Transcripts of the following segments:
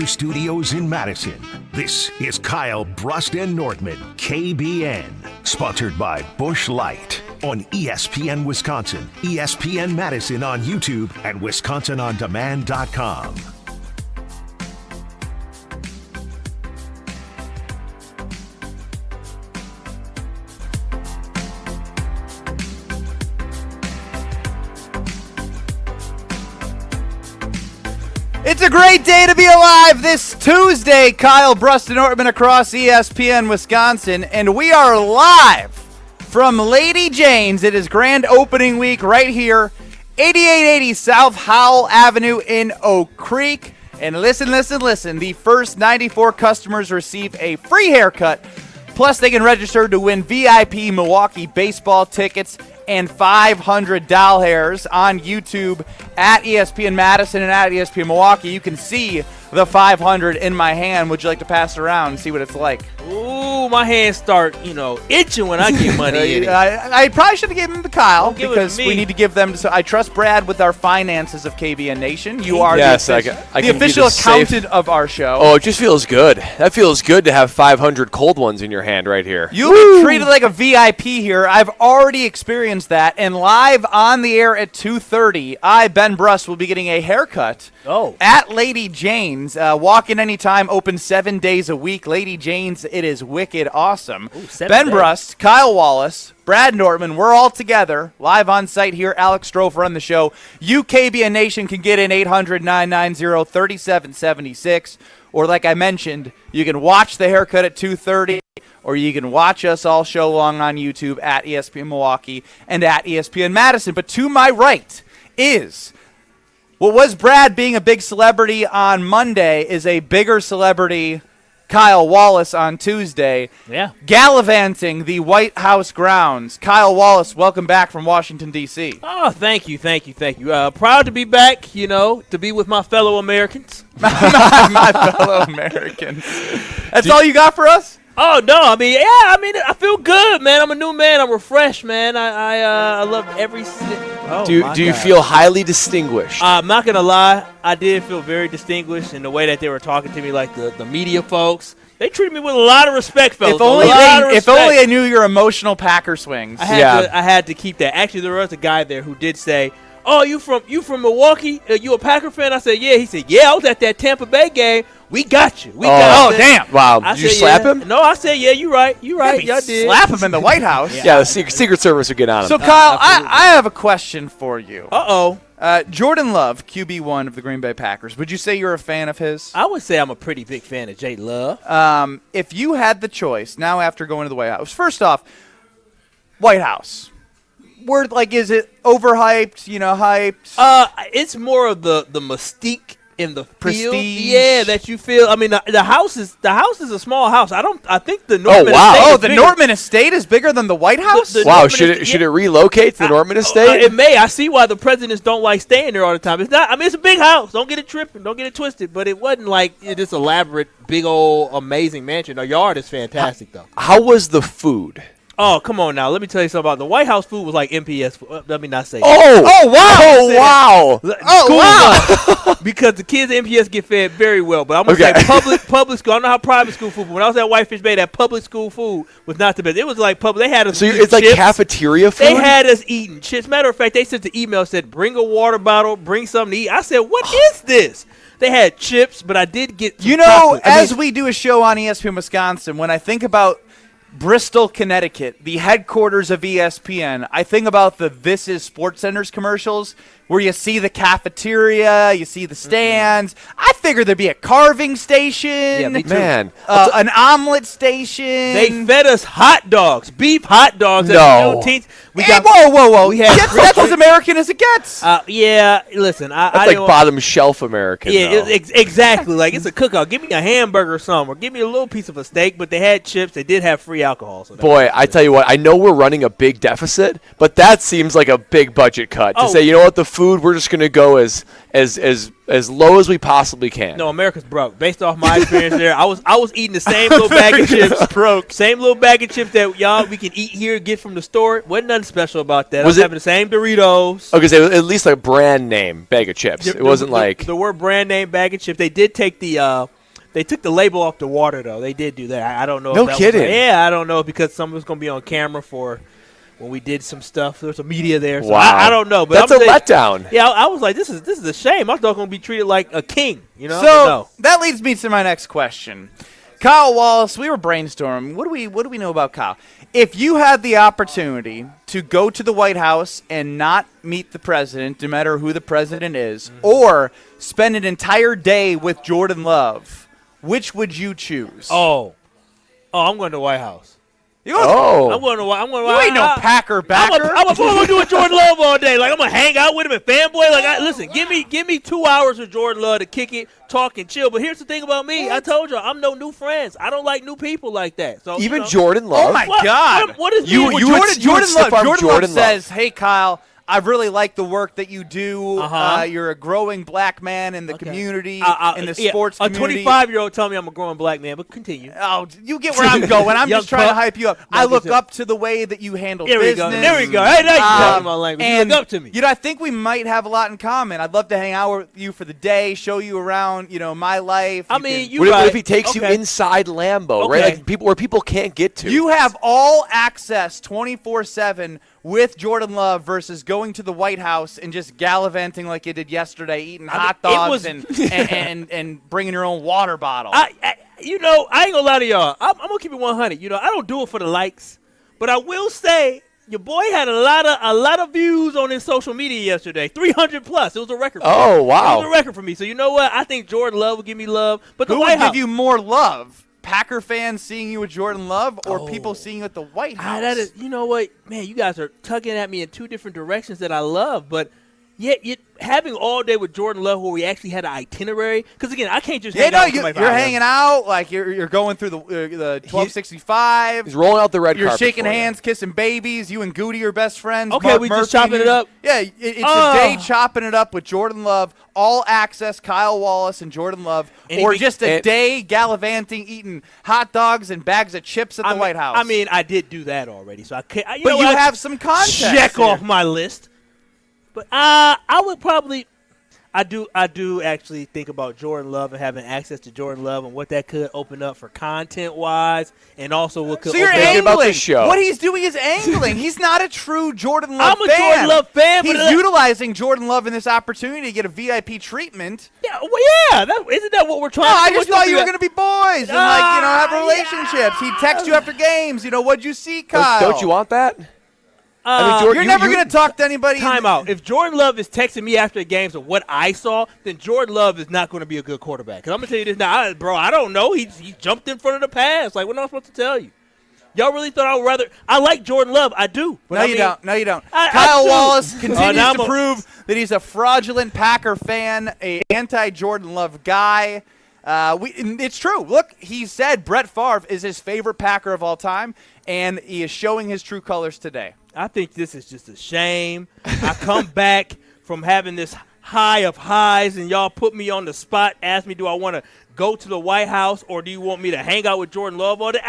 Rodgers Studios in Madison. This is Kyle Brust and Nordman, KBN. Sponsored by Busch Light on ESPN Wisconsin, ESPN Madison on YouTube, and WisconsinOnDemand.com. It's a great day to be alive this Tuesday. Kyle Brust and Ortman across ESPN Wisconsin, and we are live from Lady Jane's. It is grand opening week right here, 8880 South Howell Avenue in Oak Creek. And listen, the first 94 customers receive a free haircut, plus they can register to win VIP Milwaukee baseball tickets and 500 doll hairs on YouTube at ESPN Madison and at ESPN Milwaukee. You can see the 500 in my hand. Would you like to pass it around and see what it's like? Ooh, my hands start, itching when I get money in it. I probably should have given them to Kyle because me. we need to give them. So I trust Brad with our finances of KBN Nation. You are yes, the official accountant of our show. Oh, it just feels good. That feels good to have 500 cold ones in your hand right here. You'll be treated like a VIP here. I've already experienced that. And live on the air at 2:30, Ben Brust, will be getting a haircut at Lady Jane's. Walk in anytime, open 7 days a week. Lady Jane's, it is wicked awesome. Ben Brust, Kyle Wallace, Brad Nortman, we're all together, live on site here. Alex Strofer on the show. You, KBN Nation, can get in 800-990-3776. Or like I mentioned, you can watch the haircut at 2:30, or you can watch us all show long on YouTube at ESPN Milwaukee and at ESPN Madison. But to my right is what was Brad being a big celebrity on Monday is a bigger celebrity, Kyle Wallace, on Tuesday. Yeah. Gallivanting the White House grounds. Kyle Wallace, welcome back from Washington, D.C. Oh, thank you. Proud to be back, to be with my fellow Americans. My fellow Americans. That's all you got for us? Oh, no. I feel good, man. I'm a new man. I'm refreshed, man. I love every Do you feel highly distinguished? I'm not going to lie. I did feel very distinguished in the way that they were talking to me, like the media folks. They treated me with a lot of respect, fellas. If only they knew your emotional Packer swings. I had to keep that. Actually, there was a guy there who did say, "Oh, you from Milwaukee? You a Packer fan?" I said, "Yeah." He said, "Yeah, I was at that Tampa Bay game. We got you. Oh, damn. Wow. Did you slap him? No, I said, yeah, you right. You right. Y'all did. Slap him in the White House. Yeah, the Secret Service would get on him. So, Kyle, I have a question for you. Uh-oh. Jordan Love, QB1 of the Green Bay Packers. Would you say you're a fan of his? I would say I'm a pretty big fan of J. Love. If you had the choice, now after going to the White House, first off, White House. Is it overhyped, hyped? It's more of the mystique in the prestige. Yeah, that you feel. I mean, the house is a small house. I think the Norman Estate. The Norman Estate is bigger than the White House. Wow, should it relocate to the Norman Estate? It may. I see why the presidents don't like staying there all the time. It's not. I mean, it's a big house. Don't get it tripping. Don't get it twisted. But it wasn't like this elaborate, big old, amazing mansion. The yard is fantastic, though. How was the food? Oh, come on now. Let me tell you something about the White House food was like MPS food. Let me not say wow. Because the kids at MPS get fed very well. But I'm going to say public school. I don't know how private school food, but when I was at Whitefish Bay, that public school food was not the best. It was like public. They had us eating it's like chips. cafeteria food? They had us eating chips. Matter of fact, they sent the email, said, bring a water bottle, bring something to eat. I said, what is this? They had chips, but I did get as we do a show on ESPN Wisconsin, when I think about Bristol, Connecticut, the headquarters of ESPN, I think about the This Is Sports Centers commercials where you see the cafeteria, you see the stands. I figured there'd be a carving station, an omelet station. They fed us hot dogs, beef hot dogs. No. Whoa. That's as American as it gets. Yeah, listen. That's like bottom shelf American. Yeah, exactly. Like it's a cookout. Give me a hamburger or something, or give me a little piece of a steak, but they had chips. They did have free alcohol. So boy, I tell you what, I know we're running a big deficit, but that seems like a big budget cut to say, you know what, the food food, we're just going to go as low as we possibly can. No, America's broke. Based off my experience there, I was eating the same little bag of chips. Broke. Same little bag of chips that y'all we can eat here, get from the store. Wasn't nothing special about that. I was having the same Doritos. Okay, so at least like a brand name bag of chips. It wasn't like the word brand name bag of chips. They did take the label off the water though. They did do that. I don't know. No kidding. Yeah, I don't know because some of it's gonna be on camera for. When we did some stuff, there was some media there. So wow. I don't know. But that's a letdown. Yeah, I was like, this is a shame. I thought going to be treated like a king. You know. So that leads me to my next question. Kyle Wallace, we were brainstorming. What do we know about Kyle? If you had the opportunity to go to the White House and not meet the president, no matter who the president is, or spend an entire day with Jordan Love, which would you choose? Oh, I'm going to the White House. I'm going to. You ain't no Packer backer. I'm going to do with Jordan Love all day. Like I'm going to hang out with him and fanboy. Like listen, give me 2 hours with Jordan Love to kick it, talk and chill. But here's the thing about me. I told you I'm no new friends. I don't like new people like that. So even Jordan Love. Oh my God! What is Jordan Love says, "Hey Kyle, I really like the work that you do. You're a growing black man in the community, in the sports community." A 25-year-old told me I'm a growing black man, but continue. Oh, you get where I'm going. I'm just trying to hype you up. I look up to the way that you handle business. There we go. Hey, now you're talking my language. You look up to me. I think we might have a lot in common. I'd love to hang out with you for the day, show you around, my life. I mean, what if he takes you inside Lambeau, right? Like where people can't get to. You have all access 24/7 with Jordan Love versus going to the White House and just gallivanting like you did yesterday, eating hot dogs and bringing your own water bottle. I ain't gonna lie to y'all. I'm gonna keep it 100. I don't do it for the likes, but I will say your boy had a lot of views on his social media yesterday. 300 plus. It was a record. Oh wow! It was a record for me. So you know what? I think Jordan Love will give me love, but the Who White would House give you more love? Packer fans seeing you with Jordan Love or people seeing you at the White House? That is, you know what, man, you guys are tugging at me in two different directions that I love, but yet having all day with Jordan Love where we actually had an itinerary, because again, I can't just hang out with somebody. You're hanging out, like you're going through the 1265. He's rolling out the red carpet. You're shaking hands, kissing babies. You and Goody are best friends. Okay, Mark we Murphy just chopping it up. Yeah, it's a day chopping it up with Jordan Love. All access, Kyle Wallace and Jordan Love, or just a day gallivanting, eating hot dogs and bags of chips at the White House. I mean, I did do that already, so I can't. But you have some context. Check off my list. But I would probably. I do actually think about Jordan Love and having access to Jordan Love and what that could open up for content-wise, and also what could. So you're open angling. About the show. What he's doing is angling. He's not a true Jordan Love fan. I'm a Jordan Love fan. He's utilizing Jordan Love in this opportunity to get a VIP treatment. Yeah, well, yeah. Isn't that what we're trying to do? I just thought you were going to be boys and have relationships. He'd text you after games. What'd you see, Kyle? Don't you want that? You're never going to talk to anybody. Time out. If Jordan Love is texting me after the games of what I saw, then Jordan Love is not going to be a good quarterback. Because I'm going to tell you this now, bro, I don't know. He jumped in front of the pass. Like, what am I supposed to tell you? Y'all really thought I would rather – I like Jordan Love. I do. But No, you don't. Kyle Wallace continues to prove that he's a fraudulent Packer fan, a anti-Jordan Love guy. It's true. Look, he said Brett Favre is his favorite Packer of all time, and he is showing his true colors today. I think this is just a shame. I come back from having this high of highs, and y'all put me on the spot, ask me, do I want to go to the White House or do you want me to hang out with Jordan Love all day?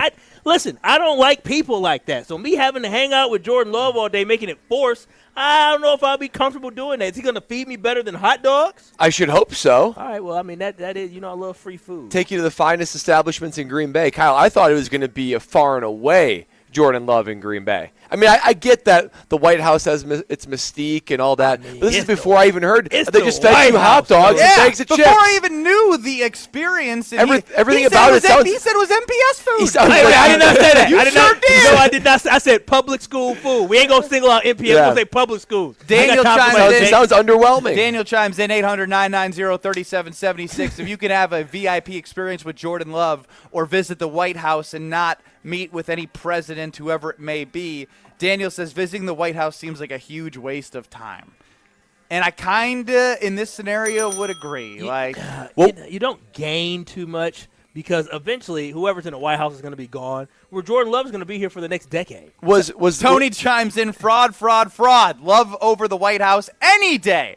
Listen, I don't like people like that. So me having to hang out with Jordan Love all day, making it forced, I don't know if I'll be comfortable doing that. Is he going to feed me better than hot dogs? I should hope so. All right, well, I mean, that is, I love free food. Take you to the finest establishments in Green Bay. Kyle, I thought it was going to be a far and away Jordan Love in Green Bay. I mean, I get that the White House has its mystique and all that. But this is before I even heard they just fed you hot dogs and bags of chips. Before I even knew the experience. Everything about it sounds... He said it was MPS food. I did not say that. You sure did. No, I did not. I said public school food. We ain't going to single out MPS. We're going to say public schools. Daniel chimes in. Sounds underwhelming. Daniel chimes in 800-990-3776. If you can have a VIP experience with Jordan Love or visit the White House and not meet with any president, whoever it may be, Daniel says visiting the White House seems like a huge waste of time. And I kind of, in this scenario, would agree. You don't gain too much because eventually whoever's in the White House is going to be gone, where Jordan Love is going to be here for the next decade. Was Tony chimes in, fraud. Love over the White House any day.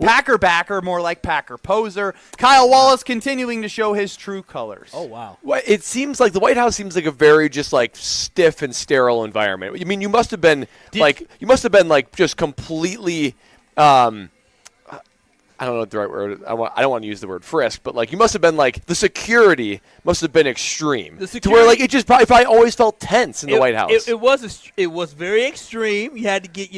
Packer backer, more like Packer poser. Kyle Wallace continuing to show his true colors. Oh, wow. Well, it seems like the White House seems like a very just like stiff and sterile environment. I mean, you must have been just completely. I don't know the right word. I don't want to use the word frisk, but like you must have been like the security must have been extreme to where like it just probably always felt tense in the White House. It was very extreme. You had to get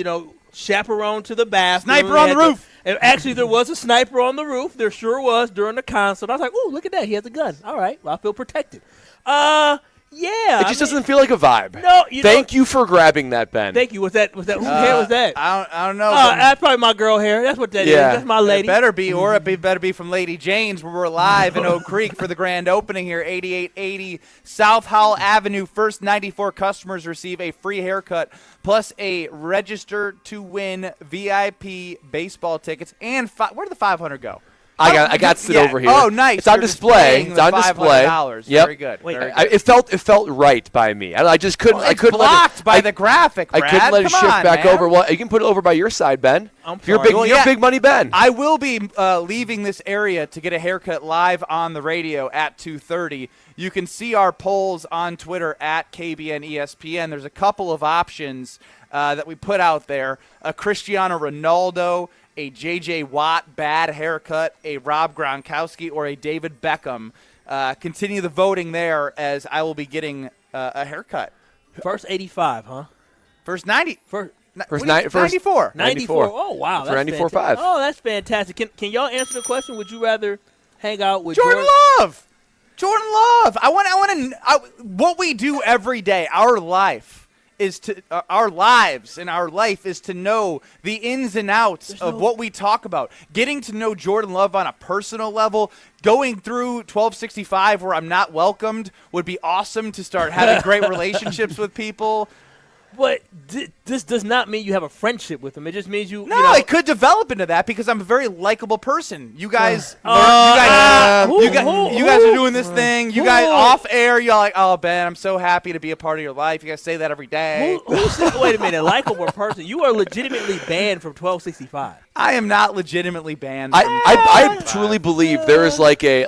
chaperone to the bathroom. Sniper on the roof. And actually, there was a sniper on the roof. There sure was during the concert. I was like, "Ooh, look at that! He has a gun. All right, well, I feel protected." Yeah. It just doesn't feel like a vibe. No, Thank you for grabbing that, Ben. Thank you. Was that whose hair was that? I don't know. That's probably my girl hair. That's what that is. That's my lady. It better be, or it better be from Lady Jane's, where we're live in Oak Creek for the grand opening here, 8880 South Howell Avenue. First 94 customers receive a free haircut, plus a register to win VIP baseball tickets. And where did the 500 go? I got it over here. Oh, nice. It's on display. It's on display. $500. Yep. Very good. Wait, Very good. It felt right by me. I just couldn't. I couldn't blocked let it, by the graphic. Brad. I couldn't let it Come shift on, back man. over. Well, you can put it over by your side, Ben. You're big money, Ben. I will be leaving this area to get a haircut live on the radio at 2:30. You can see our polls on Twitter at KBN ESPN. There's a couple of options that we put out there: a Cristiano Ronaldo, a J.J. Watt bad haircut, a Rob Gronkowski, or a David Beckham. Continue the voting there as I will be getting a haircut. First 85, huh? First 90. First 94. 94. Oh, wow. For 94.5. Oh, that's fantastic. Can y'all answer the question? Would you rather hang out with Jordan Love? Jordan Love. I want to what we do every day, our life. Our lives and our life is to know the ins and outs of what we talk about. Getting to know Jordan Love on a personal level, going through 1265 where I'm not welcomed would be awesome to start having great relationships with people. But this does not mean you have a friendship with them. It just means you. No, it could develop into that because I'm a very likable person. You guys, you guys are doing this thing. You guys off air, you're like, "Oh, Ben, I'm so happy to be a part of your life." You guys say that every day. Wait a minute, likable person. You are legitimately banned from 1265. I am not legitimately banned. I truly believe there is like a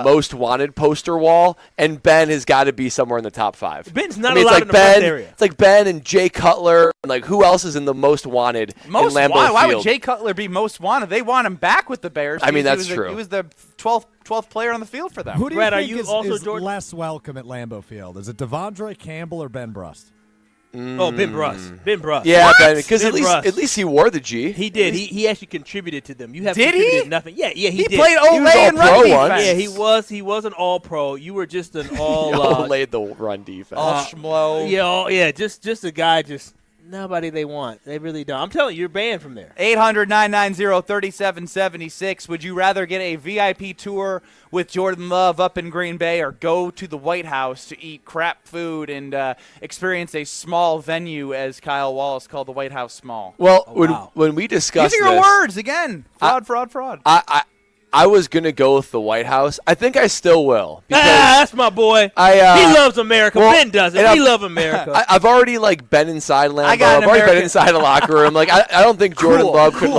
most wanted poster wall, and Ben has got to be somewhere in the top 5. Ben's not allowed in the first area. It's like Ben and Jay Cutler, and like who else is in the most wanted in Lambeau Field? Why would Jay Cutler be most wanted? They want him back with the Bears. I mean, that's true. He was the 12th player on the field for them. Who do you Brad, think are you is Jordan? less welcome at Lambeau Field? Is it Devondre Campbell or Ben Brust? Oh, Ben Brust. Ben Brust. Yeah, Ben, because Ben Brust. at least he wore the G. He did. He actually contributed to them. You have Did contributed he? nothing. Yeah, he did. He played He was Olay and all-pro run once. defense. Yeah, he was an all-pro. You were just an laid the run defense. all schmo. Yeah, just a guy. Just nobody they want. They really don't. I'm telling you, you're banned from there. 800-990-3776. Would you rather get a VIP tour with Jordan Love up in Green Bay or go to the White House to eat crap food and experience a small venue, as Kyle Wallace called the White House small? Well, wow. when we discussed Using your this, words again. Fraud. I was going to go with the White House. I think I still will. Because That's my boy. He loves America. well, Ben doesn't. and We love America. I've already been inside Lambeau. I got an I've already been American- inside a locker room. I don't think Jordan Love could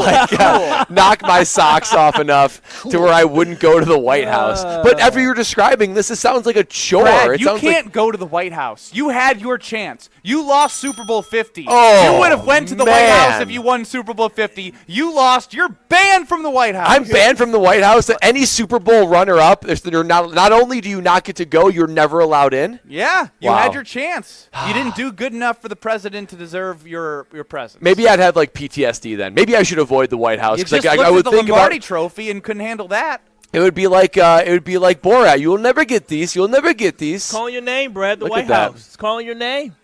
knock my socks off enough to where I wouldn't go to the White House. But after you're describing this, it sounds like a chore. Brad, you sounds can't go to the White House. You had your chance. You lost Super Bowl 50. Oh, you would have went to the White man. House if you won Super Bowl 50. You lost. You're banned from the White House. I'm banned from the White House. Any Super Bowl runner-up, not only do you not get to go, you're never allowed in. Yeah, you Wow. had your chance. You didn't do good enough for the president to deserve your presence. Maybe I'd have PTSD then. Maybe I should avoid the White House. You 'cause, just I looked would at the think Lombardi about Trophy and couldn't handle that. it would be like Borat. You will never get these. You'll never get these. Calling your name, Brad. The Look White at that. House. It's calling your name.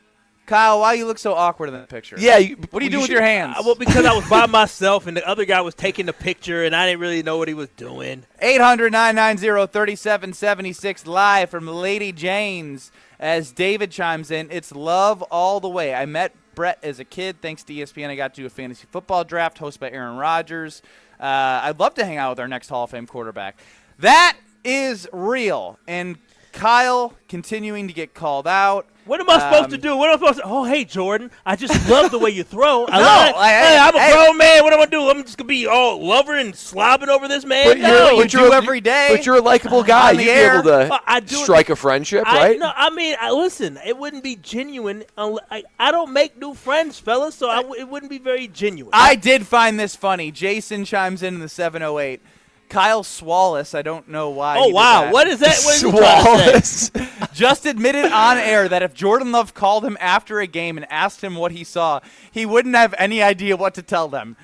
Kyle, why you look so awkward in that picture? Yeah. What are you doing with your hands? Well, because I was by myself and the other guy was taking the picture and I didn't really know what he was doing. 800-990-3776 live from Lady Jane's as David chimes in. It's love all the way. I met Brett as a kid. Thanks to ESPN, I got to do a fantasy football draft hosted by Aaron Rodgers. I'd love to hang out with our next Hall of Fame quarterback. That is real. And Kyle continuing to get called out. What am I supposed to do? What am I supposed to? Oh, hey, Jordan, I just love the way you throw. No, I'm a grown man. What am I going to do? I'm just going to be all lover and slobbing over this man? But you do every day. But you're a likable guy. On the You'd air. be able to strike a friendship, right? No, I mean, listen, it wouldn't be genuine. I don't make new friends, fellas, so it wouldn't be very genuine. I did find this funny. Jason chimes in the 708. Kyle Swallis, I don't know why. Oh, wow. That. What is that? What is he trying to say? Just admitted on air that if Jordan Love called him after a game and asked him what he saw, he wouldn't have any idea what to tell them.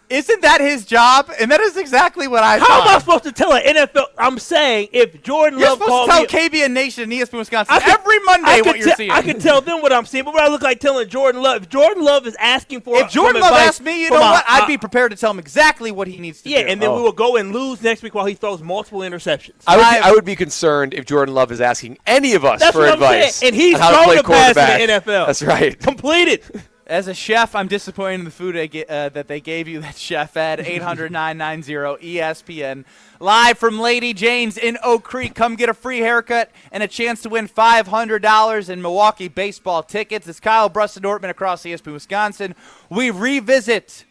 Isn't that his job? And that is exactly what I thought. How am I supposed to tell an NFL? I'm saying if Jordan Love called me. You're supposed to tell KBN Nation and ESPN Wisconsin every Monday what you're seeing. I can tell them what I'm seeing, but what I look like telling Jordan Love. If Jordan Love is asking for If Jordan Love asked me, you know what? I'd be prepared to tell him exactly what he needs to do. Yeah, and then we will go and lose next week while he throws multiple interceptions. I would be concerned if Jordan Love is asking any of us for advice. And he's on how to thrown play a pass quarterback. in the NFL. That's right. Completed. As a chef, I'm disappointed in the food that they gave you. That Chef Ed, 800-990 ESPN. Live from Lady Jane's in Oak Creek. Come get a free haircut and a chance to win $500 in Milwaukee baseball tickets. It's Kyle Brust-Nortman across ESPN Wisconsin. We revisit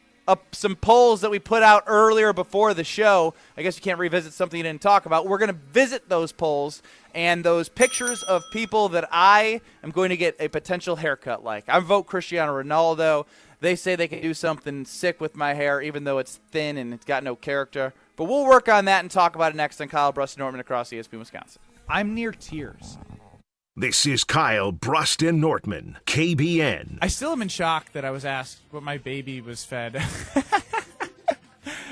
some polls that we put out earlier before the show. I guess you can't revisit something you didn't talk about. We're going to visit those polls and those pictures of people that I am going to get a potential haircut like. I vote Cristiano Ronaldo. They say they can do something sick with my hair, even though it's thin and it's got no character. But we'll work on that and talk about it next on Kyle Brust-Nortman across ESPN Wisconsin. I'm near tears. This is Kyle Brust-Nortman, KBN. I still am in shock that I was asked what my baby was fed.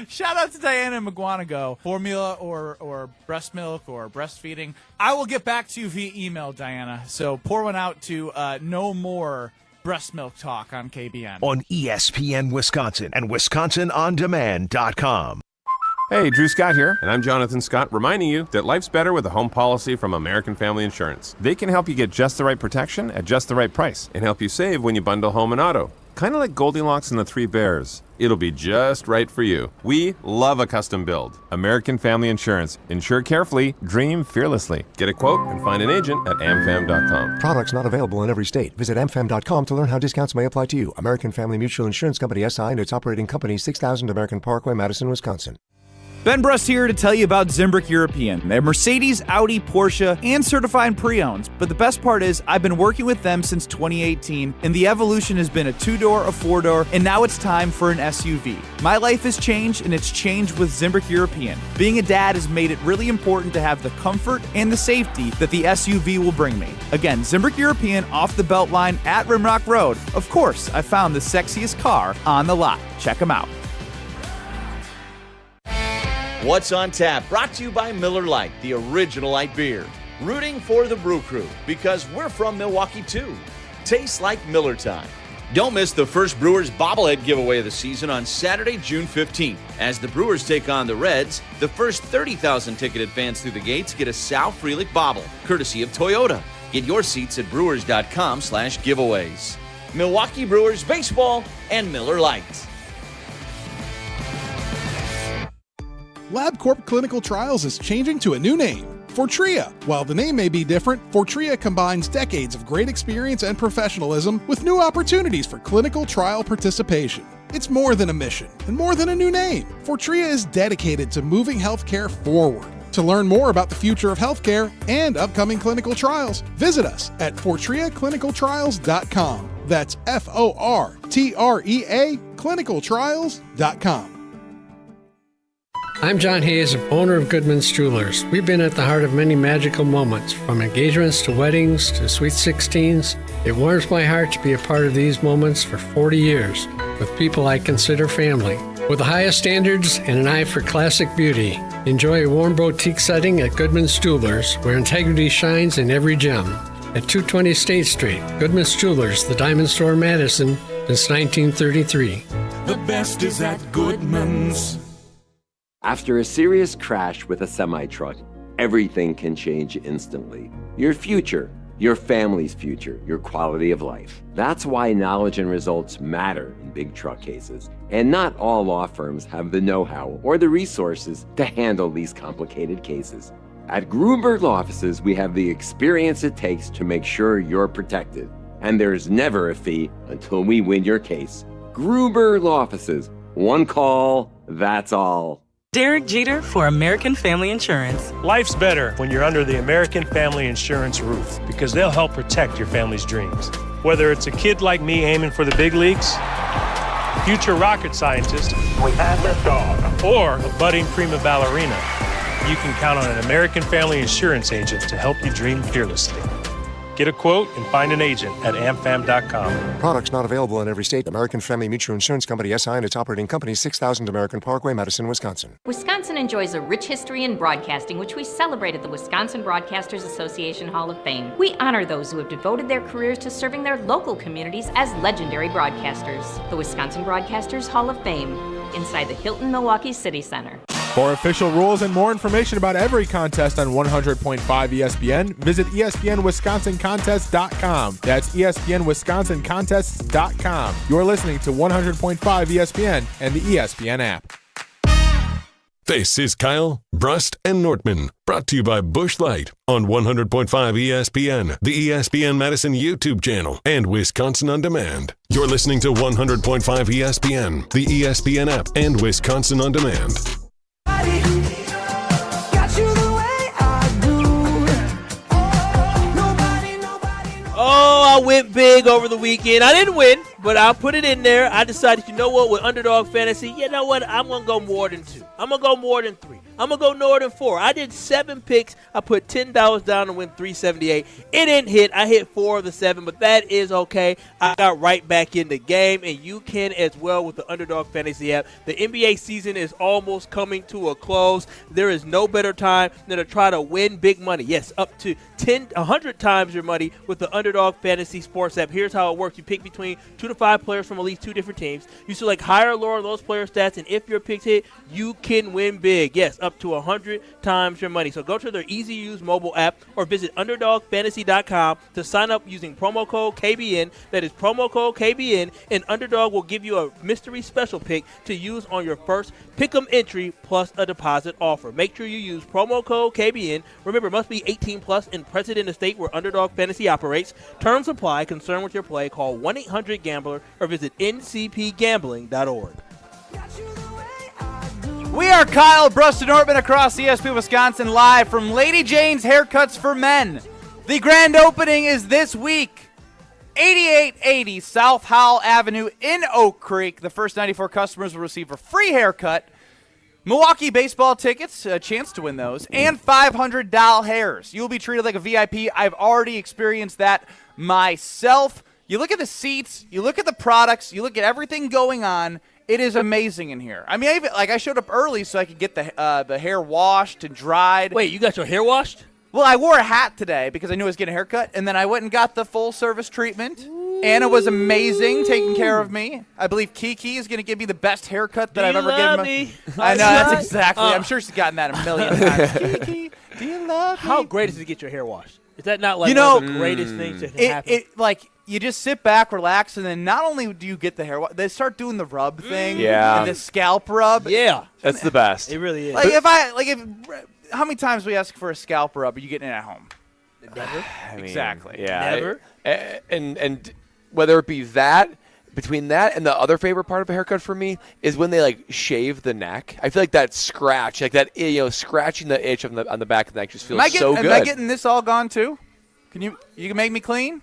Shout out to Diana McGuanago. Formula or breast milk or breastfeeding. I will get back to you via email, Diana. So pour one out to no more breast milk talk on KBN. On ESPN Wisconsin and WisconsinOnDemand.com. Hey, Drew Scott here, and I'm Jonathan Scott, reminding you that life's better with a home policy from American Family Insurance. They can help you get just the right protection at just the right price and help you save when you bundle home and auto. Kind of like Goldilocks and the Three Bears. It'll be just right for you. We love a custom build. American Family Insurance. Insure carefully, dream fearlessly. Get a quote and find an agent at amfam.com. Products not available in every state. Visit amfam.com to learn how discounts may apply to you. American Family Mutual Insurance Company, SI, and its operating company, 6000 American Parkway, Madison, Wisconsin. Ben Brust here to tell you about Zimbrick European. They're Mercedes, Audi, Porsche, and certified pre-owned. But the best part is I've been working with them since 2018, and the evolution has been a 2-door, a 4-door, and now it's time for an SUV. My life has changed, and it's changed with Zimbrick European. Being a dad has made it really important to have the comfort and the safety that the SUV will bring me. Again, Zimbrick European off the Beltline at Rimrock Road. Of course, I found the sexiest car on the lot. Check them out. What's on Tap, brought to you by Miller Lite, the original light beer. Rooting for the Brew Crew, because we're from Milwaukee too. Tastes like Miller time. Don't miss the first Brewers bobblehead giveaway of the season on Saturday, June 15th. As the Brewers take on the Reds, the first 30,000 ticketed fans through the gates get a Sal Frelick bobble, courtesy of Toyota. Get your seats at brewers.com/giveaways. Milwaukee Brewers Baseball and Miller Lite. LabCorp Clinical Trials is changing to a new name, Fortrea. While the name may be different, Fortrea combines decades of great experience and professionalism with new opportunities for clinical trial participation. It's more than a mission and more than a new name. Fortrea is dedicated to moving healthcare forward. To learn more about the future of healthcare and upcoming clinical trials, visit us at FortreaClinicalTrials.com. That's FORTREA clinicaltrials.com. I'm John Hayes, owner of Goodman's Jewelers. We've been at the heart of many magical moments, from engagements to weddings to sweet 16s. It warms my heart to be a part of these moments for 40 years with people I consider family. With the highest standards and an eye for classic beauty, enjoy a warm boutique setting at Goodman's Jewelers, where integrity shines in every gem. At 220 State Street, Goodman's Jewelers, the Diamond Store, Madison, since 1933. The best is at Goodman's. After a serious crash with a semi-truck, everything can change instantly. Your future, your family's future, your quality of life. That's why knowledge and results matter in big truck cases. And not all law firms have the know-how or the resources to handle these complicated cases. At Gruber Law Offices, we have the experience it takes to make sure you're protected. And there's never a fee until we win your case. Gruber Law Offices. One call, that's all. Derek Jeter for American Family Insurance. Life's better when you're under the American Family Insurance roof because they'll help protect your family's dreams. Whether it's a kid like me aiming for the big leagues, future rocket scientist, we have liftoff, or a budding prima ballerina, you can count on an American Family Insurance agent to help you dream fearlessly. Get a quote and find an agent at amfam.com. Products not available in every state. American Family Mutual Insurance Company, SI, and its operating company, 6000 American Parkway, Madison, Wisconsin. Wisconsin enjoys a rich history in broadcasting, which we celebrate at the Wisconsin Broadcasters Association Hall of Fame. We honor those who have devoted their careers to serving their local communities as legendary broadcasters. The Wisconsin Broadcasters Hall of Fame, inside the Hilton Milwaukee City Center. For official rules and more information about every contest on 100.5 ESPN, visit ESPNWisconsinContests.com. That's ESPNWisconsinContests.com. You're listening to 100.5 ESPN and the ESPN app. This is Kyle, Brust, and Nortman, brought to you by Busch Light on 100.5 ESPN, the ESPN Madison YouTube channel, and Wisconsin On Demand. You're listening to 100.5 ESPN, the ESPN app, and Wisconsin On Demand. Oh, I went big over the weekend. I didn't win, but I'll put it in there. I decided, you know what, with Underdog Fantasy, you know what, I'm going to go more than 2. I'm going to go more than 3. I'm going to go more than 4. I did 7 picks. I put $10 down to win $378. It didn't hit. I hit 4 of the 7, but that is okay. I got right back in the game, and you can as well with the Underdog Fantasy app. The NBA season is almost coming to a close. There is no better time than to try to win big money. Yes, up to 100 times your money with the Underdog Fantasy Sports app. Here's how it works. You pick between 2 to 5 players from at least 2 different teams. You select higher or lower on those player stats, and if your picks hit, you can win big. Yes, up to 100 times your money. So go to their easy-to-use mobile app or visit UnderdogFantasy.com to sign up using promo code KBN. That is promo code KBN, and Underdog will give you a mystery special pick to use on your first Pick'em entry plus a deposit offer. Make sure you use promo code KBN. Remember, must be 18 plus and present in the state where Underdog Fantasy operates. Terms apply. Concern with your play. Call 1-800-GAMBLER or visit ncpgambling.org. We are Kyle, Brust, and Nortman across ESPN Wisconsin live from Lady Jane's Haircuts for Men. The grand opening is this week. 8880 South Howell Avenue in Oak Creek. The first 94 customers will receive a free haircut, Milwaukee baseball tickets, a chance to win those, and $500 hairs. You'll be treated like a VIP. I've already experienced that myself. You look at the seats, you look at the products, you look at everything going on. It is amazing in here. I mean, I showed up early so I could get the hair washed and dried. Wait, you got your hair washed? Well, I wore a hat today because I knew I was getting a haircut, and then I went and got the full-service treatment. Anna was amazing, taking care of me. I believe Kiki is going to give me the best haircut that I've ever given. I know, that's exactly. I'm sure she's gotten that a million times. Kiki, do you love me? How great is it to get your hair washed? Is that not like one of the greatest things that can happen? You just sit back, relax, and then not only do you get the hair, they start doing the rub thing, and the scalp rub. Yeah, that's the best. It really is. How many times we ask for a scalp rub? Are you getting it at home? Never. Exactly. Yeah. Never. And whether it be that, between that and the other favorite part of a haircut for me is when they shave the neck. I feel like that scratch, scratching the itch on the back of the neck just feels so good. Am I getting this all gone too? You can make me clean?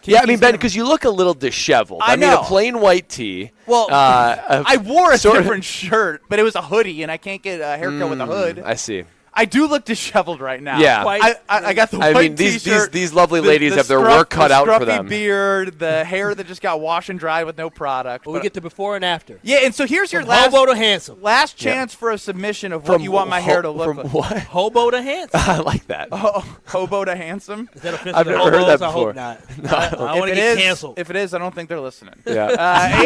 Yeah, I mean, Ben, because you look a little disheveled. I mean, a plain white tee. Well, I wore a different shirt, but it was a hoodie, and I can't get a haircut with a hood. I see. I do look disheveled right now. Yeah. I got the white t-shirt. These lovely ladies have their work cut out for them. The scruffy beard, the hair that just got washed and dried with no product. Well, we get the before and after. Yeah, and so here's your hobo to handsome. Last chance for a submission of what you want my hair to look like. From what? Hobo to handsome. I like that. Hobo to handsome? Is that offensive? I've never heard that before. I hope not. I want to get canceled. If it is, I don't think they're listening. Yeah.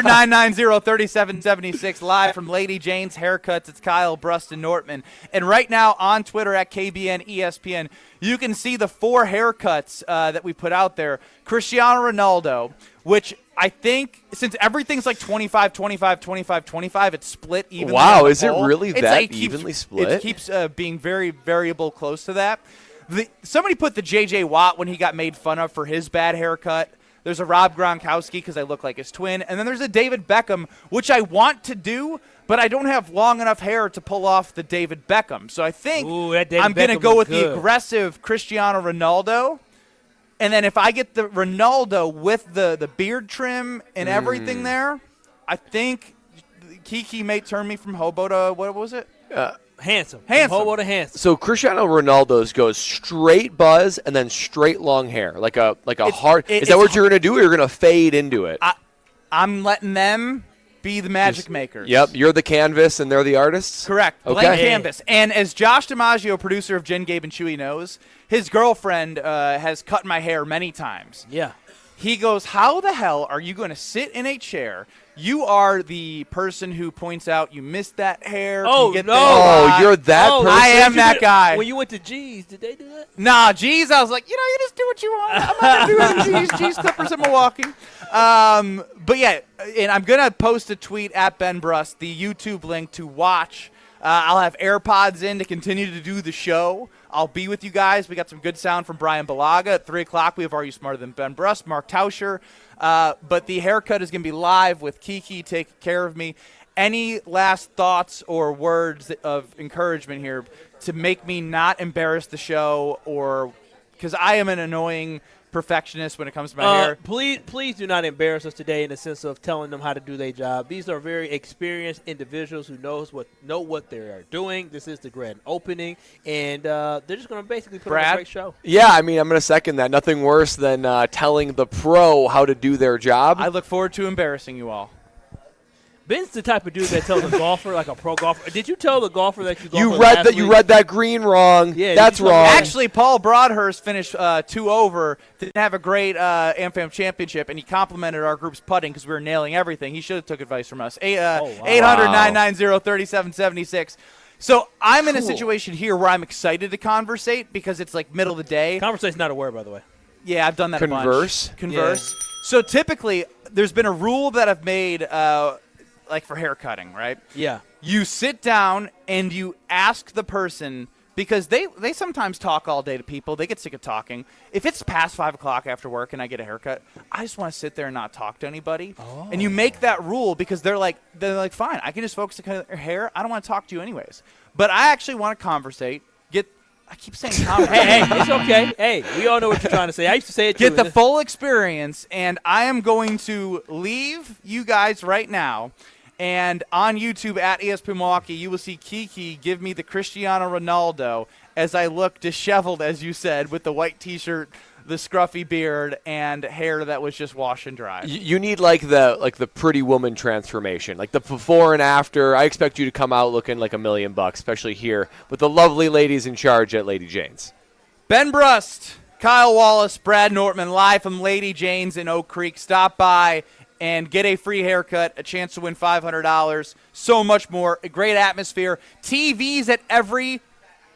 800-990-3776 live from Lady Jane's Haircuts. It's Kyle, Brust, and Nortman. And right now on Twitter at KBN ESPN, you can see the 4 haircuts that we put out there. Cristiano Ronaldo, which I think since everything's like 25, 25, 25, 25, it's split evenly. Wow, is it really that evenly It split? keeps being very variable close to that. Somebody put the J.J. Watt when he got made fun of for his bad haircut. There's a Rob Gronkowski because I look like his twin. And then there's a David Beckham, which I want to do, but I don't have long enough hair to pull off the David Beckham. So I think I'm going to go with the aggressive Cristiano Ronaldo. And then if I get the Ronaldo with the beard trim and everything there, I think Kiki may turn me from hobo to, what was it? Handsome. Handsome. From hobo to handsome. So Cristiano Ronaldo's goes straight buzz and then straight long hair, like a hard. Is that what you're going to do, or you're going to fade into it? I'm letting them be the magic makers. Yep, you're the canvas and they're the artists? Correct. Okay. Blank canvas. And as Josh DiMaggio, producer of Jen, Gabe, and Chewy knows, his girlfriend has cut my hair many times. Yeah. He goes, how the hell are you going to sit in a chair? You are the person who points out you missed that hair. Oh, you get no. Oh, you're that person? I am that guy. When you went to G's, did they do that? Nah, G's, I was like, you just do what you want. I'm not going to do any G's Clippers in Milwaukee. But, yeah, and I'm going to post a tweet at Ben Brust, the YouTube link to watch. I'll have AirPods in to continue to do the show. I'll be with you guys. We got some good sound from Brian Balaga. At 3 o'clock, we have Are You Smarter Than Ben Brust, Mark Tauscher. But the haircut is going to be live with Kiki taking care of me. Any last thoughts or words of encouragement here to make me not embarrass the show, or because I am an annoying perfectionist when it comes to my hair? Please do not embarrass us today in the sense of telling them how to do their job. These are very experienced individuals who know what they are doing. This is the grand opening, and they're just going to basically put on a great show. Yeah, I mean, I'm going to second that. Nothing worse than telling the pro how to do their job. I look forward to embarrassing you all. Ben's the type of dude that tells a golfer, like a pro golfer. Did you tell the golfer that you golfed You read that green wrong. Yeah, that's wrong. Actually, Paul Broadhurst finished 2 over. Didn't have a great AmFam championship, and he complimented our group's putting because we were nailing everything. He should have took advice from us. 800-990-3776. So I'm in a situation here where I'm excited to conversate because it's like middle of the day. Conversate's not a word, by the way. Yeah, I've done that Converse? a bunch. Converse. Yeah. So typically, there's been a rule that I've made like for hair cutting, right? Yeah. You sit down and you ask the person, because they sometimes talk all day to people. They get sick of talking. If it's past 5 o'clock after work and I get a haircut, I just want to sit there and not talk to anybody. Oh. And you make that rule because they're like, fine, I can just focus on their hair. I don't want to talk to you anyways. But I actually want to conversate. I keep saying conversate. hey, it's okay. Hey, we all know what you're trying to say. I used to say it too. Get the full experience, and I am going to leave you guys right now. And on YouTube at ESPN Milwaukee, you will see Kiki give me the Cristiano Ronaldo as I look disheveled, as you said, with the white T-shirt, the scruffy beard, and hair that was just wash and dry. You need like the pretty woman transformation, like the before and after. I expect you to come out looking like $1 million, especially here with the lovely ladies in charge at Lady Jane's. Ben Brust, Kyle Wallace, Brad Nortman, live from Lady Jane's in Oak Creek. Stop by and get a free haircut, a chance to win $500, so much more, a great atmosphere, TVs at every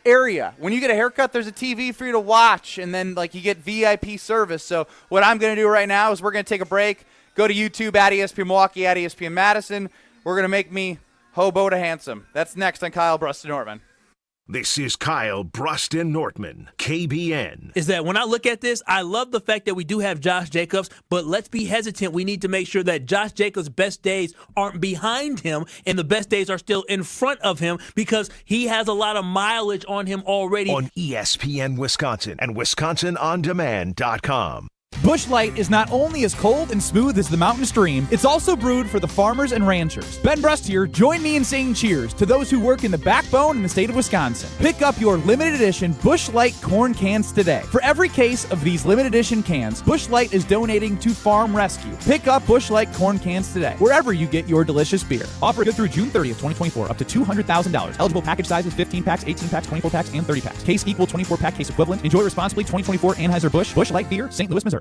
area. When you get a haircut, there's a TV for you to watch, and then you get VIP service. So what I'm going to do right now is we're going to take a break, go to YouTube at ESPN Milwaukee, at ESPN Madison. We're going to make me hobo to handsome. That's next on Kyle Brust and Nortman. This is Kyle Brust and Nortman, KBN. Is that when I look at this, I love the fact that we do have Josh Jacobs, but let's be hesitant. We need to make sure that Josh Jacobs' best days aren't behind him and the best days are still in front of him because he has a lot of mileage on him already. On ESPN Wisconsin and WisconsinOnDemand.com. Busch Light is not only as cold and smooth as the mountain stream, it's also brewed for the farmers and ranchers. Ben Brust here. Join me in saying cheers to those who work in the backbone in the state of Wisconsin. Pick up your limited edition Busch Light corn cans today. For every case of these limited edition cans, Busch Light is donating to Farm Rescue. Pick up Busch Light corn cans today, wherever you get your delicious beer. Offer good through June 30th, 2024, up to $200,000. Eligible package sizes 15 packs, 18 packs, 24 packs, and 30 packs. Case equal 24-pack case equivalent. Enjoy responsibly. 2024 Anheuser-Busch. Busch Light Beer, St. Louis, Missouri.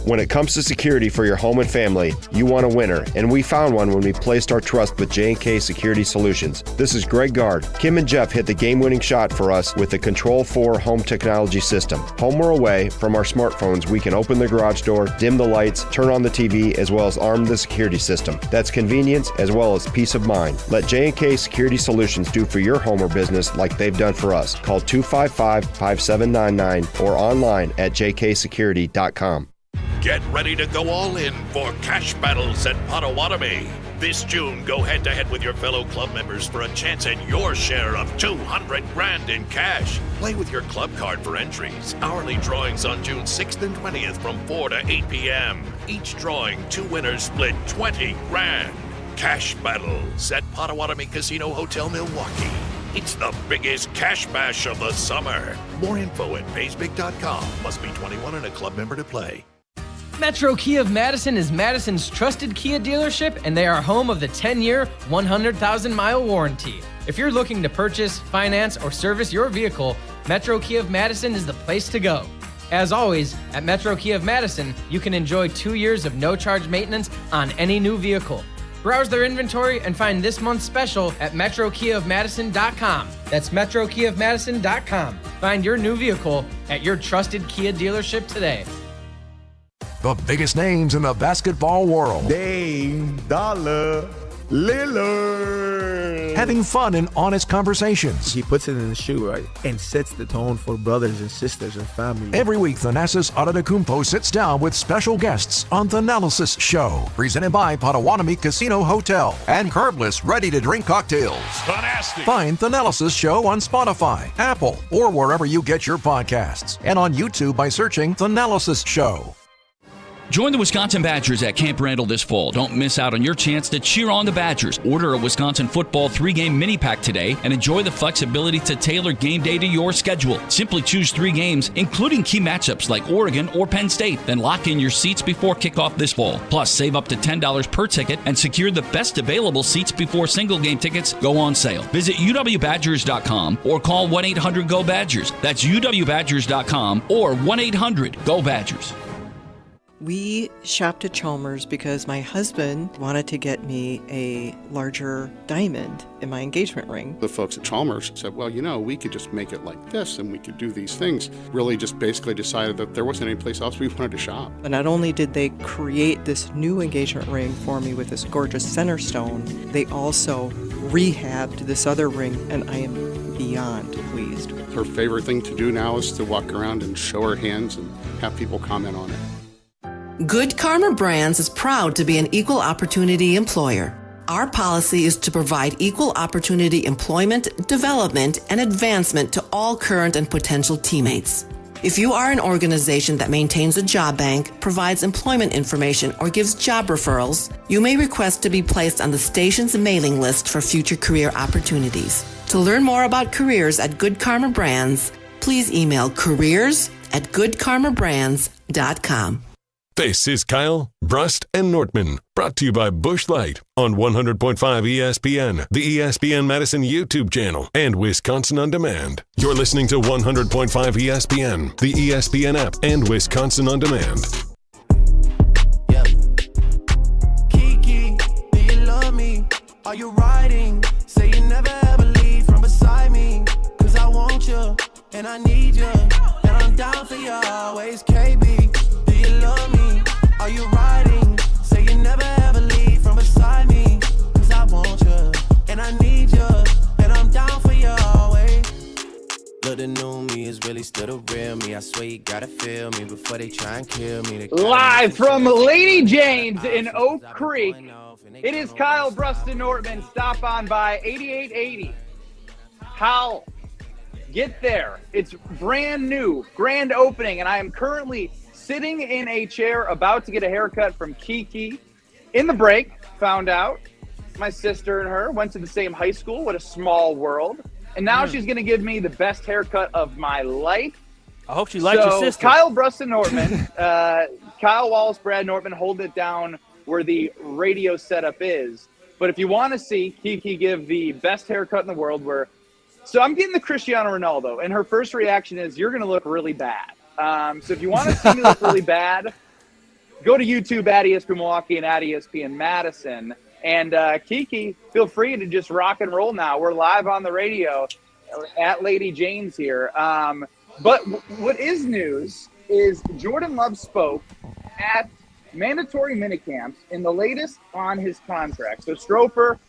When it comes to security for your home and family, you want a winner, and we found one when we placed our trust with J&K Security Solutions. This is Greg Gard. Kim and Jeff hit the game-winning shot for us with the Control 4 home technology system. Home or away, from our smartphones, we can open the garage door, dim the lights, turn on the TV, as well as arm the security system. That's convenience as well as peace of mind. Let J&K Security Solutions do for your home or business like they've done for us. Call 255-5799 or online at jksecurity.com. Get ready to go all in for Cash Battles at Potawatomi. This June, go head-to-head with your fellow club members for a chance at your share of $200,000 in cash. Play with your club card for entries. Hourly drawings on June 6th and 20th from 4 to 8 p.m. Each drawing, 2 winners split $20,000. Cash Battles at Potawatomi Casino Hotel, Milwaukee. It's the biggest cash bash of the summer. More info at paysbig.com. Must be 21 and a club member to play. Metro Kia of Madison is Madison's trusted Kia dealership, and they are home of the 10-year, 100,000-mile warranty. If you're looking to purchase, finance, or service your vehicle, Metro Kia of Madison is the place to go. As always, at Metro Kia of Madison, you can enjoy 2 years of no-charge maintenance on any new vehicle. Browse their inventory and find this month's special at metrokiaofmadison.com. That's metrokiaofmadison.com. Find your new vehicle at your trusted Kia dealership today. The biggest names in the basketball world. Dame Dollar Lillard. Having fun and honest conversations. He puts it in the shoe, right? And sets the tone for brothers and sisters and family. Every week, Thanasis Adetokounmpo sits down with special guests on Thanalysis Show. Presented by Potawatomi Casino Hotel and curbless, ready-to-drink cocktails. Fantastic. Find Thanalysis Show on Spotify, Apple, or wherever you get your podcasts. And on YouTube by searching Thanalysis Show. Join the Wisconsin Badgers at Camp Randall this fall. Don't miss out on your chance to cheer on the Badgers. Order a Wisconsin football 3-game mini pack today and enjoy the flexibility to tailor game day to your schedule. Simply choose 3 games, including key matchups like Oregon or Penn State. Then lock in your seats before kickoff this fall. Plus, save up to $10 per ticket and secure the best available seats before single game tickets go on sale. Visit uwbadgers.com or call 1-800-GO-BADGERS. That's uwbadgers.com or 1-800-GO-BADGERS. We shopped at Chalmers because my husband wanted to get me a larger diamond in my engagement ring. The folks at Chalmers said, well, we could just make it like this and we could do these things. Really just basically decided that there wasn't any place else we wanted to shop. And not only did they create this new engagement ring for me with this gorgeous center stone, they also rehabbed this other ring, and I am beyond pleased. Her favorite thing to do now is to walk around and show her hands and have people comment on it. Good Karma Brands is proud to be an equal opportunity employer. Our policy is to provide equal opportunity employment, development, and advancement to all current and potential teammates. If you are an organization that maintains a job bank, provides employment information, or gives job referrals, you may request to be placed on the station's mailing list for future career opportunities. To learn more about careers at Good Karma Brands, please email careers@goodkarmabrands.com. This is Kyle, Brust, and Nortman, brought to you by Busch Light on 100.5 ESPN, the ESPN Madison YouTube channel, and Wisconsin On Demand. You're listening to 100.5 ESPN, the ESPN app, and Wisconsin On Demand. Kiki, do you love me? Are you riding? Say you never ever leave from beside me. 'Cause I want you, and I need you, and I'm down for you always, KB. Do you love me? Are you riding? Say you never ever leave from beside me. 'Cause I want you, and I need you, and I'm down for you always. Look, the new me is really still the real me. I swear you gotta feel me before they try and kill me. Live from Lady Jane's in Oak Creek, it is Kyle Bruston Nortman. Stop on by 8880. How? Get there. It's brand new, grand opening, and I am currently sitting in a chair about to get a haircut from Kiki. In the break, found out my sister and her went to the same high school. What a small world. And now she's going to give me the best haircut of my life. I hope she likes your sister. Kyle Bruston Nortman, Kyle Wallace, Brad Nortman, hold it down where the radio setup is. But if you want to see Kiki give the best haircut in the world, so I'm getting the Cristiano Ronaldo, and her first reaction is, you're going to look really bad. So if you want to see me look really bad, go to YouTube at ESPN Milwaukee and at ESPN Madison. And Kiki, feel free to just rock and roll now. We're live on the radio at Lady Jane's here. But what is news is Jordan Love spoke at mandatory minicamps in the latest on his contract. So, Stroper,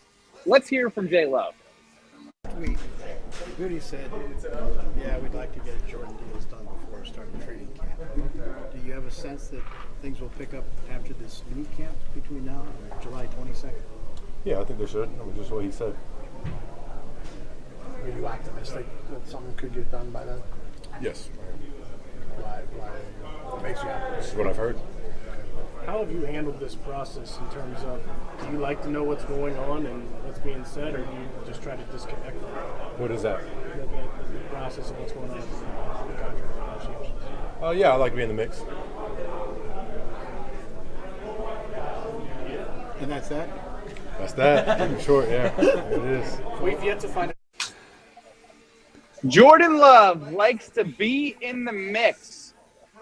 let's hear from Jay Love. Goody said, yeah, we'd like to get Jordan deals done before starting training camp. Do you have a sense that things will pick up after this new camp between now and July 22nd? Yeah, I think they should. I mean, just what he said. Are you optimistic that something could get done by then? Yes. Why? What makes you optimistic? This is what I've heard. How have you handled this process in terms of, do you like to know what's going on and what's being said, or do you just try to disconnect from it? What is that? The process of what's going on with the contract negotiations. Yeah, I like being in the mix. And that's that? That's that. In short, yeah. There it is. We've yet to find out. Jordan Love likes to be in the mix.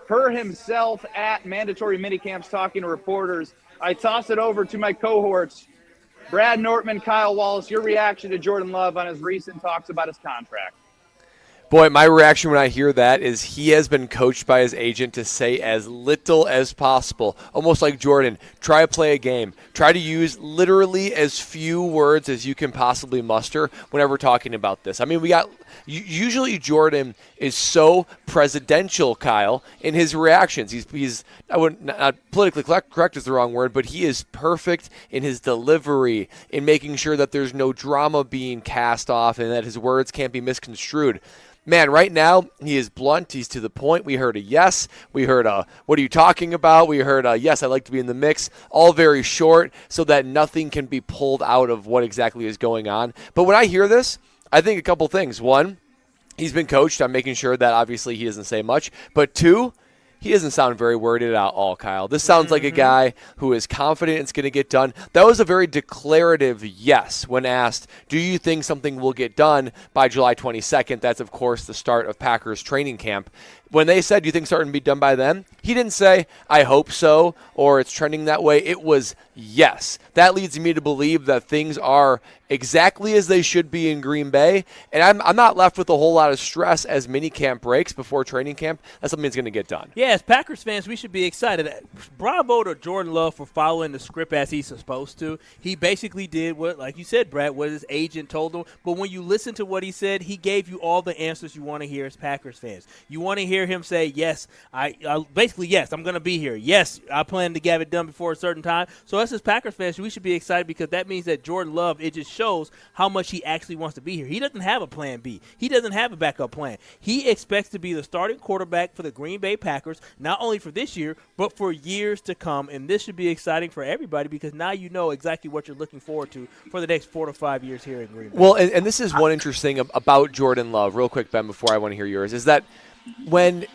Per himself at mandatory minicamps talking to reporters. I toss it over to my cohorts, Brad Nortman, Kyle Wallace. Your reaction to Jordan Love on his recent talks about his contract? Boy, my reaction when I hear that is he has been coached by his agent to say as little as possible. Almost like Jordan, try to play a game. Try to use literally as few words as you can possibly muster whenever talking about this. I mean, usually Jordan is so presidential, Kyle, in his reactions. He's I wouldn't, not politically correct is the wrong word, but he is perfect in his delivery, in making sure that there's no drama being cast off and that his words can't be misconstrued. Man, right now, he is blunt. He's to the point. We heard a yes. We heard a, what are you talking about? We heard a, yes, I'd like to be in the mix. All very short so that nothing can be pulled out of what exactly is going on. But when I hear this, I think a couple things. One, he's been coached on making sure that obviously he doesn't say much. But two, he doesn't sound very worried at all, Kyle. This sounds like a guy who is confident it's going to get done. That was a very declarative yes when asked, do you think something will get done by July 22nd? That's, of course, the start of Packers training camp. When they said, do you think it's starting to be done by then? He didn't say, I hope so, or it's trending that way. It was yes. That leads me to believe that things are exactly as they should be in Green Bay. And I'm not left with a whole lot of stress as minicamp breaks before training camp. That's something that's going to get done. Yeah, as Packers fans, we should be excited. Bravo to Jordan Love for following the script as he's supposed to. He basically did what, like you said, Brad, what his agent told him. But when you listen to what he said, he gave you all the answers you want to hear as Packers fans. You want to hear him say, yes, basically, yes, I'm going to be here. Yes, I plan to get it done before a certain time. So us as Packers fans, we should be excited because that means that Jordan Love, it just shows how much he actually wants to be here. He doesn't have a plan B. He doesn't have a backup plan. He expects to be the starting quarterback for the Green Bay Packers, not only for this year, but for years to come. And this should be exciting for everybody because now you know exactly what you're looking forward to for the next 4 to 5 years here in Green Bay. Well, and this is one interesting about Jordan Love, real quick, Ben, before I want to hear yours, is that when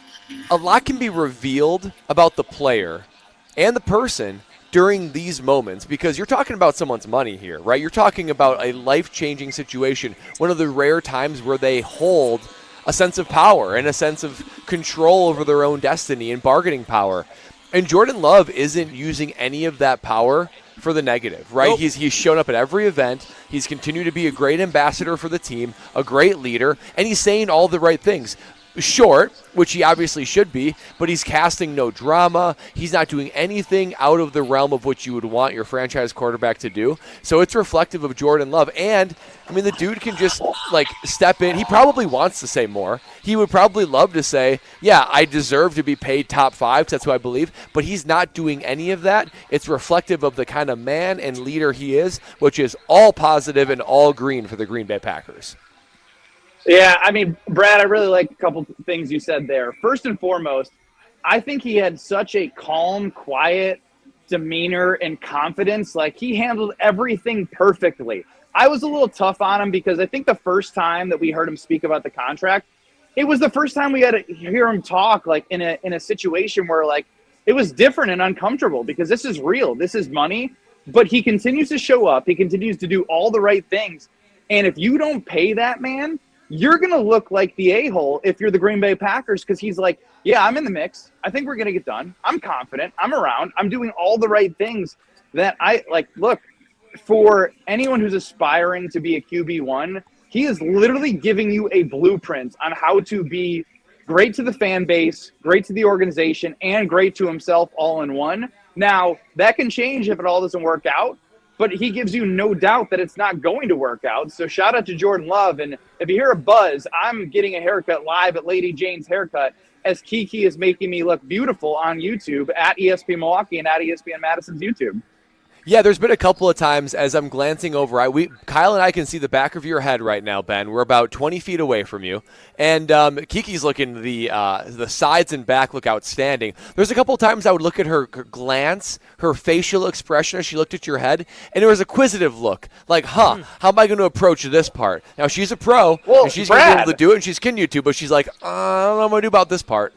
a lot can be revealed about the player and the person during these moments, because you're talking about someone's money here, right? You're talking about a life-changing situation, one of the rare times where they hold a sense of power and a sense of control over their own destiny and bargaining power. And Jordan Love isn't using any of that power for the negative, right? Nope. He's shown up at every event. He's continued to be a great ambassador for the team, a great leader, and he's saying all the right things. Short, which he obviously should be, but he's casting no drama. He's not doing anything out of the realm of what you would want your franchise quarterback to do. So it's reflective of Jordan Love. And, I mean, the dude can just, step in. He probably wants to say more. He would probably love to say, yeah, I deserve to be paid top 5, because that's what I believe. But he's not doing any of that. It's reflective of the kind of man and leader he is, which is all positive and all green for the Green Bay Packers. Yeah, I mean, Brad, I really like a couple things you said there. First and foremost, I think he had such a calm, quiet demeanor and confidence. Like, he handled everything perfectly. I was a little tough on him because I think the first time that we heard him speak about the contract, it was the first time we had to hear him talk, in a situation where, it was different and uncomfortable because this is real. This is money. But he continues to show up. He continues to do all the right things. And if you don't pay that man, you're going to look like the a-hole if you're the Green Bay Packers, because he's like, Yeah, I'm in the mix. I think we're going to get done. I'm confident. I'm around. I'm doing all the right things that I like. Look, for anyone who's aspiring to be a QB1, he is literally giving you a blueprint on how to be great to the fan base, great to the organization, and great to himself all in one. Now, that can change if it all doesn't work out, but he gives you no doubt that it's not going to work out. So shout out to Jordan Love. And if you hear a buzz, I'm getting a haircut live at Lady Jane's Haircut as Kiki is making me look beautiful on YouTube at ESPN Milwaukee and at ESPN Madison's YouTube. Yeah, there's been a couple of times as I'm glancing over. Kyle and I can see the back of your head right now, Ben. We're about 20 feet away from you. And Kiki's looking, the sides and back look outstanding. There's a couple of times I would look at her glance, her facial expression as she looked at your head, and it was a quizzitive look. Like, how am I going to approach this part? Now, she's a pro, and she's going to be able to do it, and she's continued to, but she's like, I don't know what I'm going to do about this part.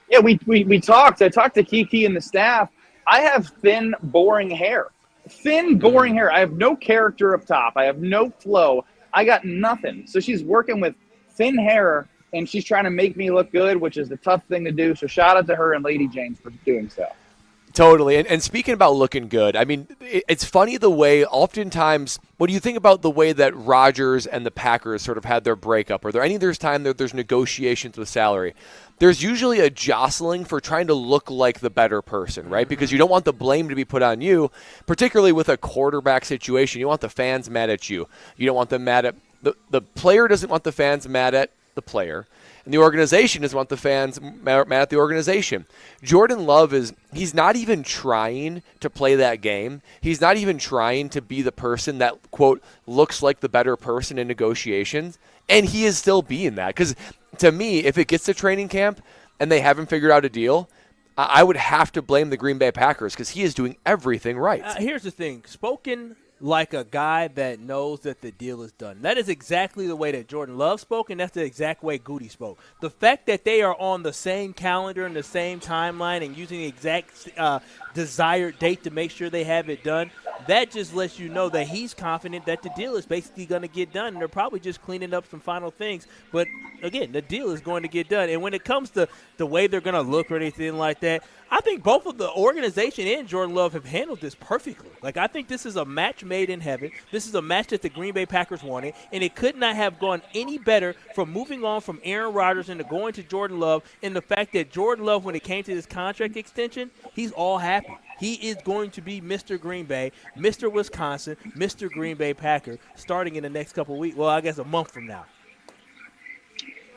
Yeah, we talked. I talked to Kiki and the staff. I have thin, boring hair. Thin, boring hair. I have no character up top. I have no flow. I got nothing. So she's working with thin hair, and she's trying to make me look good, which is the tough thing to do. So shout out to her and Lady James for doing so. Totally. And speaking about looking good, I mean, it's funny the way oftentimes when you think about the way that Rodgers and the Packers sort of had their breakup, or there's time that there's negotiations with salary, there's usually a jostling for trying to look like the better person, right? Because you don't want the blame to be put on you, particularly with a quarterback situation. You want the fans mad at you. You don't want them mad at the player doesn't want the fans mad at the player. And the organization doesn't want the fans mad at the organization. Jordan Love he's not even trying to play that game. He's not even trying to be the person that, quote, looks like the better person in negotiations. And he is still being that. Because to me, if it gets to training camp and they haven't figured out a deal, I would have to blame the Green Bay Packers because he is doing everything right. Here's the thing. Spoken like a guy that knows that the deal is done. That is exactly the way that Jordan Love spoke, and that's the exact way Goody spoke. The fact that they are on the same calendar and the same timeline and using the exact desired date to make sure they have it done, that just lets you know that he's confident that the deal is basically going to get done. And they're probably just cleaning up some final things. But, again, the deal is going to get done. And when it comes to the way they're going to look or anything like that, I think both of the organization and Jordan Love have handled this perfectly. Like, I think this is a match made in heaven. This is a match that the Green Bay Packers wanted, and it could not have gone any better from moving on from Aaron Rodgers into going to Jordan Love, and the fact that Jordan Love, when it came to this contract extension, he's all happy. He is going to be Mr. Green Bay, Mr. Wisconsin, Mr. Green Bay Packer starting in the next couple of weeks. Well, I guess a month from now.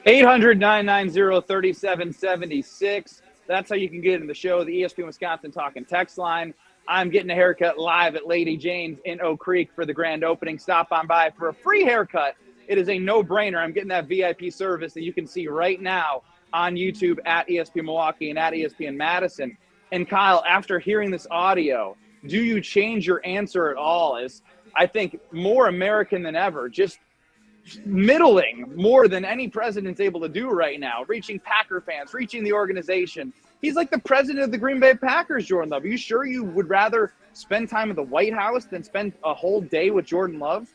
800-990-3776. That's how you can get in the show, the ESPN Wisconsin Talking text line. I'm getting a haircut live at Lady Jane's in Oak Creek for the grand opening. Stop on by for a free haircut. It is a no-brainer. I'm getting that VIP service that you can see right now on YouTube at ESPN Milwaukee and at ESPN Madison. And Kyle, after hearing this audio, do you change your answer at all? As I think more American than ever, just middling more than any president's able to do right now, reaching Packer fans, reaching the organization. He's like the president of the Green Bay Packers, Jordan Love. Are you sure you would rather spend time at the White House than spend a whole day with Jordan Love?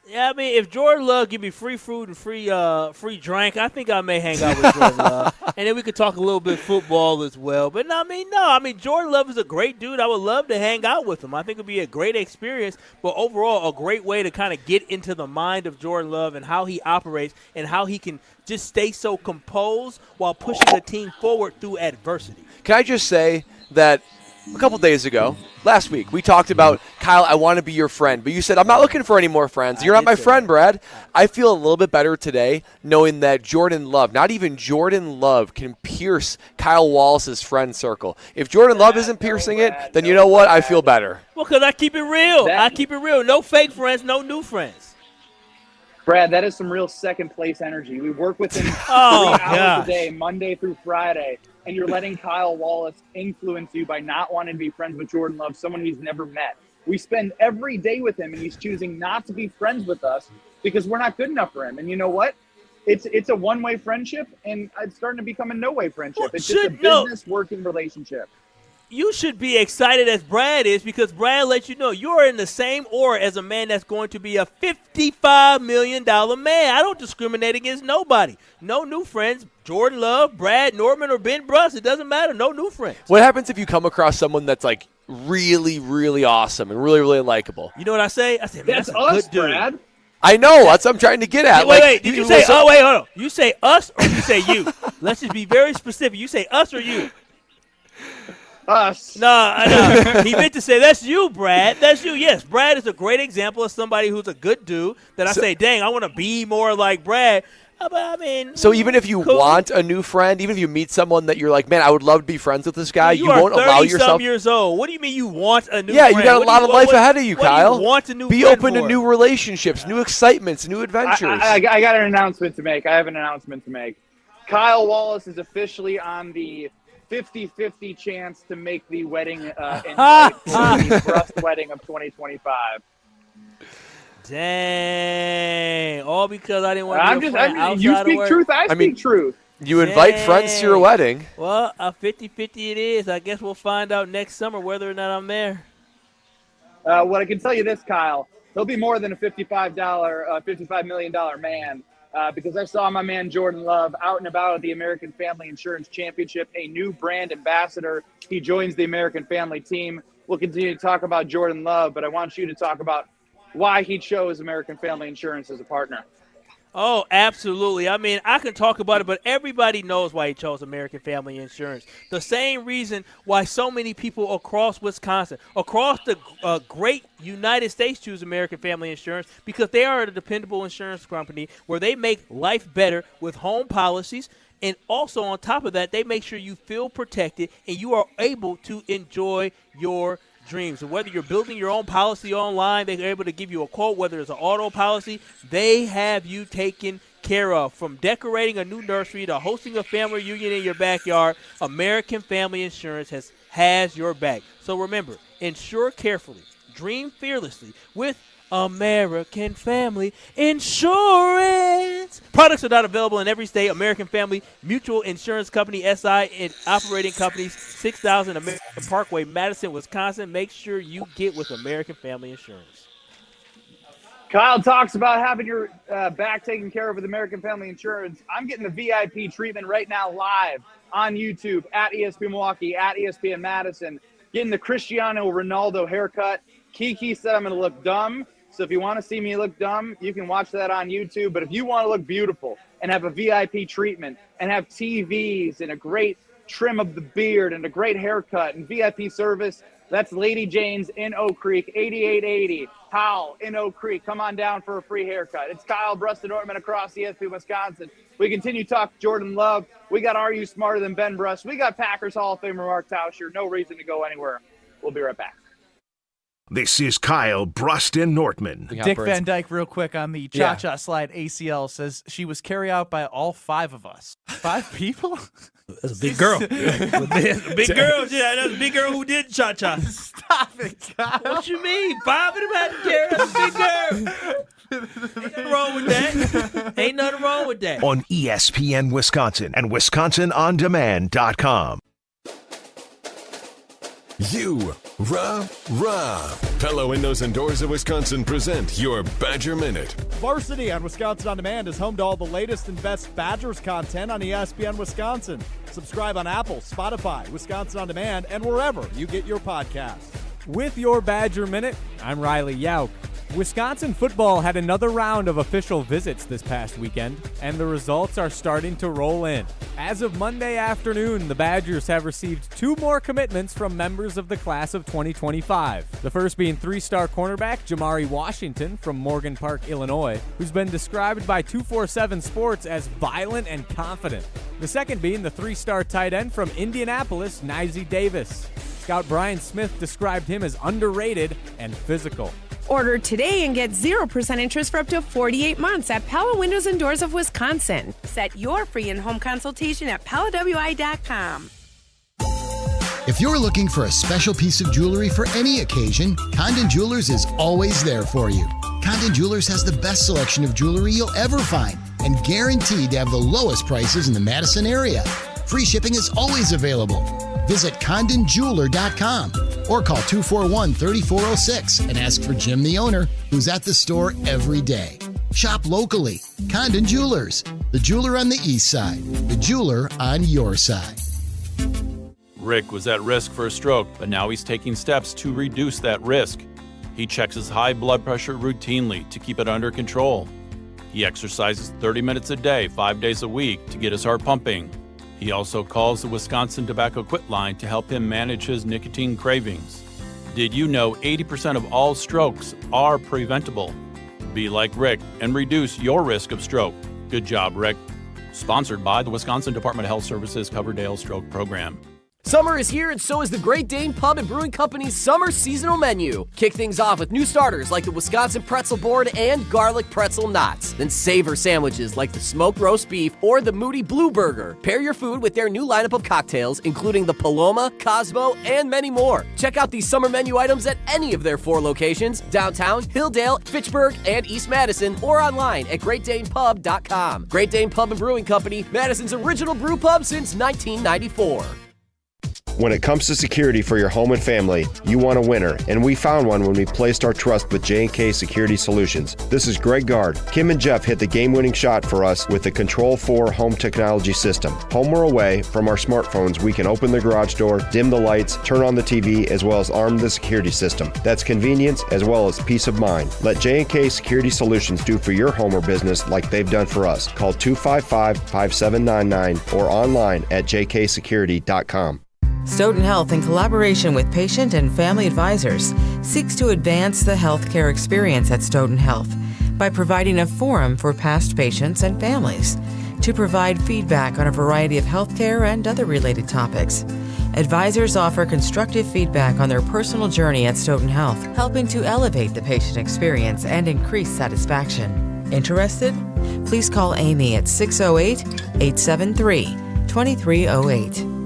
Yeah, I mean, if Jordan Love give me free food and free drink, I think I may hang out with Jordan Love. And then we could talk a little bit football as well. But, no, Jordan Love is a great dude. I would love to hang out with him. I think it would be a great experience, but overall a great way to kind of get into the mind of Jordan Love and how he operates and how he can just stay so composed while pushing the team forward through adversity. Can I just say that a couple days ago, last week, we talked about, Kyle, I want to be your friend. But you said, I'm not looking for any more friends. You're not my friend, Brad. I feel a little bit better today knowing that Jordan Love, not even Jordan Love, can pierce Kyle Wallace's friend circle. If Jordan Love isn't piercing it, then you know what? I feel better. Well, because I keep it real. I keep it real. No fake friends, no new friends. Brad, that is some real second-place energy. We work with him 3 hours a day, Monday through Friday, and you're letting Kyle Wallace influence you by not wanting to be friends with Jordan Love, someone he's never met. We spend every day with him, and he's choosing not to be friends with us because we're not good enough for him. And you know what? It's a one-way friendship, and it's starting to become a no-way friendship. Well, it's just a business working relationship. You should be excited as Brad is because Brad lets you know you're in the same aura as a man that's going to be a $55 million man. I don't discriminate against nobody. No new friends. Jordan Love, Brad Nortman, or Ben Bruss. It doesn't matter. No new friends. What happens if you come across someone that's like really, really awesome and really, really likable? You know what I say? I say, man, That's that's a us, good dude. Brad. I know. That's what I'm trying to get at. Wait. Did you say, hold on. You say us or you say you? Let's just be very specific. You say us or you? Us. No. He meant to say, that's you, Brad. That's you. Yes, Brad is a great example of somebody who's a good dude that I say, dang, I want to be more like Brad. But I mean, so even if you want a new friend, even if you meet someone that you're like, man, I would love to be friends with this guy, you won't allow yourself. Years old. What do you mean you want a new friend? friend? You got a lot of life ahead of you, Kyle. What do you want a new be friend open for? to new relationships, new excitements, new adventures. I got an announcement to make. I have an announcement to make. Kyle Wallace is officially on the 50-50 chance to make the wedding invite for the Brust wedding of 2025. Dang. All because I didn't want to be a friend outside you of speak work. truth, I speak truth. You invite friends to your wedding. Well, a 50-50 it is. I guess we'll find out next summer whether or not I'm there. What I can tell you this, Kyle, he'll be more than a $55 million man because I saw my man Jordan Love out and about at the American Family Insurance Championship, a new brand ambassador. He joins the American Family team. We'll continue to talk about Jordan Love, but I want you to talk about why he chose American Family Insurance as a partner. Oh, absolutely. I mean, I can talk about it, but everybody knows why he chose American Family Insurance. The same reason why so many people across Wisconsin, across the great United States choose American Family Insurance because they are a dependable insurance company where they make life better with home policies. And also on top of that, they make sure you feel protected and you are able to enjoy your dreams. And whether you're building your own policy online, they're able to give you a quote, whether it's an auto policy, they have you taken care of. From decorating a new nursery to hosting a family reunion in your backyard, American Family Insurance has your back. So remember, insure carefully, dream fearlessly with American Family Insurance. Products are not available in every state. American Family Mutual Insurance Company, SI, and operating companies, 6000 American Parkway, Madison, Wisconsin. Make sure you get with American Family Insurance. Kyle talks about having your back taken care of with American Family Insurance. I'm getting the VIP treatment right now live on YouTube at ESPN Milwaukee, at ESPN Madison, getting the Cristiano Ronaldo haircut. Kiki said I'm going to look dumb. So if you want to see me look dumb, you can watch that on YouTube. But if you want to look beautiful and have a VIP treatment and have TVs and a great trim of the beard and a great haircut and VIP service, that's Lady Jane's in Oak Creek, 8880 Powell in Oak Creek. Come on down for a free haircut. It's Kyle Brust and Ortman across ESPN Wisconsin. We continue to talk Jordan Love. We got Are You Smarter Than Ben Bruss? We got Packers Hall of Famer Mark Tauscher. No reason to go anywhere. We'll be right back. This is Kyle Brust and Nortman. Dick Van Dyke, real quick on the cha-cha slide ACL, says she was carried out by all 5 of us. 5 people? That's a big girl. That's a big girl. Yeah, that's a big girl who did cha-cha. Stop it, Kyle. What you mean? 5 of them had to carry. That's a big girl. Ain't nothing wrong with that. Ain't nothing wrong with that. On ESPN Wisconsin and WisconsinOnDemand.com. Pella Windows and Doors of Wisconsin present your Badger Minute. Varsity on Wisconsin On Demand is home to all the latest and best Badgers content on ESPN Wisconsin. Subscribe on Apple, Spotify, Wisconsin On Demand, and wherever you get your podcasts. With your Badger Minute, I'm Riley Yauk. Wisconsin football had another round of official visits this past weekend, and the results are starting to roll in. As of Monday afternoon, the Badgers have received 2 more commitments from members of the class of 2025. The first being 3-star cornerback Jamari Washington from Morgan Park, Illinois, who's been described by 247 Sports as violent and confident. The second being the 3-star tight end from Indianapolis, Nyzie Davis. Scout Brian Smith described him as underrated and physical. Order today and get 0% interest for up to 48 months at Pella Windows and Doors of Wisconsin. Set your free in-home consultation at PellaWI.com. If you're looking for a special piece of jewelry for any occasion, Condon Jewelers is always there for you. Condon Jewelers has the best selection of jewelry you'll ever find and guaranteed to have the lowest prices in the Madison area. Free shipping is always available. Visit CondonJeweler.com or call 241-3406 and ask for Jim, the owner, who's at the store every day. Shop locally. Condon Jewelers. The jeweler on the east side. The jeweler on your side. Rick was at risk for a stroke, but now he's taking steps to reduce that risk. He checks his high blood pressure routinely to keep it under control. He exercises 30 minutes a day, 5 days a week to get his heart pumping. He also calls the Wisconsin Tobacco Quit line to help him manage his nicotine cravings. Did you know 80% of all strokes are preventable? Be like Rick and reduce your risk of stroke. Good job, Rick. Sponsored by the Wisconsin Department of Health Services Coverdale Stroke Program. Summer is here, and so is the Great Dane Pub and Brewing Company's summer seasonal menu. Kick things off with new starters like the Wisconsin Pretzel Board and Garlic Pretzel Knots. Then savor sandwiches like the Smoked Roast Beef or the Moody Blue Burger. Pair your food with their new lineup of cocktails, including the Paloma, Cosmo, and many more. Check out these summer menu items at any of their 4 locations: downtown, Hilldale, Fitchburg, and East Madison, or online at GreatDanePub.com. Great Dane Pub and Brewing Company, Madison's original brew pub since 1994. When it comes to security for your home and family, you want a winner, and we found one when we placed our trust with J&K Security Solutions. This is Greg Gard. Kim and Jeff hit the game-winning shot for us with the Control 4 home technology system. Home or away, from our smartphones, we can open the garage door, dim the lights, turn on the TV, as well as arm the security system. That's convenience as well as peace of mind. Let J&K Security Solutions do for your home or business like they've done for us. Call 255-5799 or online at jksecurity.com. Stoughton Health, in collaboration with patient and family advisors, seeks to advance the healthcare experience at Stoughton Health by providing a forum for past patients and families to provide feedback on a variety of healthcare and other related topics. Advisors offer constructive feedback on their personal journey at Stoughton Health, helping to elevate the patient experience and increase satisfaction. Interested? Please call Amy at 608-873-2308.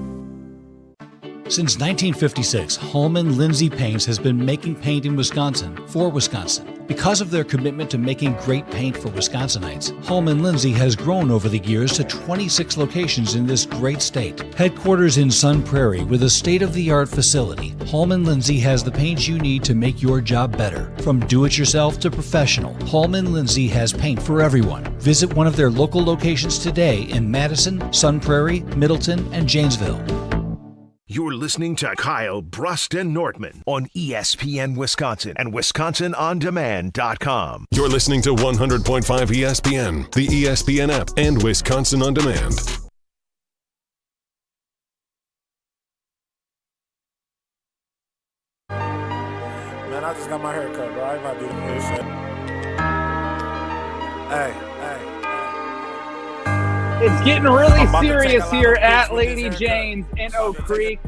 Since 1956, Holman Lindsay Paints has been making paint in Wisconsin for Wisconsin. Because of their commitment to making great paint for Wisconsinites, Holman Lindsay has grown over the years to 26 locations in this great state. Headquarters in Sun Prairie with a state-of-the-art facility, Holman Lindsay has the paint you need to make your job better. From do-it-yourself to professional, Holman Lindsay has paint for everyone. Visit one of their local locations today in Madison, Sun Prairie, Middleton, and Janesville. You're listening to Kyle Brust and Nortman on ESPN Wisconsin and WisconsinOnDemand.com. You're listening to 100.5 ESPN, the ESPN app, and Wisconsin On Demand. Man, I just got my hair cut, bro. I ain't about to do the weird shit. Hey. It's getting really serious here at Lady Jane's in Oak Creek.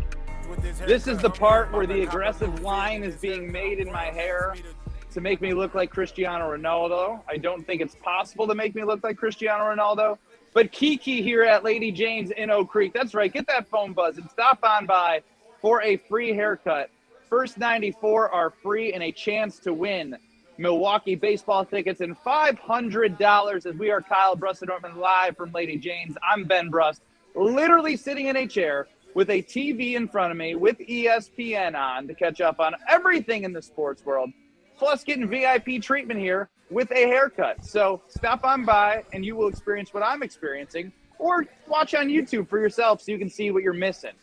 This is the part where the aggressive line is being made in my hair to make me look like Cristiano Ronaldo. I don't think it's possible to make me look like Cristiano Ronaldo. But Kiki here at Lady Jane's in Oak Creek. That's right. Get that phone buzz and stop on by for a free haircut. First 94 are free and a chance to win Milwaukee baseball tickets and $500 as we are Kyle Brust and Nortman live from Lady Jane's. I'm Ben Brust, literally sitting in a chair with a TV in front of me with ESPN on to catch up on everything in the sports world, plus getting VIP treatment here with a haircut. So stop on by and you will experience what I'm experiencing, or watch on YouTube for yourself so you can see what you're missing.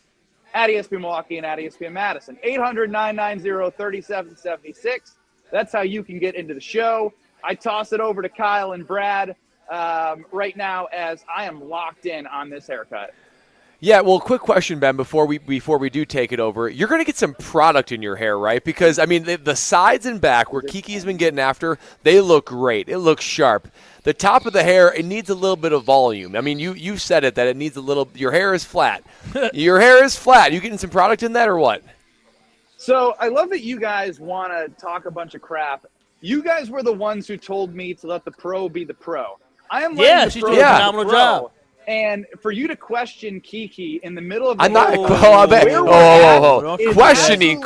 At ESPN Milwaukee and at ESPN Madison, 800-990-3776. That's how you can get into the show. I toss it over to Kyle and Brad right now as I am locked in on this haircut. Yeah, well, quick question, Ben, before we do take it over. You're going to get some product in your hair, right? Because, I mean, the sides and back where Kiki's been getting after, they look great. It looks sharp. The top of the hair, it needs a little bit of volume. I mean, you said it, that it needs a little – your hair is flat. Your hair is flat. You getting some product in that or what? So I love that you guys want to talk a bunch of crap. You guys were the ones who told me to let the pro be the pro. I am letting the pro be the phenomenal job. And for you to question Kiki in the middle of the questioning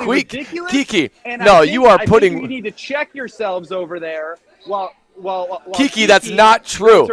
Kiki. No, you are putting. I think you need to check yourselves over there. While Kiki, that's not true.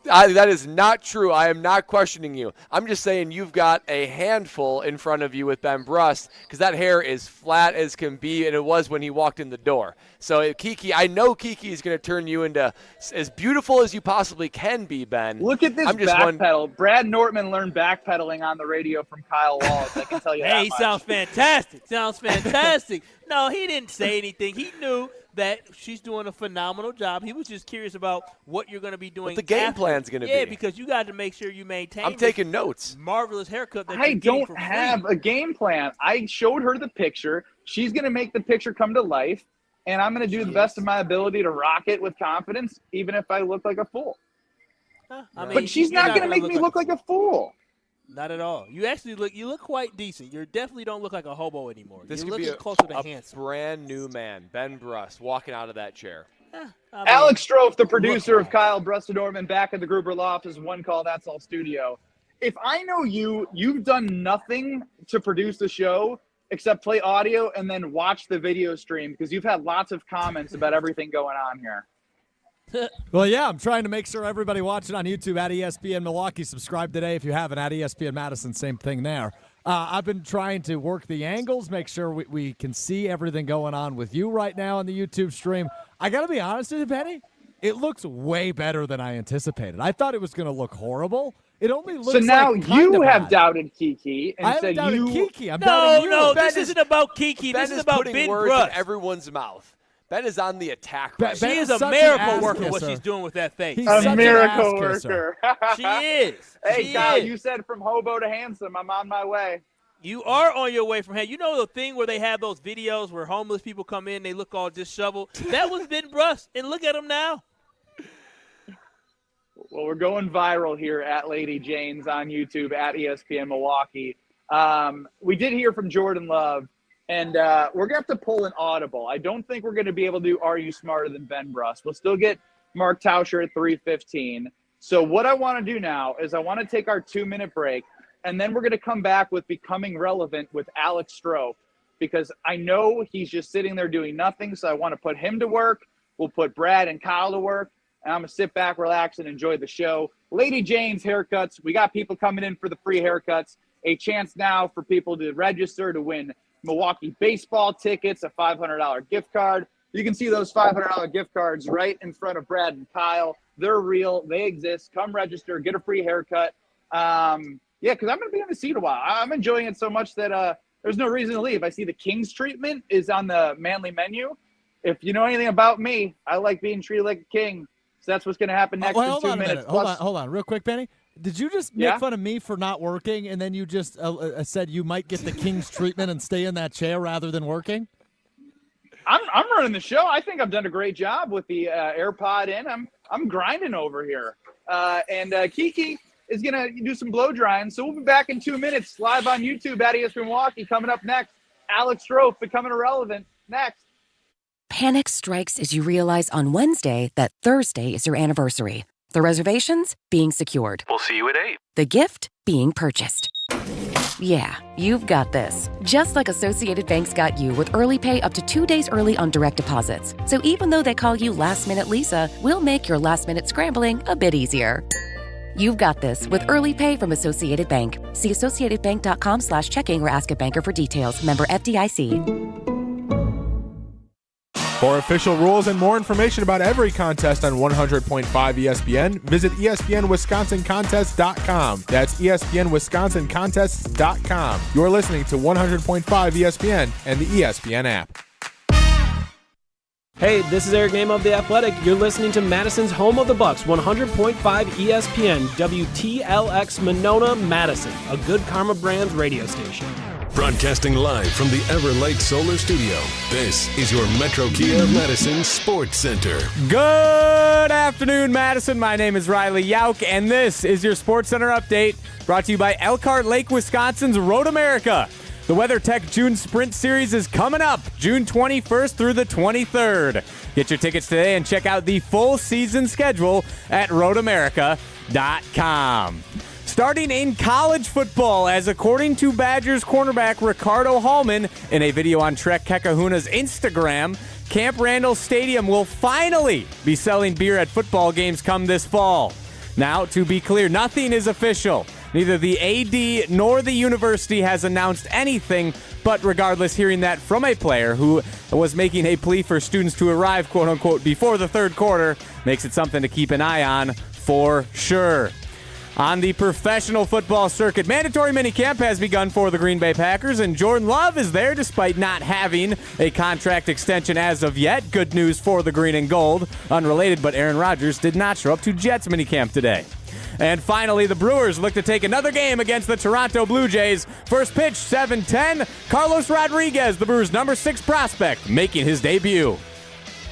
That is not true. I am not questioning you. I'm just saying you've got a handful in front of you with Ben Brust because that hair is flat as can be, and it was when he walked in the door. So, Kiki, I know Kiki is going to turn you into as beautiful as you possibly can be, Ben. Look at this backpedal. Brad Nortman learned backpedaling on the radio from Kyle Wallace. I can tell you that Hey, he much. sounds fantastic. Sounds fantastic. No, he didn't say anything. He knew that she's doing a phenomenal job. He was just curious about what you're going to be doing. What the game after. plan's going to be. Yeah, because you got to make sure you maintain. I'm taking notes. Marvelous haircut that I you're getting don't for have free. a game plan. I showed her the picture. She's going to make the picture come to life, and I'm going to do the best of my ability to rock it with confidence, even if I look like a fool. I mean, But she's you're not going to gonna make me look like a fool. Not at all. You actually look quite decent. You definitely don't look like a hobo anymore. This You're could be looking closer to a handsome. brand new man, Ben Brust, walking out of that chair. Alex Strofe, the producer of Kyle Brust and Norman, back at the Gruber Loft, is One Call That's All studio. If I know you've done nothing to produce the show except play audio and then watch the video stream because you've had lots of comments about everything going on here. Well, yeah, I'm trying to make sure everybody watching on YouTube at ESPN Milwaukee, subscribe today if you haven't, at ESPN Madison, same thing there. I've been trying to work the angles, make sure we can see everything going on with you right now on the YouTube stream. I got to be honest with you, Benny, it looks way better than I anticipated. I thought it was going to look horrible. It only looks So now like you have bad. doubted Kiki and I haven't said doubted you. Kiki. I'm doubting you. No, Ben this isn't about Kiki. Ben This is is about putting Ben words Brust. in everyone's mouth. Ben is on the attack Ben- right She Ben is is a such an miracle ass worker, what kisser. she's doing with that face. He's A such an miracle ass kisser. worker. She is. Hey, She Kyle, is. you said from hobo to handsome. I'm on my way. You are on your way from here. You know the thing where they have those videos where homeless people come in, they look all disheveled? That was Ben Brust, and look at him now. Well, we're going viral here at Lady Jane's on YouTube at ESPN Milwaukee. We did hear from Jordan Love, and we're going to have to pull an audible. I don't think we're going to be able to do Are You Smarter Than Ben Brust? We'll still get Mark Tauscher at 3:15. So what I want to do now is I want to take our 2-minute break, and then we're going to come back with Becoming Relevant with Alex Strofe, because I know he's just sitting there doing nothing, so I want to put him to work. We'll put Brad and Kyle to work, and I'm going to sit back, relax, and enjoy the show. Lady Jane's Haircuts. We got people coming in for the free haircuts. A chance now for people to register to win Milwaukee baseball tickets, a $500 gift card. You can see those $500 gift cards right in front of Brad and Kyle. They're real. They exist. Come register. Get a free haircut. Yeah, because I'm going to be on the seat a while. I'm enjoying it so much that there's no reason to leave. I see the King's treatment is on the Manly menu. If you know anything about me, I like being treated like a king. So that's what's going to happen next Hold in 2 on a minutes. minute. Plus, Hold on, real quick, Benny. Did you just make Yeah? fun of me for not working, and then you just said you might get the King's treatment and stay in that chair rather than working? I'm running the show. I think I've done a great job with the AirPod in. I'm grinding over here. And Kiki is going to do some blow drying. So we'll be back in 2 minutes live on YouTube at ESPN Milwaukee. Coming up next, Alex Strofe becoming irrelevant. Next. Panic strikes as you realize on Wednesday that Thursday is your anniversary. The reservations being secured. We'll see you at 8. The gift being purchased. Yeah, you've got this. Just like Associated Bank's got you with early pay up to 2 days early on direct deposits. So even though they call you Last Minute Lisa, we'll make your last minute scrambling a bit easier. You've got this with early pay from Associated Bank. See associatedbank.com/checking or ask a banker for details. Member FDIC. For official rules and more information about every contest on 100.5 ESPN, visit ESPNWisconsinContests.com. That's ESPNWisconsinContests.com. You're listening to 100.5 ESPN and the ESPN app. Hey, this is Eric Name of The Athletic. You're listening to Madison's home of the Bucks, 100.5 ESPN, WTLX Monona, Madison, a Good Karma Brands radio station. Broadcasting live from the Everlight Solar Studio, this is your Metro Kia Madison Sports Center. Good afternoon, Madison. My name is Riley Yauk, and this is your Sports Center update brought to you by Elkhart Lake, Wisconsin's Road America. The WeatherTech June Sprint Series is coming up June 21st through the 23rd. Get your tickets today and check out the full season schedule at roadamerica.com. Starting in college football, as according to Badgers cornerback Ricardo Hallman in a video on Trek Kekahuna's Instagram, Camp Randall Stadium will finally be selling beer at football games come this fall. Now, to be clear, nothing is official. Neither the AD nor the university has announced anything, but regardless, hearing that from a player who was making a plea for students to arrive, quote-unquote, before the third quarter makes it something to keep an eye on for sure. On the professional football circuit, mandatory minicamp has begun for the Green Bay Packers, and Jordan Love is there despite not having a contract extension as of yet. Good news for the green and gold. Unrelated, but Aaron Rodgers did not show up to Jets minicamp today. And finally, the Brewers look to take another game against the Toronto Blue Jays. First pitch, 7:10. Carlos Rodriguez, the Brewers' number 6 prospect, making his debut.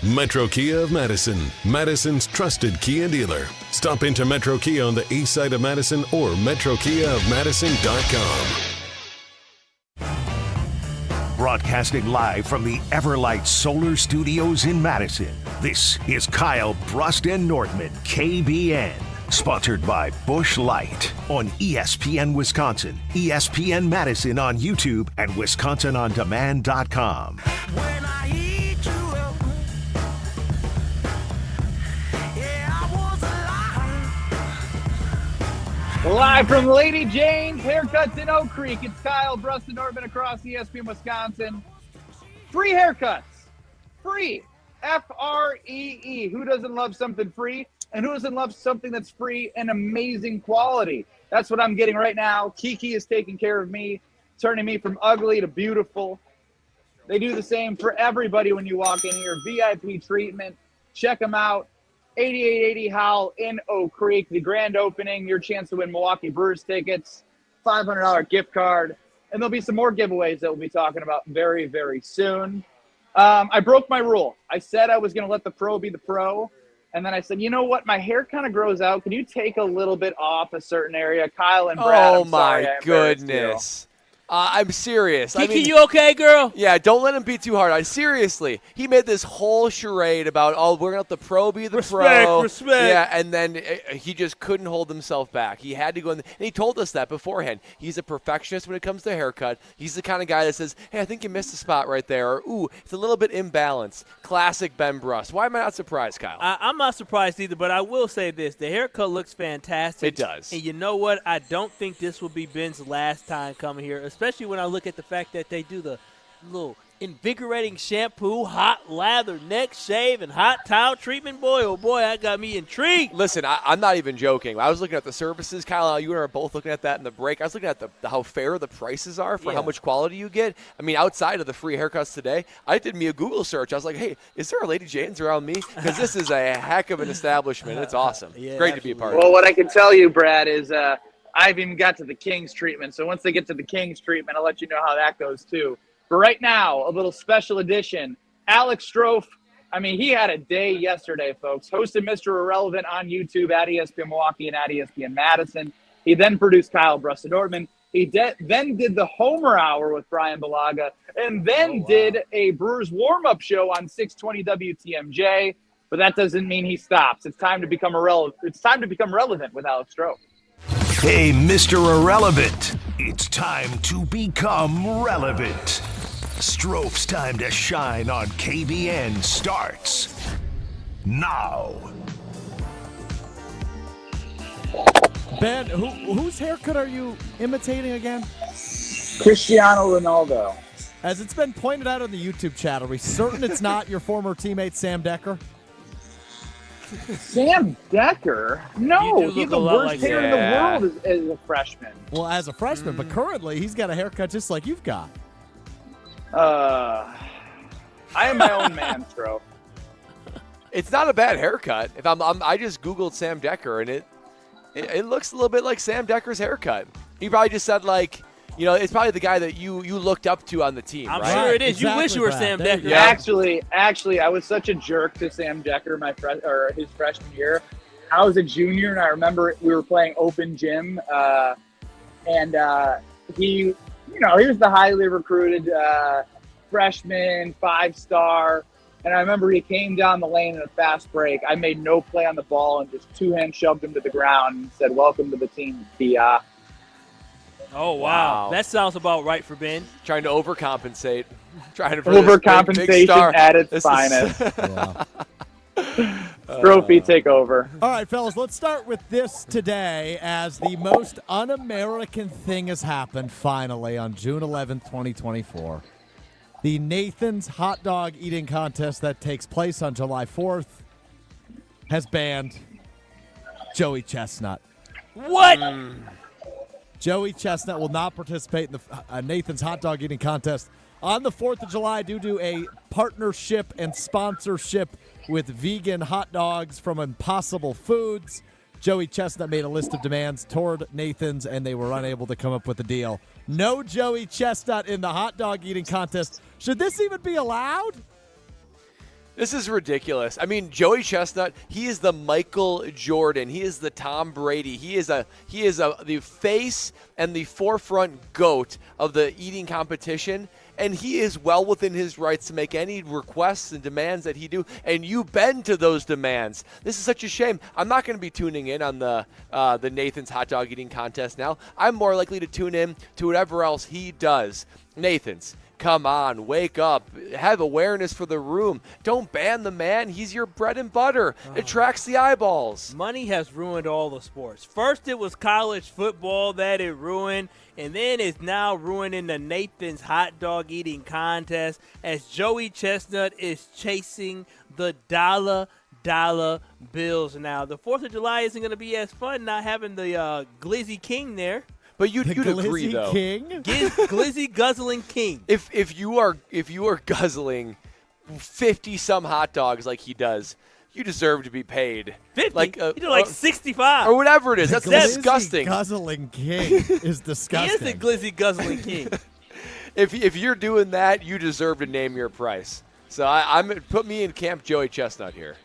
Metro Kia of Madison, Madison's trusted Kia dealer. Stop into Metro Kia on the east side of Madison or metrokiaofmadison.com. Broadcasting live from the Everlight Solar Studios in Madison, this is Kyle Brust and Nordman, KBN. Sponsored by Busch Light on ESPN Wisconsin, ESPN Madison on YouTube, and WisconsinOnDemand.com. Live from Lady Jane's Haircuts in Oak Creek, it's Kyle Brust and Nordman across ESPN Wisconsin. Free haircuts. Free. F-R-E-E. Who doesn't love something free? And who doesn't love something that's free and amazing quality? That's what I'm getting right now. Kiki is taking care of me, turning me from ugly to beautiful. They do the same for everybody when you walk in here. VIP treatment. Check them out. 8880 Howell in Oak Creek. The grand opening. Your chance to win Milwaukee Brewers tickets. $500 gift card. And there'll be some more giveaways that we'll be talking about very, very soon. I broke my rule. I said I was going to let the pro be the pro. And then I said, you know what? My hair kind of grows out. Can you take a little bit off a certain area? Kyle and Brad, Oh, I'm sorry, my I embarrassed goodness. I'm serious. Kiki, you okay, girl? Yeah, don't let him be too hard. Seriously, he made this whole charade about, we're going to let the pro be the pro. Respect. Yeah, and then he just couldn't hold himself back. He had to go in. And he told us that beforehand. He's a perfectionist when it comes to haircut. He's the kind of guy that says, hey, I think you missed a spot right there. Or, ooh, it's a little bit imbalanced. Classic Ben Brust. Why am I not surprised, Kyle? I'm not surprised either, but I will say this. The haircut looks fantastic. It does. And you know what? I don't think this will be Ben's last time coming here, especially when I look at the fact that they do the little invigorating shampoo, hot lather, neck shave, and hot towel treatment. Boy, oh boy, that got me intrigued. Listen, I'm not even joking. I was looking at the services. Kyle, you and I are both looking at that in the break. I was looking at how fair the prices are for how much quality you get. I mean, outside of the free haircuts today, I did me a Google search. I was like, hey, is there a Lady Jane's around me? Because this is a heck of an establishment. It's awesome. Great to be a part of it. Well, what I can tell you, Brad, is I've even got to the King's treatment. So once they get to the King's treatment, I'll let you know how that goes too. But right now, a little special edition. Alex Strofe, I mean, he had a day yesterday, folks. Hosted Mr. Irrelevant on YouTube at ESPN Milwaukee and at ESPN Madison. He then produced Kyle Brust and Nordman. He then did the Homer Hour with Brian Balaga, and then did a Brewers warm-up show on 620 WTMJ. But that doesn't mean he stops. It's time to become irrelevant. It's time to become relevant with Alex Strofe. Hey, Mr. Irrelevant, it's time to become relevant. Strofe's time to shine on KBN starts now. Ben, whose haircut are you imitating again? Cristiano Ronaldo. As it's been pointed out on the YouTube chat, are we certain it's not your former teammate Sam Decker? Sam Decker? No, he's the worst hair in the world as a freshman. Well, as a freshman, but currently he's got a haircut just like you've got. I am my own man, Stro. It's not a bad haircut. If I just Googled Sam Decker, and it looks a little bit like Sam Decker's haircut. He probably just said, like, you know, it's probably the guy that you looked up to on the team, I'm right? sure it is. Exactly, you wish you were Brad. Sam There Decker. you go. Actually, I was such a jerk to Sam Decker his freshman year. I was a junior, and I remember we were playing open gym, and he was the highly recruited freshman, 5-star. And I remember he came down the lane in a fast break. I made no play on the ball and just two-hand shoved him to the ground and said, "Welcome to the team, Bia." Oh, wow. That sounds about right for Ben. Trying to overcompensate. Trying to Overcompensation at its finest. Trophy, take over. All right, fellas, let's start with this today as the most un-American thing has happened finally on June 11th, 2024. The Nathan's hot dog eating contest that takes place on July 4th has banned Joey Chestnut. What? Joey Chestnut will not participate in the Nathan's hot dog eating contest on the 4th of July due to a partnership and sponsorship with vegan hot dogs from Impossible Foods. Joey Chestnut made a list of demands toward Nathan's, and they were unable to come up with a deal. No Joey Chestnut in the hot dog eating contest. Should this even be allowed? This is ridiculous. I mean, Joey Chestnut, he is the Michael Jordan. He is the Tom Brady. He is the face and the forefront GOAT of the eating competition. And he is well within his rights to make any requests and demands that he do. And you bend to those demands. This is such a shame. I'm not going to be tuning in on the Nathan's hot dog eating contest now. I'm more likely to tune in to whatever else he does. Nathan's, come on, wake up. Have awareness for the room. Don't ban the man. He's your bread and butter. It attracts the eyeballs. Money has ruined all the sports. First it was college football that it ruined, and then it's now ruining the Nathan's hot dog eating contest as Joey Chestnut is chasing the dollar bills now. The 4th of July isn't going to be as fun not having the Glizzy King there. But you'd agree, though. King? Glizzy Guzzling King. If you are guzzling 50 some hot dogs like he does, you deserve to be paid 50. like you do like 65 or whatever it is. That's Glizzy disgusting. Guzzling King is disgusting. He is the Glizzy Guzzling King. If you're doing that, you deserve to name your price. So I'm put me in camp Joey Chestnut here.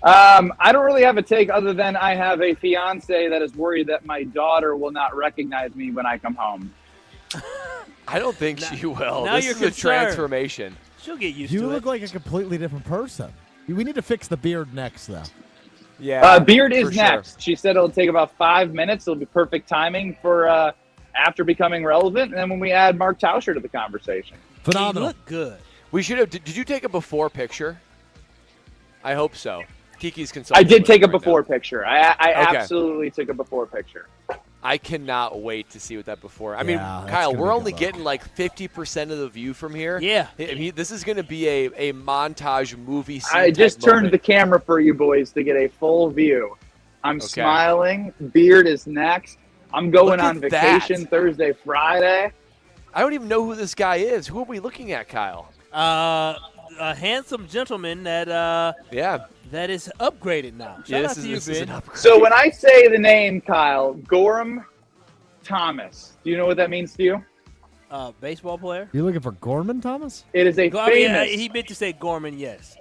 I don't really have a take other than I have a fiance that is worried that my daughter will not recognize me when I come home. I don't think she will. Now This you're is a concerned. transformation. She'll get used to You it. look like a completely different person. We need to fix the beard next, though. Yeah. Beard is for sure. next. She said it'll take about 5 minutes. It'll be perfect timing for after becoming relevant. And then when we add Mark Tauscher to the conversation. Phenomenal. You look good. We should have. Did you take a before picture? I hope so. Kiki's consulting. I did with take a me right before now. picture. I Okay. absolutely took a before picture. I cannot wait to see what that before. I mean, Yeah, that's Kyle, gonna we're be only good getting like 50% of the view from here. Yeah. I mean, this is going to be a montage movie scene. I just type turned moment. the camera for you boys to get a full view. I'm Okay. smiling. Beard is next. I'm going Look on at that. vacation Thursday, Friday. I don't even know who this guy is. Who are we looking at, Kyle? A handsome gentleman that Yeah. that is upgraded now. Shout out to you, this is an Ben. upgrade. So when I say the name, Kyle, Gorham Thomas, do you know what that means to you? Baseball player. You looking for Gorman Thomas? It is a I mean, famous. he meant to say Gorman, yes.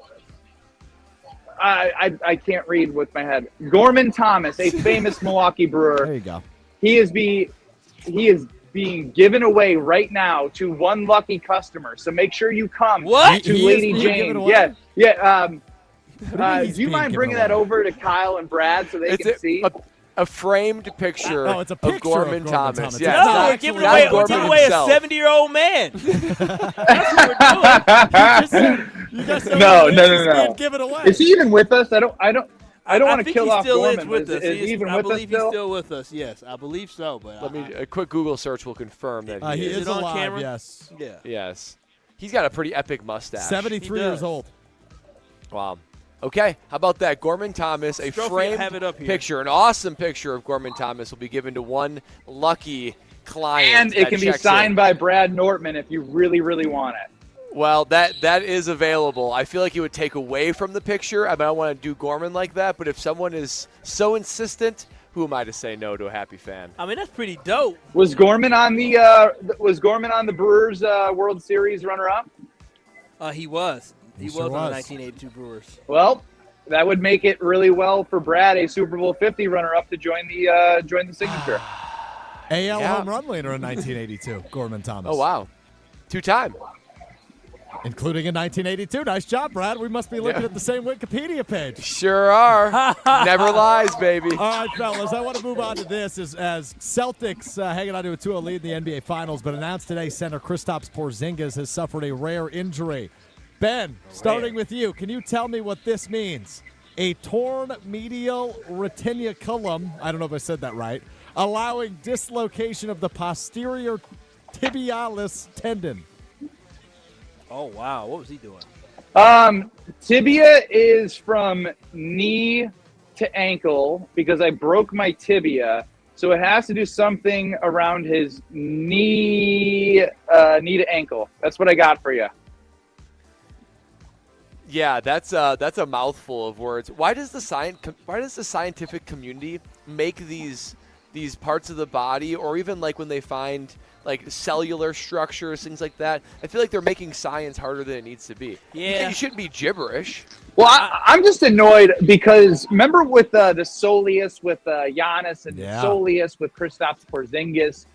I can't read with my head. Gorman Thomas, a famous Milwaukee Brewer. There you go. He is being given away right now to one lucky customer. So make sure you come What? to He is Lady being given Jane. away? Yeah. What do you mean he's Do you being mind given bringing that away? over to Kyle and Brad so they It's can see? a framed picture, Oh, it's a picture of Gorman of Gorman Thomas. Thomas. Yeah, It's it's No, not we're actually giving not away, we're Gorman giving away a himself. 70-year-old man. That's what we're doing. You guys No. being given away. Is he even with us? I don't want to think kill he off still Gorman. is with us. Is he even I with us believe he's still? still with us. Yes, I believe so. But Let me a quick Google search will confirm that He Is is it on alive, camera? yes. Yeah. Yes, he's got a pretty epic mustache. 73 He years does. old. Wow. Okay, how about that? Gorman Thomas, a Trophy, framed have it up here. picture, an awesome picture of Gorman Thomas will be given to one lucky client. And it that can be checks signed in. by Brad Nortman if you really, really want it. Well, that is available. I feel like it would take away from the picture. I mean, I don't want to do Gorman like that, but if someone is so insistent, who am I to say no to a happy fan? I mean, that's pretty dope. Was Gorman on the Brewers World Series runner-up? He was. He He sure was on the was. 1982 Brewers. Well, that would make it really well for Brad, a Super Bowl 50 runner-up, to join the signature. AL Yeah. home run leader in 1982, Gorman Thomas. Oh, wow. Two-time. Including in 1982. Nice job, Brad. We must be looking Yeah. at the same Wikipedia page. Sure are. Never lies, baby. All right, fellas, I want to move on to this as Celtics hanging on to a 2-0 lead in the NBA Finals, but announced today center Kristaps Porzingis has suffered a rare injury. Ben, starting with you, can you tell me what this means? A torn medial retinaculum, I don't know if I said that right, allowing dislocation of the posterior tibialis tendon. Oh, wow. What was he doing? Tibia is from knee to ankle because I broke my tibia. So it has to do something around his knee to ankle. That's what I got for you. Yeah, that's a mouthful of words. Why does the scientific community make these parts of the body, or even like when they find like cellular structures, things like that? I feel like they're making science harder than it needs to be. Yeah, you shouldn't be gibberish. Well, I'm just annoyed because remember with the soleus with Giannis and soleus with Kristaps Porzingis,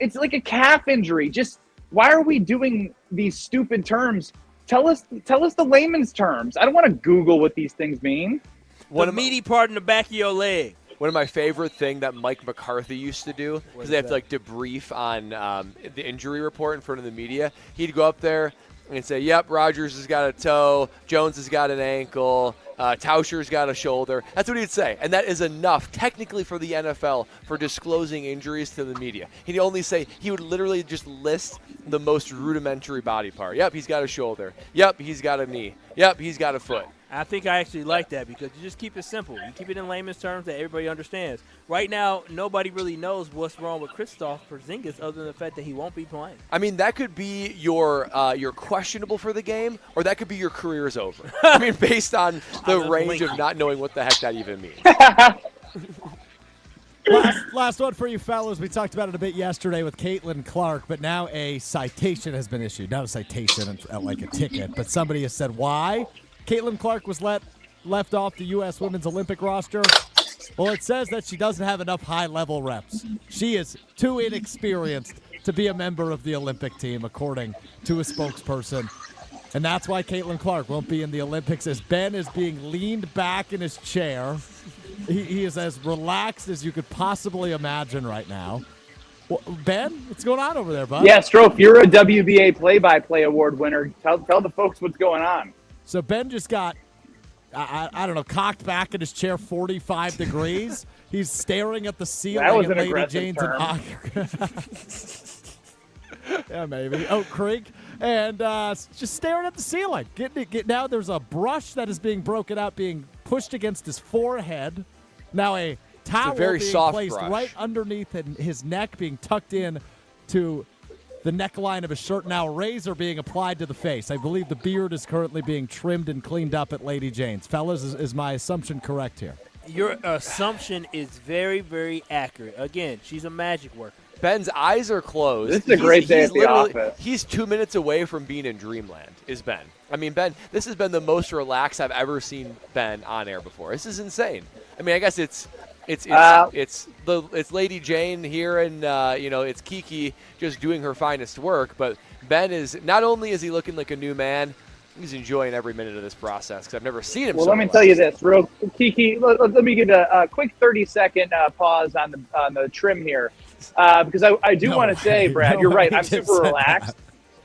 it's like a calf injury. Just why are we doing these stupid terms? Tell us the layman's terms. I don't want to Google what these things mean. The meaty part in the back of your leg. One of my favorite thing that Mike McCarthy used to do, because they have to like debrief on the injury report in front of the media. He'd go up there and say, "Yep, Rodgers has got a toe, Jones has got an ankle, Tauscher's got a shoulder." That's what he'd say, and that is enough technically for the NFL for disclosing injuries to the media. He would literally just list the most rudimentary body part. Yep, he's got a shoulder. Yep, he's got a knee. Yep, he's got a foot. I think I actually like that because you just keep it simple. You keep it in layman's terms that everybody understands. Right now, nobody really knows what's wrong with Kristaps Porzingis other than the fact that he won't be playing. I mean, that could be your questionable for the game, or that could be your career is over. I mean, based on the range of not knowing what the heck that even means. Last one for you fellas. We talked about it a bit yesterday with Caitlin Clark, but now a citation has been issued. Not a citation, like a ticket, but somebody has said why Caitlin Clark was left off the U.S. Women's Olympic roster. Well, it says that she doesn't have enough high-level reps. She is too inexperienced to be a member of the Olympic team, according to a spokesperson. And that's why Caitlin Clark won't be in the Olympics, as Ben is being leaned back in his chair. He is as relaxed as you could possibly imagine right now. Well, Ben, what's going on over there, bud? Yeah, Strofe, you're a WBA play-by-play award winner. Tell the folks what's going on. So Ben just got, I don't know, cocked back in his chair 45 degrees. He's staring at the ceiling at Lady Jane's and yeah, maybe. Oak Creek. And just staring at the ceiling. Now there's a brush that is being broken out, being pushed against his forehead. Now a towel being placed right underneath his neck, being tucked in to the neckline of his shirt. Now a razor being applied to the face. I believe the beard is currently being trimmed and cleaned up at Lady Jane's. Fellas, is my assumption correct here? Your assumption is very, very accurate. Again, she's a magic worker. Ben's eyes are closed. This is a great day at the office. He's 2 minutes away from being in dreamland, is Ben. I mean, Ben, this has been the most relaxed I've ever seen Ben on air before. This is insane. I mean, I guess it's Lady Jane here, and it's Kiki just doing her finest work. But Ben is not only is he looking like a new man, he's enjoying every minute of this process because I've never seen him. Well, so let me tell you this, real Kiki. Let me get a quick 30-second pause on the trim here, because I do want to say, Brad, you're right. I'm super relaxed.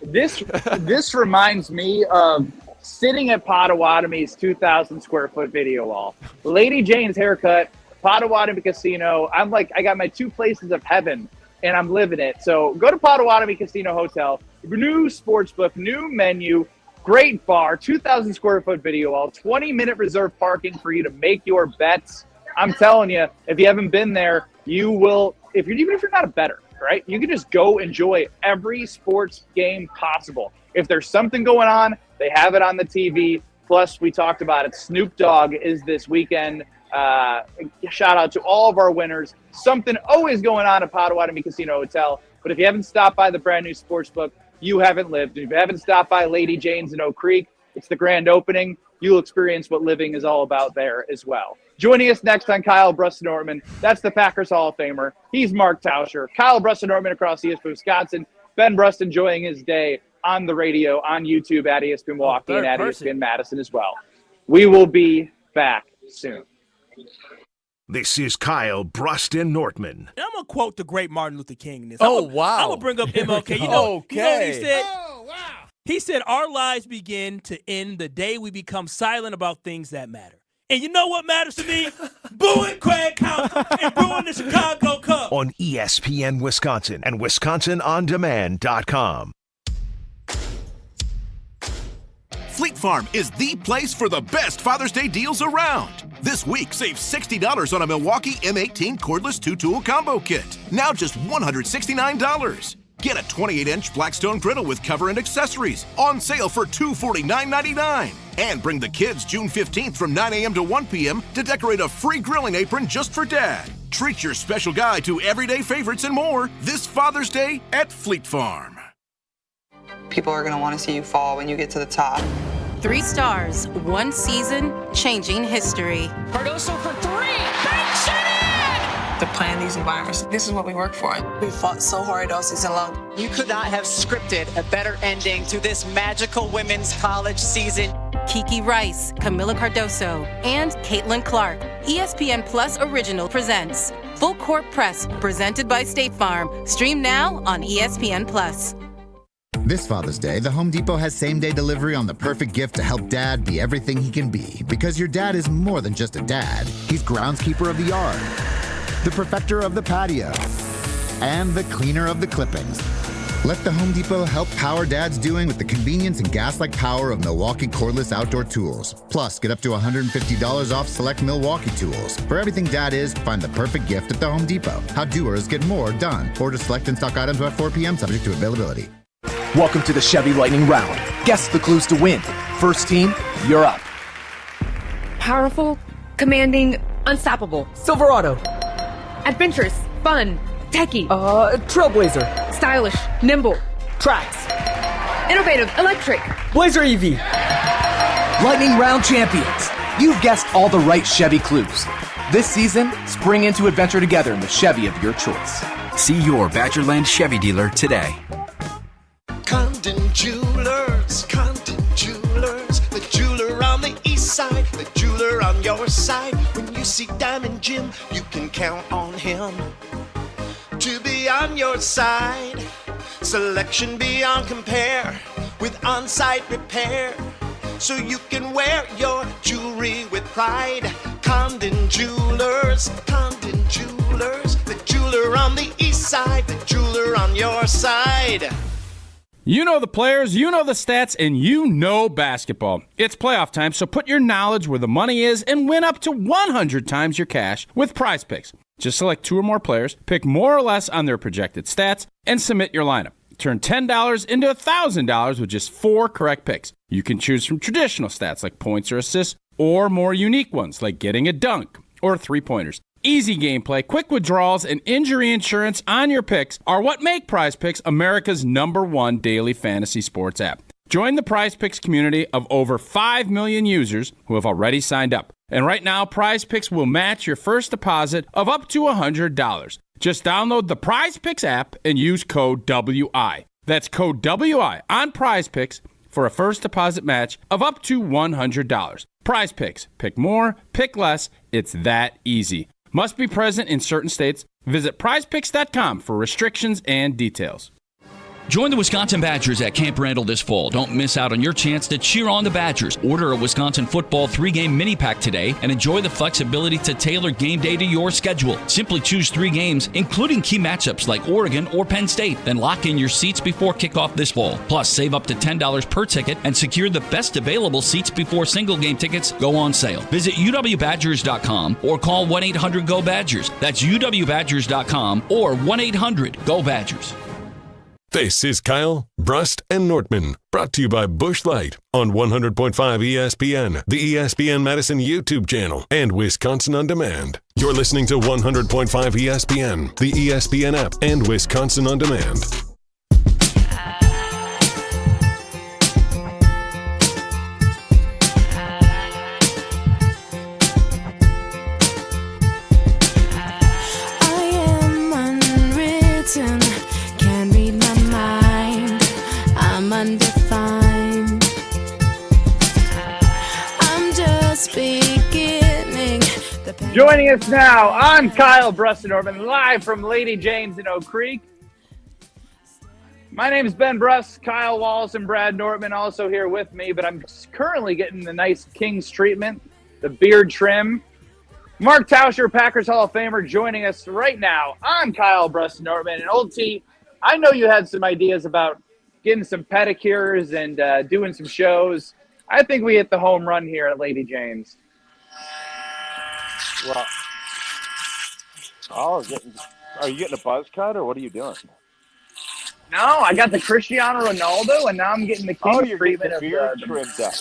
This reminds me of sitting at Potawatomi's 2,000 square foot video wall. Lady Jane's haircut, Potawatomi Casino. I'm like, I got my two places of heaven, and I'm living it. So go to Potawatomi Casino Hotel. New sportsbook, new menu, great bar, 2,000 square foot video wall, 20-minute reserve parking for you to make your bets. I'm telling you, if you haven't been there, you will. Even if you're not a bettor, right? You can just go enjoy every sports game possible. If there's something going on, they have it on the TV. Plus, we talked about it. Snoop Dogg is this weekend. Shout out to all of our winners. Something always going on at Potawatomi Casino Hotel. But if you haven't stopped by the brand new sportsbook, you haven't lived. If you haven't stopped by Lady Jane's in Oak Creek, it's the grand opening. You'll experience what living is all about there as well. Joining us next on Kyle Bruston-Nortman, that's the Packers Hall of Famer. He's Mark Tauscher. Kyle Bruston-Nortman across ESPN Wisconsin. Ben Brust enjoying his day on the radio, on YouTube at ESPN Milwaukee and at ESPN Madison as well. We will be back soon. This is Kyle Bruston-Nortman. I'm going to quote the great Martin Luther King in this. Wow. I'm going to bring up MLK. You know what he said? Oh, wow. He said our lives begin to end the day we become silent about things that matter. And you know what matters to me? Booing Craig Counsell and booing the Chicago Cubs. On ESPN Wisconsin and WisconsinOnDemand.com. Fleet Farm is the place for the best Father's Day deals around. This week, save $60 on a Milwaukee M18 cordless 2-tool combo kit. Now just $169. Get a 28-inch Blackstone griddle with cover and accessories on sale for $249.99. And bring the kids June 15th from 9 a.m. to 1 p.m. to decorate a free grilling apron just for Dad. Treat your special guy to everyday favorites and more this Father's Day at Fleet Farm. People are going to want to see you fall when you get to the top. 3 stars, 1 season, changing history. Cardoso for 3, banks it in! To plan these environments, this is what we work for. We fought so hard all season long. You could not have scripted a better ending to this magical women's college season. Kiki Rice, Camila Cardoso, and Caitlin Clark. ESPN Plus Original presents Full Court Press, presented by State Farm. Stream now on ESPN Plus. This Father's Day, the Home Depot has same-day delivery on the perfect gift to help Dad be everything he can be. Because your dad is more than just a dad. He's groundskeeper of the yard, the perfecter of the patio, and the cleaner of the clippings. Let the Home Depot help power Dad's doing with the convenience and gas-like power of Milwaukee cordless outdoor tools. Plus, get up to $150 off select Milwaukee tools. For everything Dad is, find the perfect gift at the Home Depot. How doers get more done. Order select and stock items by 4 p.m. subject to availability. Welcome to the Chevy Lightning Round. Guess the clues to win. First team, you're up. Powerful, commanding, unstoppable. Silverado. Adventurous, fun, techie. Trailblazer. Stylish, nimble. Trax. Innovative, electric. Blazer EV. Lightning Round champions. You've guessed all the right Chevy clues. This season, spring into adventure together in the Chevy of your choice. See your Badgerland Chevy dealer today. Condon Jewelers, the jeweler on the east side, the jeweler on your side. When you see Diamond Jim, you can count on him to be on your side. Selection beyond compare with on-site repair, so you can wear your jewelry with pride. Condon Jewelers, the jeweler on the east side, the jeweler on your side. You know the players, you know the stats, and you know basketball. It's playoff time, so put your knowledge where the money is and win up to 100 times your cash with Prize Picks. Just select 2 or more players, pick more or less on their projected stats, and submit your lineup. Turn $10 into $1,000 with just 4 correct picks. You can choose from traditional stats like points or assists, or more unique ones like getting a dunk or 3-pointers. Easy gameplay, quick withdrawals, and injury insurance on your picks are what make Prize Picks America's #1 daily fantasy sports app. Join the Prize Picks community of over 5 million users who have already signed up. And right now, Prize Picks will match your first deposit of up to $100. Just download the Prize Picks app and use code WI. That's code WI on Prize Picks for a first deposit match of up to $100. Prize Picks. Pick more, pick less. It's that easy. Must be present in certain states. Visit prizepicks.com for restrictions and details. Join the Wisconsin Badgers at Camp Randall this fall. Don't miss out on your chance to cheer on the Badgers. Order a Wisconsin football 3-game mini pack today and enjoy the flexibility to tailor game day to your schedule. Simply choose 3 games, including key matchups like Oregon or Penn State. Then lock in your seats before kickoff this fall. Plus, save up to $10 per ticket and secure the best available seats before single game tickets go on sale. Visit uwbadgers.com or call 1-800-GO-BADGERS. That's uwbadgers.com or 1-800-GO-BADGERS. This is Kyle, Brust, and Nortman, brought to you by Busch Light on 100.5 ESPN, the ESPN Madison YouTube channel, and Wisconsin On Demand. You're listening to 100.5 ESPN, the ESPN app, and Wisconsin On Demand. I am unwritten. Undefined. I'm just beginning. Joining us now, I'm Kyle Brust and Nortman, live from Lady Jane's in Oak Creek. My name is Ben Bruss, Kyle Wallace, and Brad Nortman also here with me, but I'm currently getting the nice King's treatment, the beard trim. Mark Tauscher, Packers Hall of Famer, joining us right now. I'm Kyle Bruss Nortman. And Old T, I know you had some ideas about getting some pedicures and doing some shows. I think we hit the home run here at Lady Jane's. Well, are you getting a buzz cut, or what are you doing? No, I got the Cristiano Ronaldo, and now I'm getting the King's you're treatment getting the beard of trimmed up.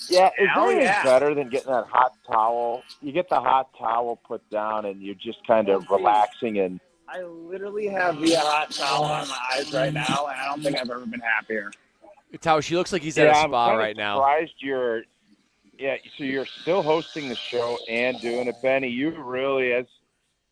Yeah, is there anything better than getting that hot towel? You get the hot towel put down, and you're just kind of relaxing. And I literally have the hot towel on my eyes right now, and I don't think I've ever been happier. Tao, she looks like he's at a spa right now. I'm surprised so you're still hosting the show and doing it, Benny. You really, as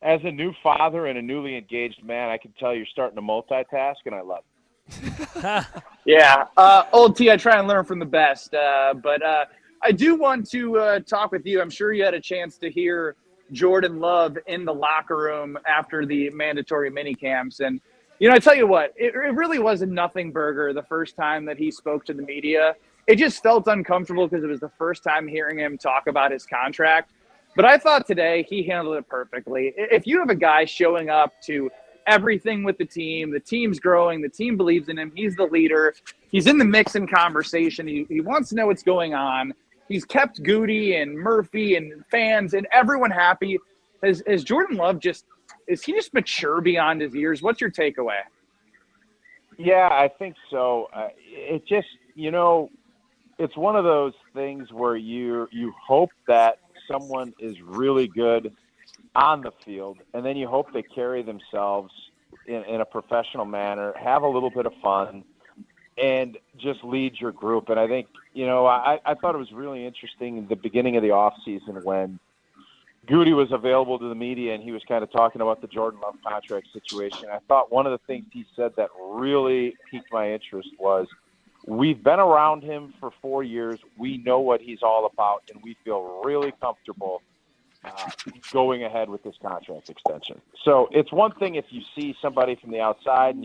a new father and a newly engaged man, I can tell you're starting to multitask, and I love it. Yeah. Old T, I try and learn from the best. But I do want to talk with you. I'm sure you had a chance to hear Jordan Love in the locker room after the mandatory mini camps. And, I tell you what, it really was a nothing burger the first time that he spoke to the media. It just felt uncomfortable because it was the first time hearing him talk about his contract. But I thought today he handled it perfectly. If you have a guy showing up to everything with the team's growing, the team believes in him, he's the leader, he's in the mix and conversation, he wants to know what's going on, he's kept Goody and Murphy and fans and everyone happy. Is Jordan Love is he just mature beyond his years? What's your takeaway? Yeah, I think so. It just, it's one of those things where you hope that someone is really good on the field, and then you hope they carry themselves in a professional manner, have a little bit of fun, and just lead your group. And I think, I thought it was really interesting in the beginning of the offseason when Goody was available to the media and he was kind of talking about the Jordan Love contract situation. I thought one of the things he said that really piqued my interest was, we've been around him for 4 years. We know what he's all about, and we feel really comfortable going ahead with this contract extension. So it's one thing if you see somebody from the outside and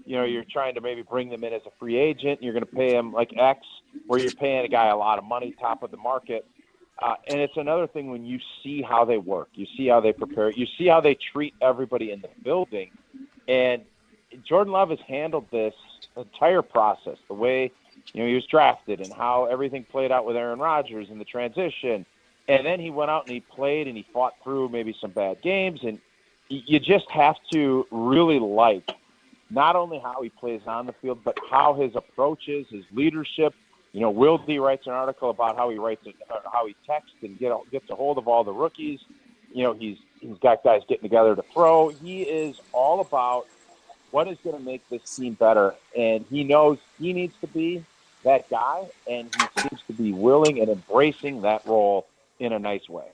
you're trying to maybe bring them in as a free agent, and you're going to pay him like X, where you're paying a guy a lot of money, top of the market. And it's another thing when you see how they work, you see how they prepare, you see how they treat everybody in the building. And Jordan Love has handled this entire process, the way he was drafted and how everything played out with Aaron Rodgers and the transition. And then he went out and he played and he fought through maybe some bad games. And you just have to really like not only how he plays on the field, but how his approach is, his leadership. Will D writes an article about how he texts and gets a hold of all the rookies. He's got guys getting together to throw. He is all about what is going to make this team better, and he knows he needs to be that guy, and he seems to be willing and embracing that role in a nice way.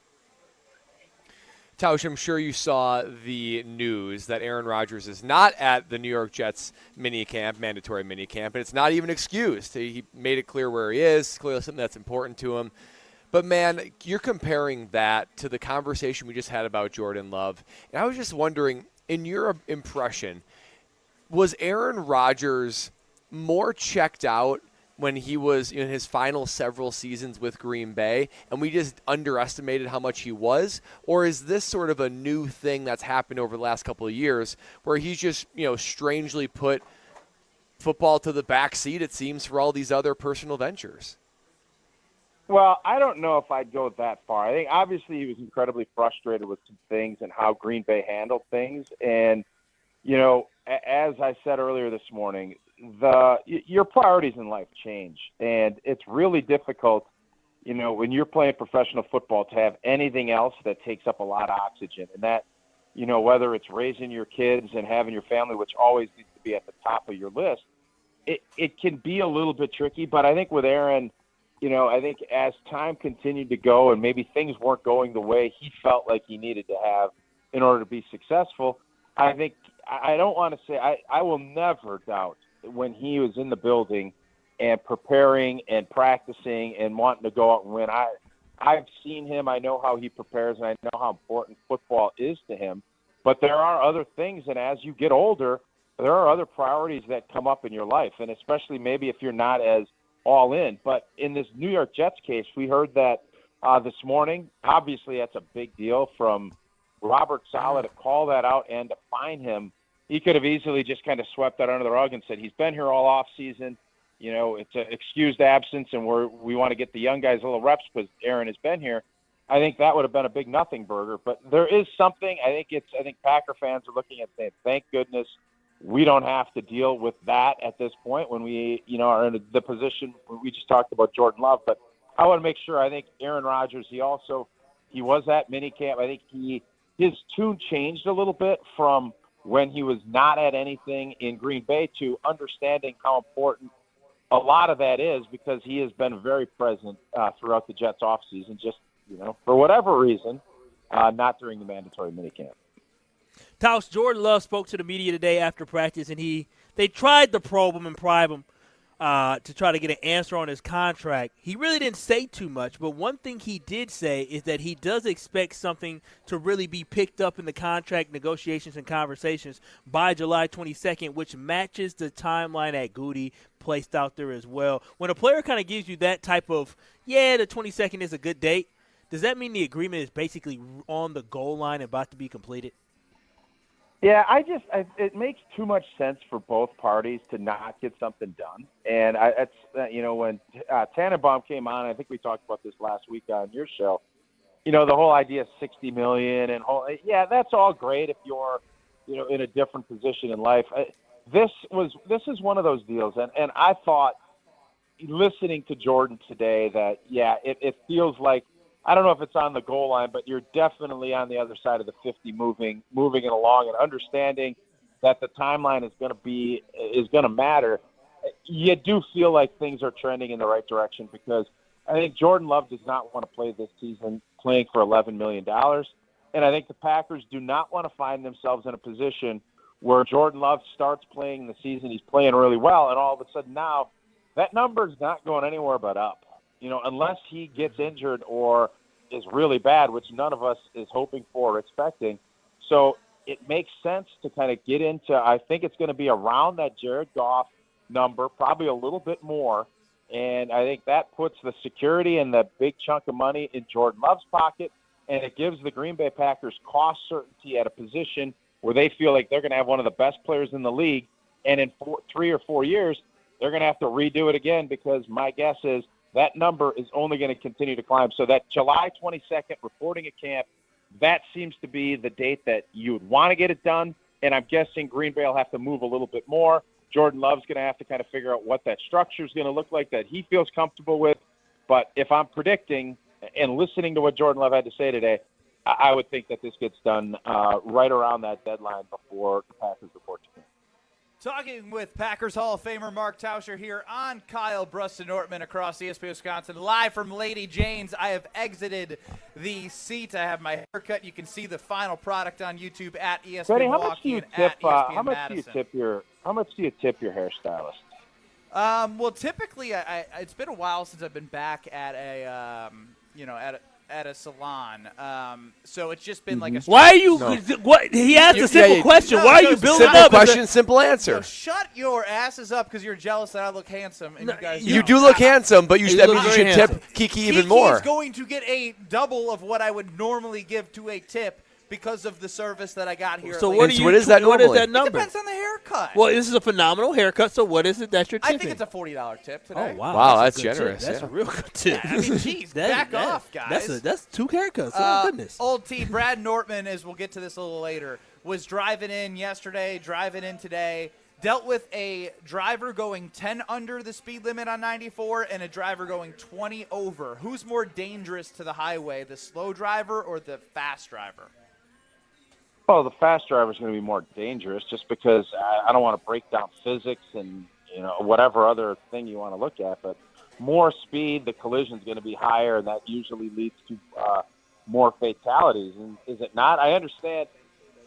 Tausch, I'm sure you saw the news that Aaron Rodgers is not at the New York Jets mandatory minicamp, and it's not even excused. He made it clear where he is, clearly something that's important to him. But, man, you're comparing that to the conversation we just had about Jordan Love. And I was just wondering, in your impression, was Aaron Rodgers more checked out when he was in his final several seasons with Green Bay, and we just underestimated how much he was? Or is this sort of a new thing that's happened over the last couple of years where he's just, strangely put football to the back seat, it seems, for all these other personal ventures? Well, I don't know if I'd go that far. I think obviously he was incredibly frustrated with some things and how Green Bay handled things. And, as I said earlier this morning, your priorities in life change, and it's really difficult, when you're playing professional football, to have anything else that takes up a lot of oxygen. And that, whether it's raising your kids and having your family, which always needs to be at the top of your list, it can be a little bit tricky. But I think with Aaron, I think as time continued to go and maybe things weren't going the way he felt like he needed to have in order to be successful, I think I don't want to say I will never doubt when he was in the building and preparing and practicing and wanting to go out and win. I've seen him. I know how he prepares, and I know how important football is to him. But there are other things, and as you get older, there are other priorities that come up in your life, and especially maybe if you're not as all in. But in this New York Jets case, we heard that this morning. Obviously, that's a big deal from Robert Saleh to call that out and to fine him. He could have easily just kind of swept that under the rug and said, he's been here all off season. You know, it's an excused absence, and we want to get the young guys a little reps because Aaron has been here. I think that would have been a big nothing burger. But there is something. I think Packer fans are looking at saying, thank goodness we don't have to deal with that at this point when we, are in the position we just talked about Jordan Love. But I want to make sure. I think Aaron Rodgers. He was at minicamp. I think his tune changed a little bit from when he was not at anything in Green Bay to understanding how important a lot of that is, because he has been very present throughout the Jets offseason, just, for whatever reason, not during the mandatory minicamp. Taos, Jordan Love spoke to the media today after practice, and they tried to probe him and pry him to try to get an answer on his contract. He really didn't say too much, but one thing he did say is that he does expect something to really be picked up in the contract negotiations and conversations by July 22nd, which matches the timeline that Goody placed out there as well. When a player kind of gives you that type of, the 22nd is a good date, does that mean the agreement is basically on the goal line and about to be completed? Yeah, it makes too much sense for both parties to not get something done. And when Tannenbaum came on, I think we talked about this last week on your show, the whole idea of $60 million and that's all great if you're, in a different position in life. This is one of those deals. And I thought, listening to Jordan today, that, it feels like, I don't know if it's on the goal line, but you're definitely on the other side of the 50, moving it along and understanding that the timeline is going to matter. You do feel like things are trending in the right direction, because I think Jordan Love does not want to play this season playing for $11 million. And I think the Packers do not want to find themselves in a position where Jordan Love starts playing the season, he's playing really well, and all of a sudden now that number is not going anywhere but up. Unless he gets injured or is really bad, which none of us is hoping for or expecting. So it makes sense to kind of get into, I think it's going to be around that Jared Goff number, probably a little bit more. And I think that puts the security and the big chunk of money in Jordan Love's pocket, and it gives the Green Bay Packers cost certainty at a position where they feel like they're going to have one of the best players in the league. And in 3 or 4 years, they're going to have to redo it again, because my guess is that number is only going to continue to climb. So that July 22nd reporting at camp, that seems to be the date that you would want to get it done. And I'm guessing Green Bay will have to move a little bit more. Jordan Love's going to have to kind of figure out what that structure is going to look like that he feels comfortable with. But if I'm predicting and listening to what Jordan Love had to say today, I would think that this gets done right around that deadline before the Packers report to camp. Talking with Packers Hall of Famer Mark Tauscher here on Kyle Brust-Nortman across ESPN Wisconsin, live from Lady Jane's. I have exited the seat. I have my haircut. You can see the final product on YouTube at ESPN Freddie, Milwaukee and at ESPN how much Madison. How much do you tip your hairstylist? Well, typically, it's been a while since I've been back at a salon. So it's just been like a. Why are you? No. What he asked a simple question. Why are you building simple up? Question, simple answer. Shut your asses up, because you're jealous that I look handsome, and you guys. You do look handsome, but you should tip Kiki even more. Kiki's going to get a double of what I would normally give to a tip, because of the service that I got here. So what is that normally? What is that number? It depends on the haircut. Well, this is a phenomenal haircut, so what is it that you're tipping? I think it's a $40 tip today. Oh, wow. Wow, that's generous. That's a real good tip. I mean, geez, back off, guys. That's 2 haircuts. Oh, goodness. Old T, Brad Nortman, as we'll get to this a little later, was driving in yesterday, driving in today, dealt with a driver going 10 under the speed limit on 94 and a driver going 20 over. Who's more dangerous to the highway, the slow driver or the fast driver? Well, the fast driver is going to be more dangerous, just because I don't want to break down physics and whatever other thing you want to look at. But more speed, the collision is going to be higher, and that usually leads to more fatalities. And is it not? I understand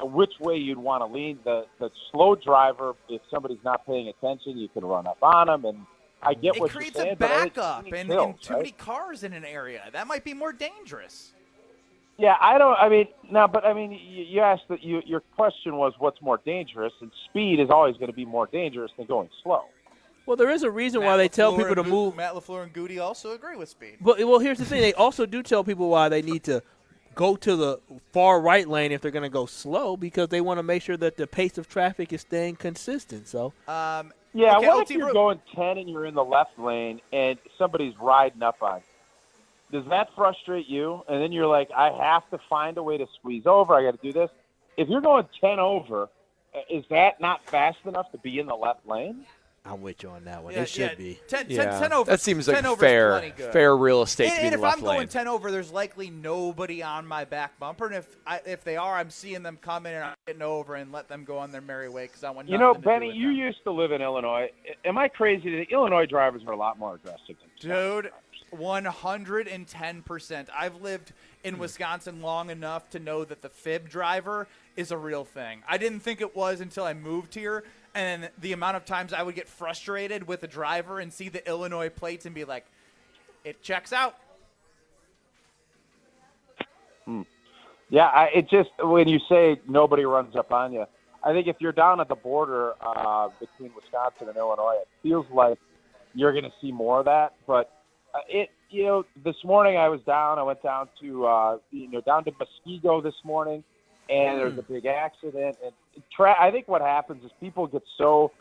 which way you'd want to lean. The slow driver, if somebody's not paying attention, you can run up on them. And I get what you're saying. It creates a backup and too many cars in an area. That might be more dangerous. Yeah, I don't. I mean, no, but I mean, you asked that. Your question was what's more dangerous, and speed is always going to be more dangerous than going slow. Well, there is a reason why they tell people to move. Matt LaFleur and Goody also agree with speed. But well, here's the thing: they also do tell people why they need to go to the far right lane if they're going to go slow, because they want to make sure that the pace of traffic is staying consistent. So, Yeah, okay, what if you're going 10 and you're in the left lane and somebody's riding up on you? Does that frustrate you? And then you're like, I have to find a way to squeeze over. I got to do this. If you're going 10 over, is that not fast enough to be in the left lane? I'm with you on that one. It should be. 10 over. That seems like 10 over fair, is good. fair real estate to be in And the if left I'm lane. going 10 over, there's likely nobody on my back bumper. And if they are, I'm seeing them come in and I'm getting over and let them go on their merry way because I want nothing to do Benny, with you them. used to live in Illinois. Am I crazy? The Illinois drivers are a lot more aggressive than Dude, 110%. I've lived in Wisconsin long enough to know that the fib driver is a real thing. I didn't think it was until I moved here, and the amount of times I would get frustrated with a driver and see the Illinois plates and be like, it checks out. Yeah, it just, when you say nobody runs up on you, I think if you're down at the border between Wisconsin and Illinois, it feels like you're going to see more of that. But this morning I was down. I went down to down to Muskego this morning, and there was a big accident. And I think what happens is people get so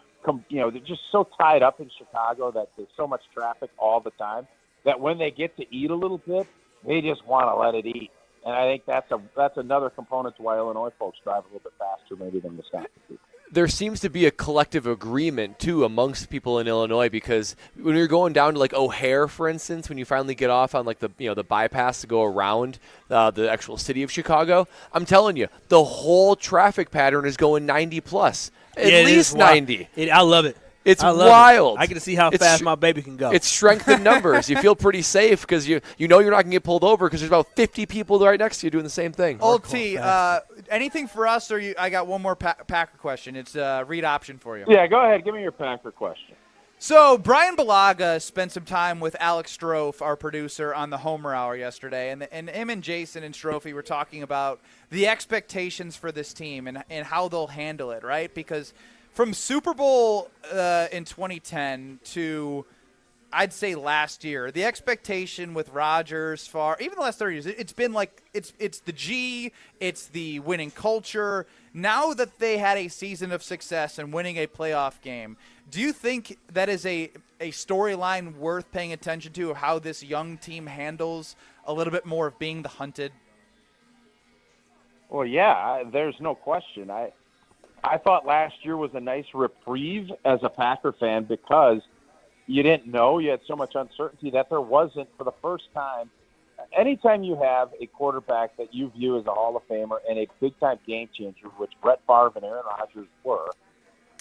they're just so tied up in Chicago that there's so much traffic all the time that when they get to eat a little bit, they just want to let it eat. And I think that's another component to why Illinois folks drive a little bit faster maybe than Wisconsin people. There seems to be a collective agreement, too, amongst people in Illinois, because when you're going down to, like, O'Hare, for instance, when you finally get off on, like, the bypass to go around the actual city of Chicago, I'm telling you, the whole traffic pattern is going 90+. At least 90. I love it. It's I love wild. I get to see how fast my baby can go. It's strength in numbers. You feel pretty safe because you know you're not going to get pulled over because there's about 50 people right next to you doing the same thing. Old T, anything for us, or I got one more Packer question. It's a read option for you. Yeah, go ahead. Give me your Packer question. So Brian Balaga spent some time with Alex Strofe, our producer, on the Homer Hour yesterday, and him and Jason and Strofe were talking about the expectations for this team and how they'll handle it, right? Because from Super Bowl in 2010 to, I'd say, last year, the expectation with Rodgers even the last 30 years, it's been like it's the G, it's the winning culture. Now that they had a season of success and winning a playoff game, do you think that is a storyline worth paying attention to, how this young team handles a little bit more of being the hunted? Well, yeah, there's no question. I thought last year was a nice reprieve as a Packer fan because you didn't know. You had so much uncertainty that there wasn't, for the first time. Anytime you have a quarterback that you view as a Hall of Famer and a big-time game changer, which Brett Favre and Aaron Rodgers were,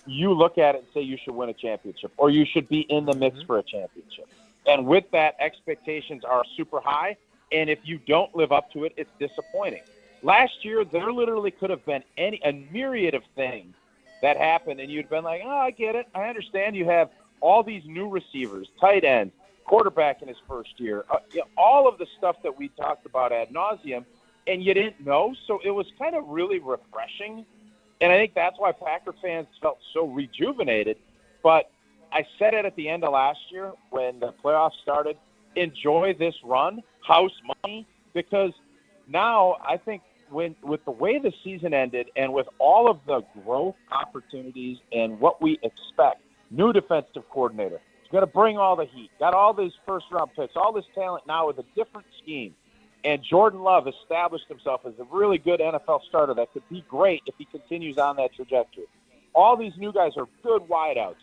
you look at it and say you should win a championship or you should be in the mix for a championship. And with that, expectations are super high, and if you don't live up to it, it's disappointing. Last year, there literally could have been a myriad of things that happened, and you'd been like, I get it. I understand you have all these new receivers, tight ends, quarterback in his first year, all of the stuff that we talked about ad nauseum, and you didn't know. So it was kind of really refreshing, and I think that's why Packer fans felt so rejuvenated. But I said it at the end of last year when the playoffs started, enjoy this run, house money, because now I think with the way the season ended and with all of the growth opportunities and what we expect, new defensive coordinator, he's going to bring all the heat, got all these first-round picks, all this talent now with a different scheme. And Jordan Love established himself as a really good NFL starter that could be great if he continues on that trajectory. All these new guys are good wideouts.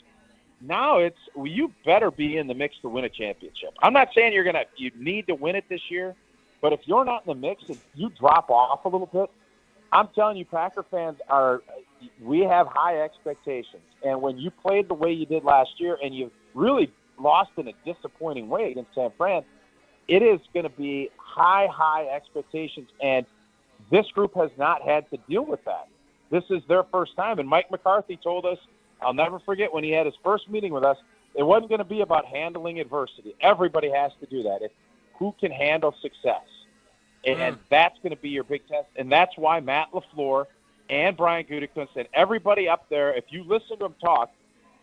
Now you better be in the mix to win a championship. I'm not saying you need to win it this year, but if you're not in the mix and you drop off a little bit, I'm telling you, Packer fans we have high expectations. And when you played the way you did last year and you really lost in a disappointing way against San Fran, it is going to be high expectations. And this group has not had to deal with that. This is their first time. And Mike McCarthy told us, I'll never forget when he had his first meeting with us, it wasn't going to be about handling adversity. Everybody has to do that. Who can handle success? And that's going to be your big test. And that's why Matt LaFleur and Brian Gutekunst and everybody up there, if you listen to them talk,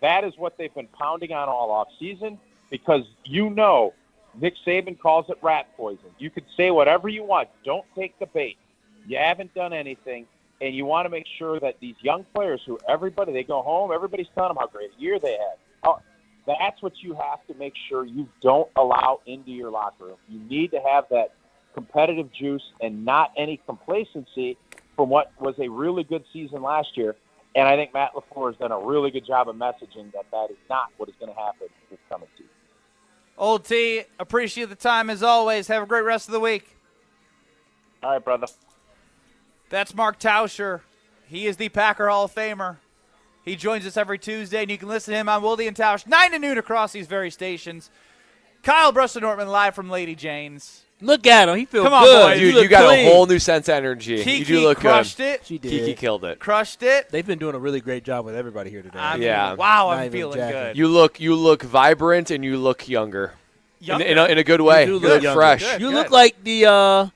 that is what they've been pounding on all offseason, because Nick Saban calls it rat poison. You can say whatever you want. Don't take the bait. You haven't done anything, and you want to make sure that these young players they go home, everybody's telling them how great a year they had. That's what you have to make sure you don't allow into your locker room. You need to have that competitive juice and not any complacency from what was a really good season last year. And I think Matt LaFleur has done a really good job of messaging that is not what is going to happen this coming season. Old T, appreciate the time as always. Have a great rest of the week. All right, brother. That's Mark Tauscher. He is the Packer Hall of Famer. He joins us every Tuesday, and you can listen to him on Wilde and Tausch, 9 to noon across these very stations. Kyle Brust-Nortman live from Lady Jane's. Look at him. He feels Come on, good. boys. Dude, you got a whole new sense of energy. Kiki you do look crushed good. it. She did. Kiki killed it. Crushed it. They've been doing a really great job with everybody here today. I mean, wow, I'm feeling good. You look vibrant and you look younger. Younger? In a good way. You look fresh. Good, you look like the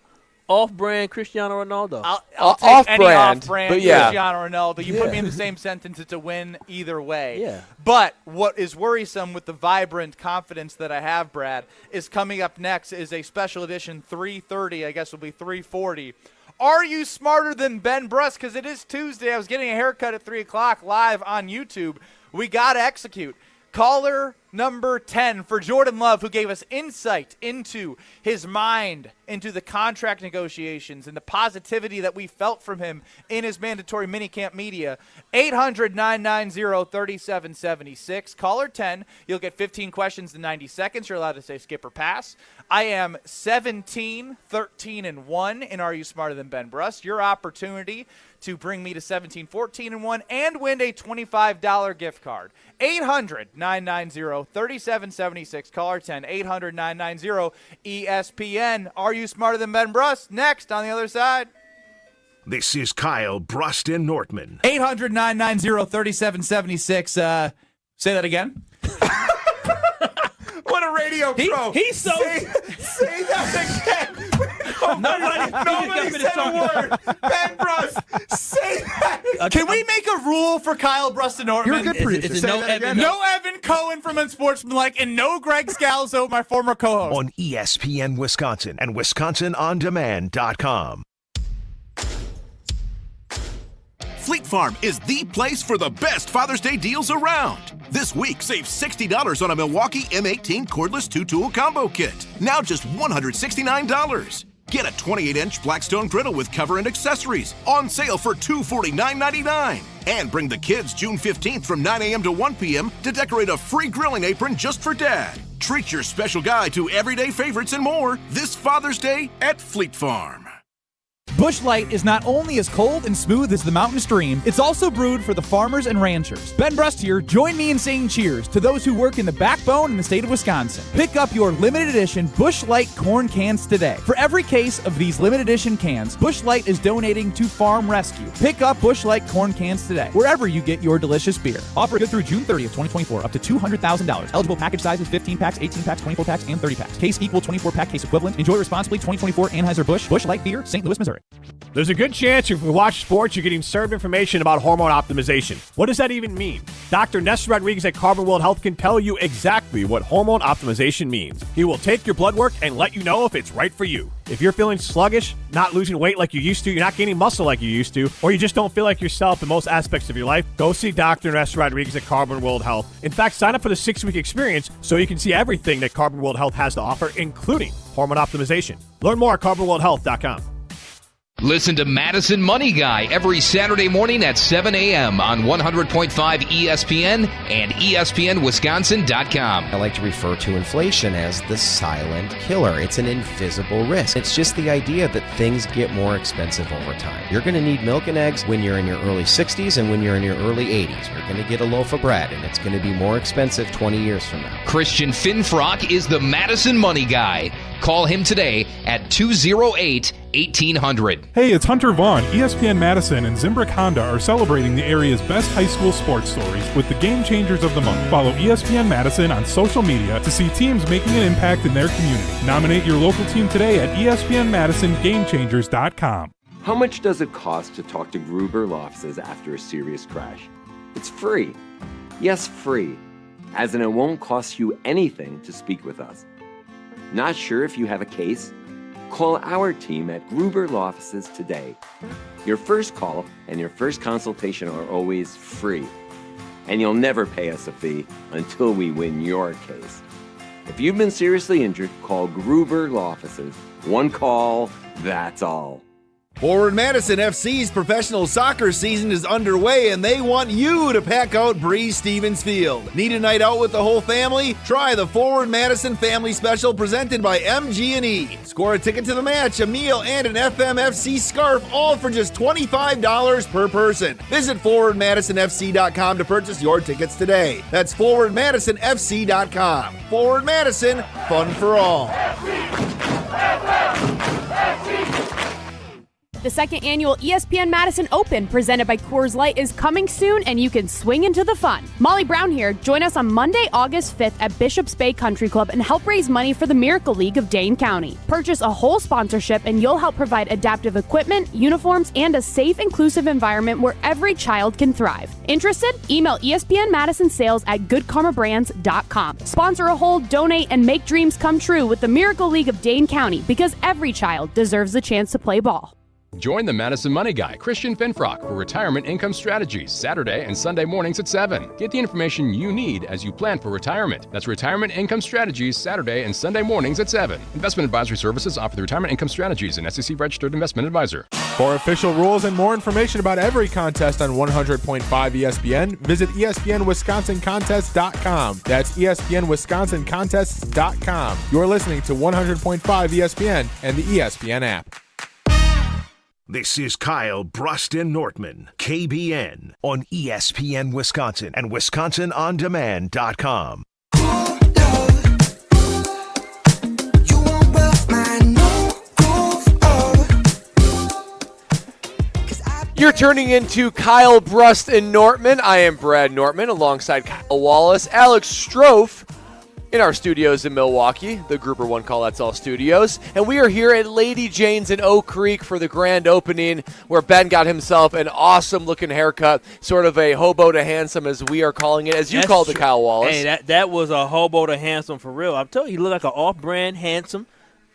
off-brand Cristiano Ronaldo. I'll take any off-brand, off-brand but yeah. Cristiano Ronaldo. You put me in the same sentence, it's a win either way. Yeah. But what is worrisome with the vibrant confidence that I have, Brad, is coming up next is a special edition 3:30. I guess it'll be 3:40. Are you smarter than Ben Brust? Because it is Tuesday. I was getting a haircut at 3 o'clock live on YouTube. We got to execute. Caller number 10 for Jordan Love, who gave us insight into his mind, into the contract negotiations, and the positivity that we felt from him in his mandatory minicamp media. 800-990-3776. Caller 10, you'll get 15 questions in 90 seconds. You're allowed to say skip or pass. I am 17, 13, and 1 in Are You Smarter Than Ben Brust? Your opportunity to bring me to 17, 14, and 1 and win a $25 gift card. 800-990-3776. Caller 10, 800-990-ESPN. Are you smarter than Ben Brust? Next on the other side. This is Kyle Brust and Nortman. 800-990-3776. Say that again. What a radio pro. He's so... Say that again. Nobody said a word. Ben Brust, say that. Can we make a rule for Kyle Brust-Nortman? You're a good producer. Is it no Evan Cohen from Unsportsmanlike, and no Greg Scalzo, my former co-host. On ESPN Wisconsin and WisconsinOnDemand.com. Fleet Farm is the place for the best Father's Day deals around. This week, save $60 on a Milwaukee M18 cordless 2-tool combo kit. Now just $169. Get a 28-inch Blackstone griddle with cover and accessories on sale for $249.99. And bring the kids June 15th from 9 a.m. to 1 p.m. to decorate a free grilling apron just for Dad. Treat your special guy to everyday favorites and more this Father's Day at Fleet Farm. Busch Light is not only as cold and smooth as the mountain stream, it's also brewed for the farmers and ranchers. Ben Brust here. Join me in saying cheers to those who work in the backbone in the state of Wisconsin. Pick up your limited edition Busch Light corn cans today. For every case of these limited edition cans, Busch Light is donating to Farm Rescue. Pick up Busch Light corn cans today, wherever you get your delicious beer. Offer good through June 30th, 2024, up to $200,000. Eligible package sizes 15 packs, 18 packs, 24 packs, and 30 packs. Case equal 24-pack case equivalent. Enjoy responsibly. 2024 Anheuser-Busch. Busch Light Beer, St. Louis, Missouri. There's a good chance if you watch sports, you're getting served information about hormone optimization. What does that even mean? Dr. Nestor Rodriguez at Carbon World Health can tell you exactly what hormone optimization means. He will take your blood work and let you know if it's right for you. If you're feeling sluggish, not losing weight like you used to, you're not gaining muscle like you used to, or you just don't feel like yourself in most aspects of your life, go see Dr. Nestor Rodriguez at Carbon World Health. In fact, sign up for the 6-week experience so you can see everything that Carbon World Health has to offer, including hormone optimization. Learn more at carbonworldhealth.com. Listen to Madison Money Guy every Saturday morning at 7 a.m. on 100.5 ESPN and ESPNWisconsin.com. I like to refer to inflation as the silent killer. It's an invisible risk. It's just the idea that things get more expensive over time. You're going to need milk and eggs when you're in your early 60s and when you're in your early 80s. You're going to get a loaf of bread, and it's going to be more expensive 20 years from now. Christian Finfrock is the Madison Money Guy. Call him today at 208-1800. Hey, it's Hunter Vaughn. ESPN Madison and Zimbrick Honda are celebrating the area's best high school sports stories with the Game Changers of the Month. Follow ESPN Madison on social media to see teams making an impact in their community. Nominate your local team today at ESPNMadisonGameChangers.com. How much does it cost to talk to Gruber Law Offices after a serious crash? It's free. Yes, free. As in, it won't cost you anything to speak with us. Not sure if you have a case? Call our team at Gruber Law Offices today. Your first call and your first consultation are always free. And you'll never pay us a fee until we win your case. If you've been seriously injured, call Gruber Law Offices. One call, that's all. Forward Madison FC's professional soccer season is underway, and they want you to pack out Breeze Stevens Field. Need a night out with the whole family? Try the Forward Madison Family Special presented by MG&E. Score a ticket to the match, a meal, and an FMFC scarf, all for just $25 per person. Visit ForwardMadisonFC.com to purchase your tickets today. That's ForwardMadisonFC.com. Forward Madison, fun for all. The second annual ESPN Madison Open, presented by Coors Light, is coming soon, and you can swing into the fun. Molly Brown here. Join us on Monday, August 5th at Bishop's Bay Country Club and help raise money for the Miracle League of Dane County. Purchase a whole sponsorship, and you'll help provide adaptive equipment, uniforms, and a safe, inclusive environment where every child can thrive. Interested? Email ESPN Madison Sales at goodkarmabrands.com. Sponsor a hole, donate, and make dreams come true with the Miracle League of Dane County, because every child deserves a chance to play ball. Join the Madison Money Guy, Christian Finfrock, for Retirement Income Strategies, Saturday and Sunday mornings at 7. Get the information you need as you plan for retirement. That's Retirement Income Strategies, Saturday and Sunday mornings at 7. Investment advisory services offered through Retirement Income Strategies, an SEC-registered investment advisor. For official rules and more information about every contest on 100.5 ESPN, visit ESPNWisconsinContests.com. That's ESPNWisconsinContests.com. You're listening to 100.5 ESPN and the ESPN app. This is Kyle Brust and Nortman, KBN, on ESPN Wisconsin and WisconsinOnDemand.com. You're turning into Kyle Brust and Nortman. I am Brad Nortman alongside Kyle Wallace, Alex Strofe, in our studios in Milwaukee, the Grouper One Call That's All studios. And we are here at Lady Jane's in Oak Creek for the grand opening, where Ben got himself an awesome-looking haircut, sort of a hobo to handsome, as we are calling it, as you called it, Kyle Wallace. Hey, that was a hobo to handsome for real. I'm telling you, he looked like an off-brand, handsome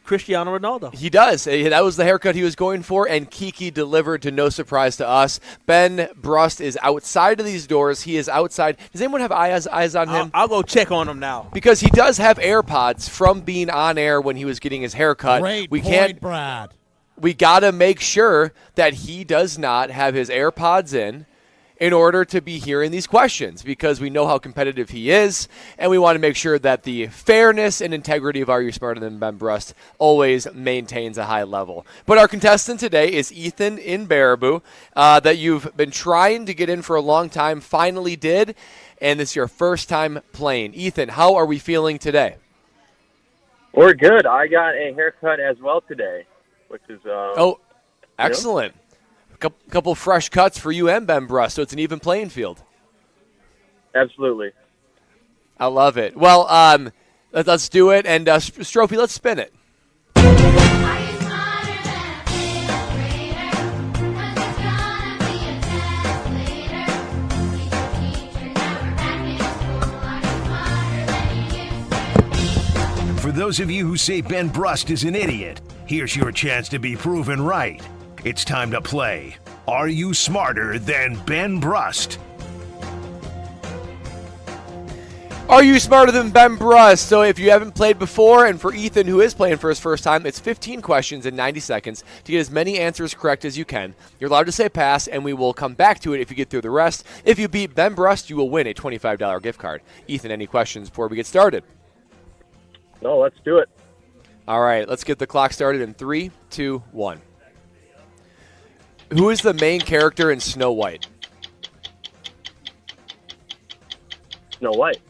Cristiano Ronaldo. He does. That was the haircut he was going for, and Kiki delivered to no surprise to us. Ben Brust is outside of these doors. He is outside. Does anyone have eyes on him? I'll go check on him now. Because he does have AirPods from being on air when he was getting his haircut. Great point, Brad. We got to make sure that he does not have his AirPods in order to be hearing these questions, because we know how competitive he is, and we want to make sure that the fairness and integrity of Are You Smarter Than Ben Brust always maintains a high level. But our contestant today is Ethan in Baraboo, that you've been trying to get in for a long time, finally did, and this is your first time playing. Ethan, how are we feeling today? We're good. I got a haircut as well today, which is excellent. Couple fresh cuts for you and Ben Brust, so it's an even playing field. Absolutely. I love it. Well, let's do it, and Strophy, let's spin it. For those of you who say Ben Brust is an idiot, here's your chance to be proven right. It's time to play Are You Smarter Than Ben Brust? Are you smarter than Ben Brust? So if you haven't played before, and for Ethan, who is playing for his first time, it's 15 questions in 90 seconds to get as many answers correct as you can. You're allowed to say pass, and we will come back to it if you get through the rest. If you beat Ben Brust, you will win a $25 gift card. Ethan, any questions before we get started? No, let's do it. All right, let's get the clock started in 3, 2, 1. Who is the main character in Snow White? Snow White.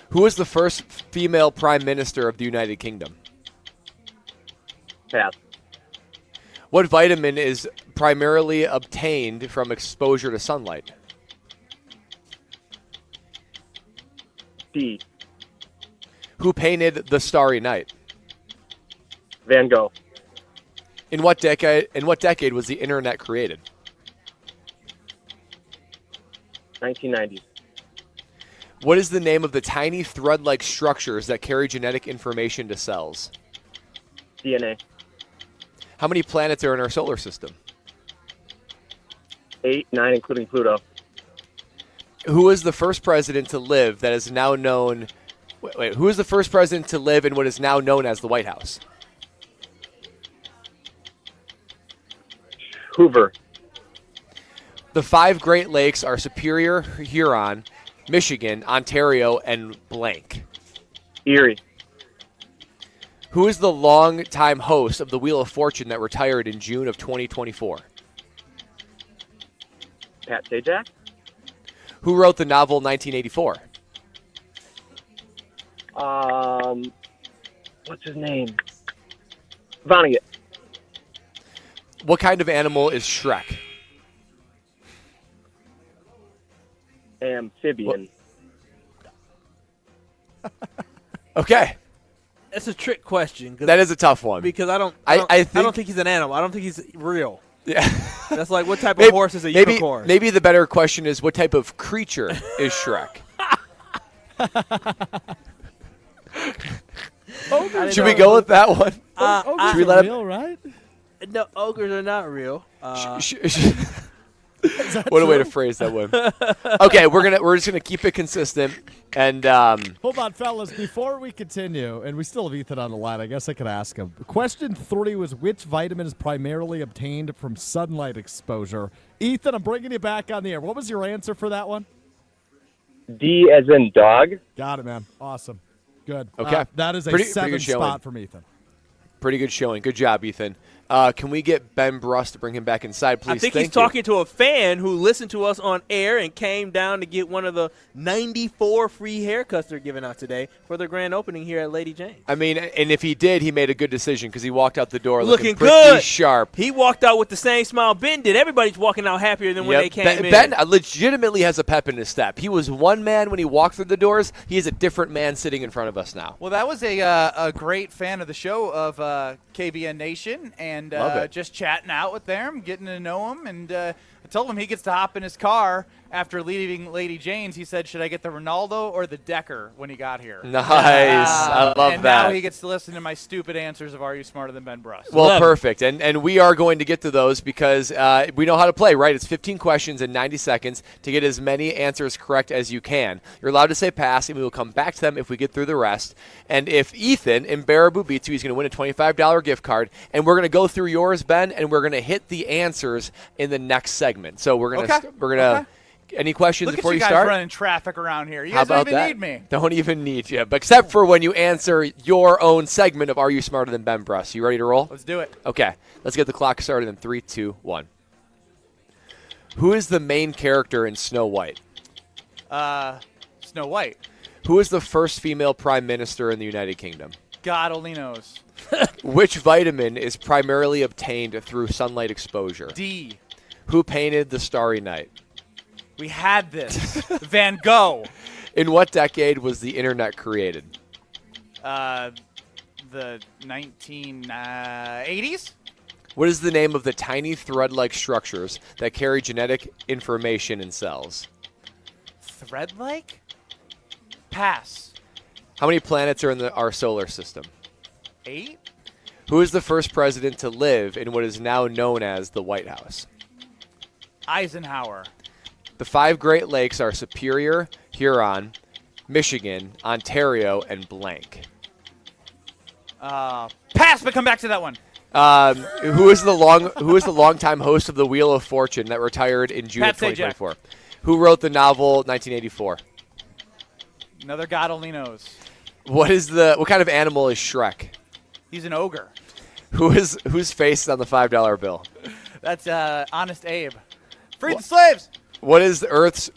Who was the first female prime minister of the United Kingdom? Pass. What vitamin is primarily obtained from exposure to sunlight? D. Who painted The Starry Night? Van Gogh. In what decade was the internet created? 1990s. What is the name of the tiny thread-like structures that carry genetic information to cells? DNA. How many planets are in our solar system? 8, 9, including Pluto. Who is the first president to live that is now known? Wait, who is the first president to live in what is now known as the White House? Hoover. The 5 Great Lakes are Superior, Huron, Michigan, Ontario, and blank. Erie. Who is the long-time host of the Wheel of Fortune that retired in June of 2024? Pat Sajak. Who wrote the novel 1984? What's his name? Vonnegut. What kind of animal is Shrek? Amphibian. Okay. That's a trick question. That is a tough one. Because I don't think he's an animal. I don't think he's real. Yeah. That's like, what type of horse is a unicorn? Maybe the better question is, what type of creature is Shrek? Should we go with that one? Ogres Should we let real, right? No, ogres are not real. What a way to phrase that one. Okay, we're just gonna keep it consistent. And hold on, fellas. Before we continue, and we still have Ethan on the line, I guess I could ask him. Question 3 was, which vitamin is primarily obtained from sunlight exposure? Ethan, I'm bringing you back on the air. What was your answer for that one? D as in dog. Got it, man. Awesome. Good. Okay. That is a pretty 7 good showing. spot from Ethan. Pretty good showing. Good job, Ethan. Can we get Ben Brust to bring him back inside, please? I think Thank he's talking to a fan who listened to us on air and came down to get one of the 94 free haircuts they're giving out today for their grand opening here at Lady Jane's. I mean, and if he did, he made a good decision because he walked out the door looking pretty good, sharp. He walked out with the same smile Ben did. Everybody's walking out happier than when they came in. Ben legitimately has a pep in his step. He was one man when he walked through the doors. He is a different man sitting in front of us now. Well, that was a great fan of the show of KBN Nation, and just chatting out with them, getting to know him, and I told him he gets to hop in his car after leaving Lady Jane's. He said, should I get the Ronaldo or the Decker when he got here? Nice. I love and that. now he gets to listen to my stupid answers of Are You Smarter Than Ben Brust? Well, perfect. And we are going to get to those because we know how to play, right? It's 15 questions in 90 seconds to get as many answers correct as you can. You're allowed to say pass, and we will come back to them if we get through the rest. And if Ethan in Baraboo beats you, he's going to win a $25 gift card. And we're going to go through yours, Ben, and we're going to hit the answers in the next segment. So we're going to any questions Look before at you guys start? running traffic around here. You How guys don't about even that? need me. Don't even need you. But except for when you answer your own segment of Are You Smarter Than Ben Brust? You ready to roll? Let's do it. Okay. Let's get the clock started in 3, 2, 1. Who is the main character in Snow White? Snow White. Who is the first female prime minister in the United Kingdom? God only knows. Which vitamin is primarily obtained through sunlight exposure? D. Who painted The Starry Night? We had this. Van Gogh. In what decade was the internet created? The 1980s? What is the name of the tiny thread-like structures that carry genetic information in cells? Thread-like? Pass. How many planets are in our solar system? 8? Who is the first president to live in what is now known as the White House? Eisenhower. The 5 Great Lakes are Superior, Huron, Michigan, Ontario, and blank. Pass, but come back to that one. Who is the longtime host of the Wheel of Fortune that retired in June of 2024? Who wrote the novel 1984? Another God only knows. What kind of animal is Shrek? He's an ogre. Whose face is on the $5 bill? That's Honest Abe. Free the slaves. What is the Earth's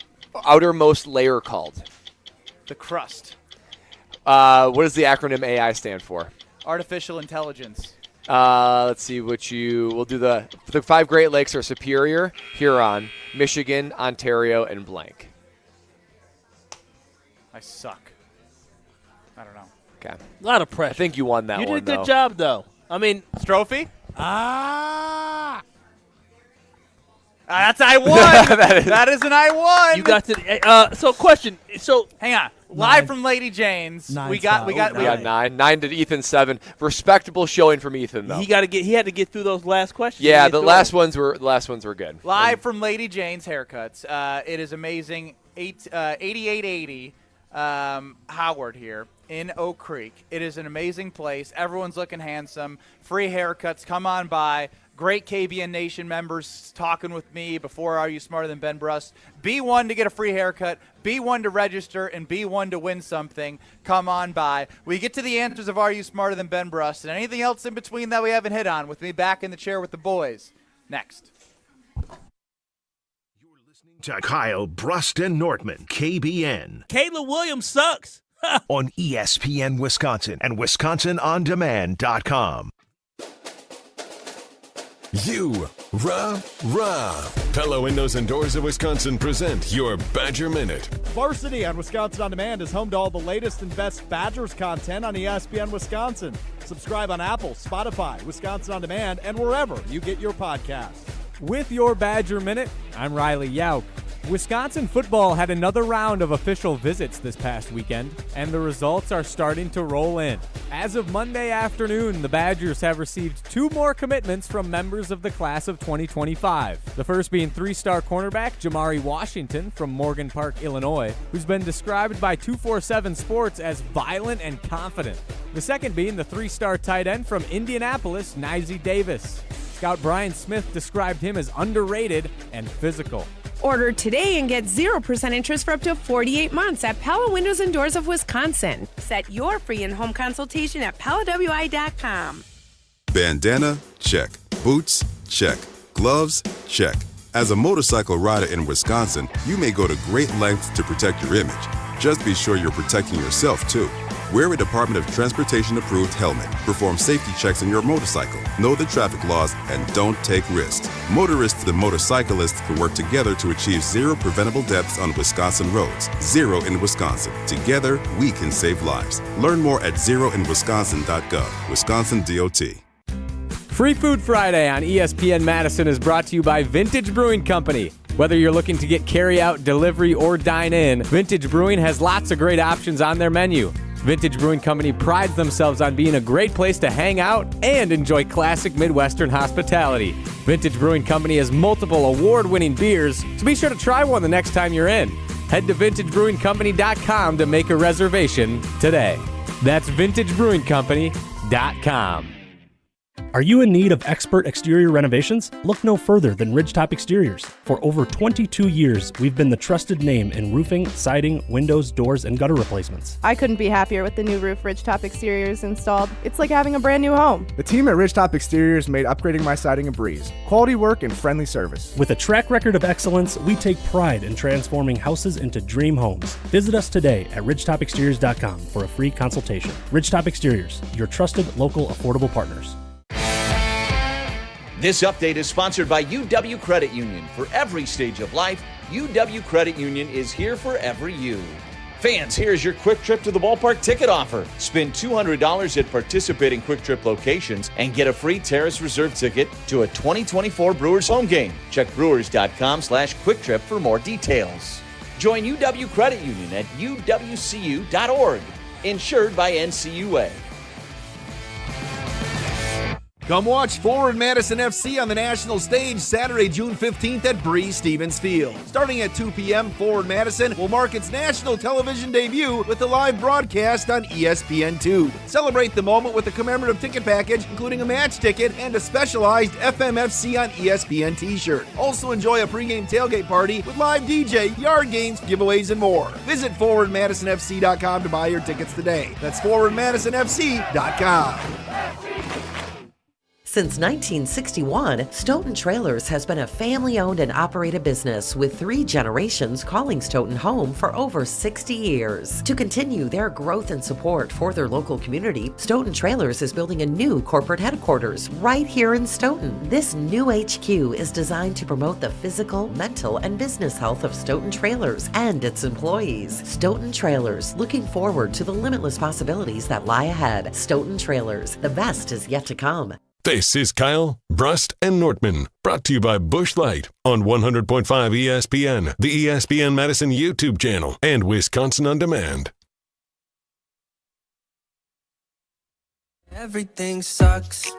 outermost layer called? The crust. What does the acronym AI stand for? Artificial intelligence. Let's see we'll do the 5 Great Lakes are Superior, Huron, Michigan, Ontario, and blank. I suck. I don't know. Okay. A lot of pressure. I think you won that one, You did a good though. job, though. I mean, Strophe? That's I won. That is an I won. You got to. So, question. So, hang on. Live from Lady Jane's. We got 9. 9 to Ethan, 7. Respectable showing from Ethan, though. He had to get through those last questions. Yeah, the last ones were good. Live from Lady Jane's Haircuts. It is amazing. 8880 Howard here in Oak Creek. It is an amazing place. Everyone's looking handsome. Free haircuts. Come on by. Great KBN Nation members talking with me before Are You Smarter Than Ben Brust? Be one to get a free haircut, be one to register, and be one to win something. Come on by. We get to the answers of Are You Smarter Than Ben Brust and anything else in between that we haven't hit on with me back in the chair with the boys. Next. To Kyle Brust and Nortman, KBN. Kayla Williams sucks. On ESPN Wisconsin and WisconsinOnDemand.com. Pella Windows and Doors of Wisconsin present your Badger Minute. Varsity on Wisconsin On Demand is home to all the latest and best Badgers content on ESPN Wisconsin. Subscribe on Apple, Spotify, Wisconsin On Demand, and wherever you get your podcasts. With your Badger Minute, I'm Riley Yauk. Wisconsin football had another round of official visits this past weekend, and the results are starting to roll in. As of Monday afternoon, the Badgers have received 2 more commitments from members of the class of 2025. The first being 3-star cornerback Jamari Washington from Morgan Park, Illinois, who's been described by 247 Sports as violent and confident. The second being the 3-star tight end from Indianapolis, Nyzie Davis. Scout Brian Smith described him as underrated and physical. Order today and get 0% interest for up to 48 months at Pella Windows and Doors of Wisconsin. Set your free in-home consultation at PellaWI.com. Bandana? Check. Boots? Check. Gloves? Check. As a motorcycle rider in Wisconsin, you may go to great lengths to protect your image. Just be sure you're protecting yourself, too. Wear a Department of Transportation-approved helmet. Perform safety checks on your motorcycle. Know the traffic laws and don't take risks. Motorists and motorcyclists can work together to achieve 0 preventable deaths on Wisconsin roads. 0 in Wisconsin. Together, we can save lives. Learn more at zeroinwisconsin.gov. Wisconsin DOT. Free Food Friday on ESPN Madison is brought to you by Vintage Brewing Company. Whether you're looking to get carry-out, delivery, or dine-in, Vintage Brewing has lots of great options on their menu. Vintage Brewing Company prides themselves on being a great place to hang out and enjoy classic Midwestern hospitality. Vintage Brewing Company has multiple award-winning beers, so be sure to try one the next time you're in. Head to VintageBrewingCompany.com to make a reservation today. That's VintageBrewingCompany.com. Are you in need of expert exterior renovations? Look no further than Ridgetop Exteriors. For over 22 years, we've been the trusted name in roofing, siding, windows, doors, and gutter replacements. I couldn't be happier with the new roof Ridgetop Exteriors installed. It's like having a brand new home. The team at Ridgetop Exteriors made upgrading my siding a breeze. Quality work and friendly service. With a track record of excellence, we take pride in transforming houses into dream homes. Visit us today at ridgetopexteriors.com for a free consultation. Ridgetop Exteriors, your trusted local affordable partners. This update is sponsored by UW Credit Union. For every stage of life, UW Credit Union is here for every you. Fans, here's your quick trip to the ballpark ticket offer. Spend $200 at participating Quick Trip locations and get a free Terrace Reserve ticket to a 2024 Brewers home game. Check brewers.com/quicktrip for more details. Join UW Credit Union at uwcu.org. Insured by NCUA. Come watch Forward Madison FC on the national stage Saturday, June 15th at Breese-Stevens Field. Starting at 2 p.m., Forward Madison will mark its national television debut with a live broadcast on ESPN2. Celebrate the moment with a commemorative ticket package, including a match ticket and a specialized FMFC on ESPN t-shirt. Also enjoy a pregame tailgate party with live DJ, yard games, giveaways, and more. Visit ForwardMadisonFC.com to buy your tickets today. That's ForwardMadisonFC.com. Since 1961, Stoughton Trailers has been a family-owned and operated business with 3 generations calling Stoughton home for over 60 years. To continue their growth and support for their local community, Stoughton Trailers is building a new corporate headquarters right here in Stoughton. This new HQ is designed to promote the physical, mental, and business health of Stoughton Trailers and its employees. Stoughton Trailers, looking forward to the limitless possibilities that lie ahead. Stoughton Trailers, the best is yet to come. This is Kyle, Brust, and Nortman, brought to you by Busch Light on 100.5 ESPN, the ESPN Madison YouTube channel, and Wisconsin On Demand. Everything sucks.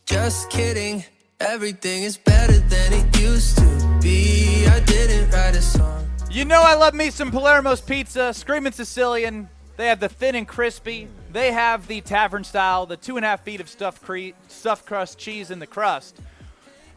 Just kidding. Everything is better than it used to be. I didn't write a song. You know I love me some Palermo's Pizza, Screamin' Sicilian. They have the thin and crispy. They have the tavern style, the 2.5 feet of stuffed crust cheese in the crust.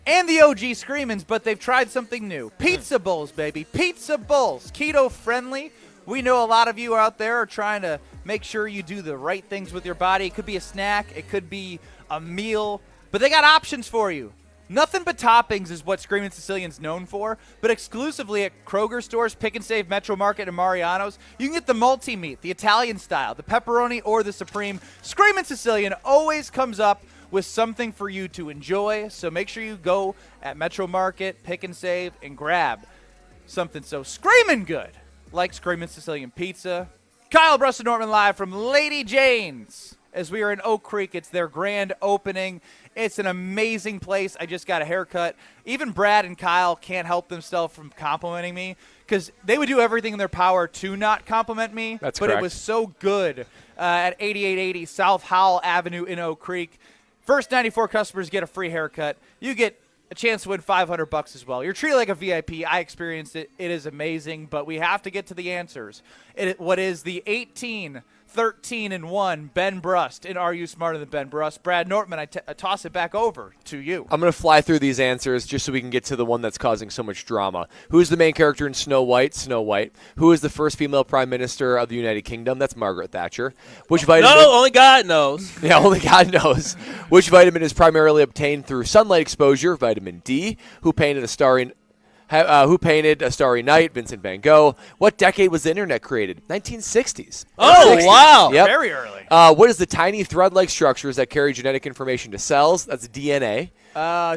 And the OG Screamins, but they've tried something new. Pizza bowls, baby. Pizza bowls. Keto friendly. We know a lot of you out there are trying to make sure you do the right things with your body. It could be a snack. It could be a meal. But they got options for you. Nothing but toppings is what Screamin' Sicilian's known for, but exclusively at Kroger stores, Pick and Save, Metro Market, and Mariano's, you can get the multi-meat, the Italian style, the pepperoni, or the Supreme. Screamin' Sicilian always comes up with something for you to enjoy, so make sure you go at Metro Market, Pick and Save, and grab something so screamin' good, like Screamin' Sicilian Pizza. Kyle, Brust, and Nortman live from Lady Jane's. As we are in Oak Creek, it's their grand opening. It's an amazing place. I just got a haircut. Even Brad and Kyle can't help themselves from complimenting me because they would do everything in their power to not compliment me. That's but correct. It was so good at 8880 South Howell Avenue in Oak Creek. First 94 customers get a free haircut. You get a chance to win $500 as well. You're treated like a VIP. I experienced it. It is amazing, but we have to get to the answers. What is the 18, 13, and 1 Ben Brust, and Are You Smarter Than Ben Brust? Brad Nortman, I toss it back over to you. I'm going to fly through these answers just so we can get to the one that's causing so much drama. Who is the main character in Snow White? Snow White. Who is the first female prime minister of the United Kingdom? That's Margaret Thatcher. Which vitamin? No, only God knows. Yeah, only God knows. Which vitamin is primarily obtained through sunlight exposure? Vitamin D. Who painted a Starry Night? Vincent van Gogh. What decade was the internet created? 1960s. Oh, 60s. wow. Yep. Very early. What is the tiny thread-like structures that carry genetic information to cells? That's DNA.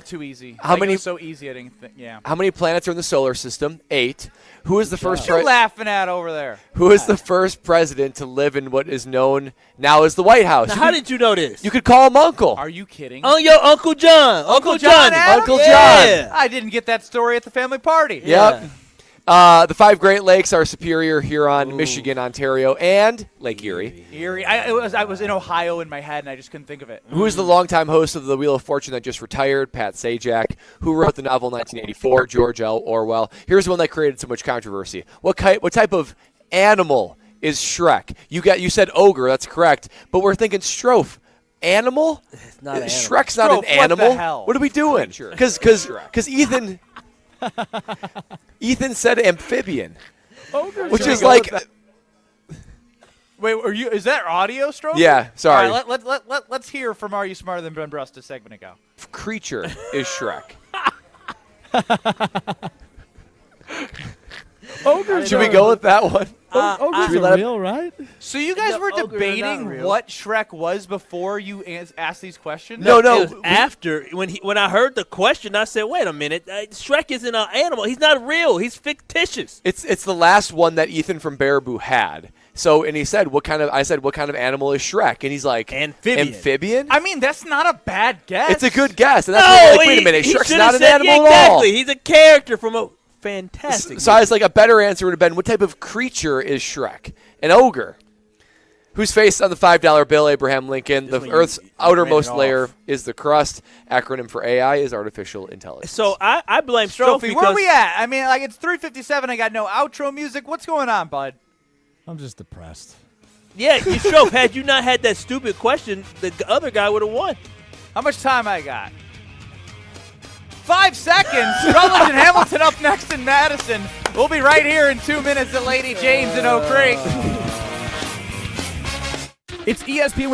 Too easy. How many? It was so easy I didn't think. Yeah. How many planets are in the solar system? 8. Who is the first? What you laughing at over there? Who is the first president to live in what is known now as the White House? Now, how did you know this? You could call him Uncle. Are you kidding? Oh, yo, Uncle John. Uncle John. Uncle John. Yeah. I didn't get that story at the family party. Yep. The 5 Great Lakes are Superior, Huron, Michigan, Ontario, and Lake Erie. Erie. I was in Ohio in my head, and I just couldn't think of it. Who is the longtime host of the Wheel of Fortune that just retired? Pat Sajak. Who wrote the novel 1984? George L. Orwell. Here's one that created so much controversy. What type of animal is Shrek? You said ogre. That's correct. But we're thinking Strofe. Animal? It's not an animal. Shrek's not an animal. What the hell? What are we doing? Because Ethan. Ethan said amphibian, which is like. Wait, is that audio, Stroke? Yeah, sorry. All right, let's hear from Are You Smarter Than Ben Brust a segment ago. Creature is Shrek. Ogre. Should we go with that one? Ogres are real, right? So you guys were ogre are debating not real. what Shrek was before you asked these questions? No. It was after when I heard the question, I said, "Wait a minute, Shrek isn't an animal. He's not real. He's fictitious." It's the last one that Ethan from Baraboo had. So and he said, "What kind of?" I said, "What kind of animal is Shrek?" And he's like, "Amphibian." I mean, that's not a bad guess. It's a good guess. And that's like, wait a minute, Shrek's not an animal at all. Exactly. He's a character from a fantastic. So I was like, a better answer would have been, what type of creature is Shrek? An ogre. Whose face on the $5 bill? Abraham Lincoln. The Earth's outermost layer is the crust. Acronym for AI is artificial intelligence. So I blame Strophe. Strophe. Where are we at? I mean, like, it's 3:57. I got no outro music. What's going on, bud? I'm just depressed. Yeah, you Strophe. Had you not had that stupid question, the other guy would have won. How much time I got? 5 seconds. Rutledge and Hamilton up next in Madison. We'll be right here in 2 minutes at Lady Jane's in Oak Creek. It's ESPN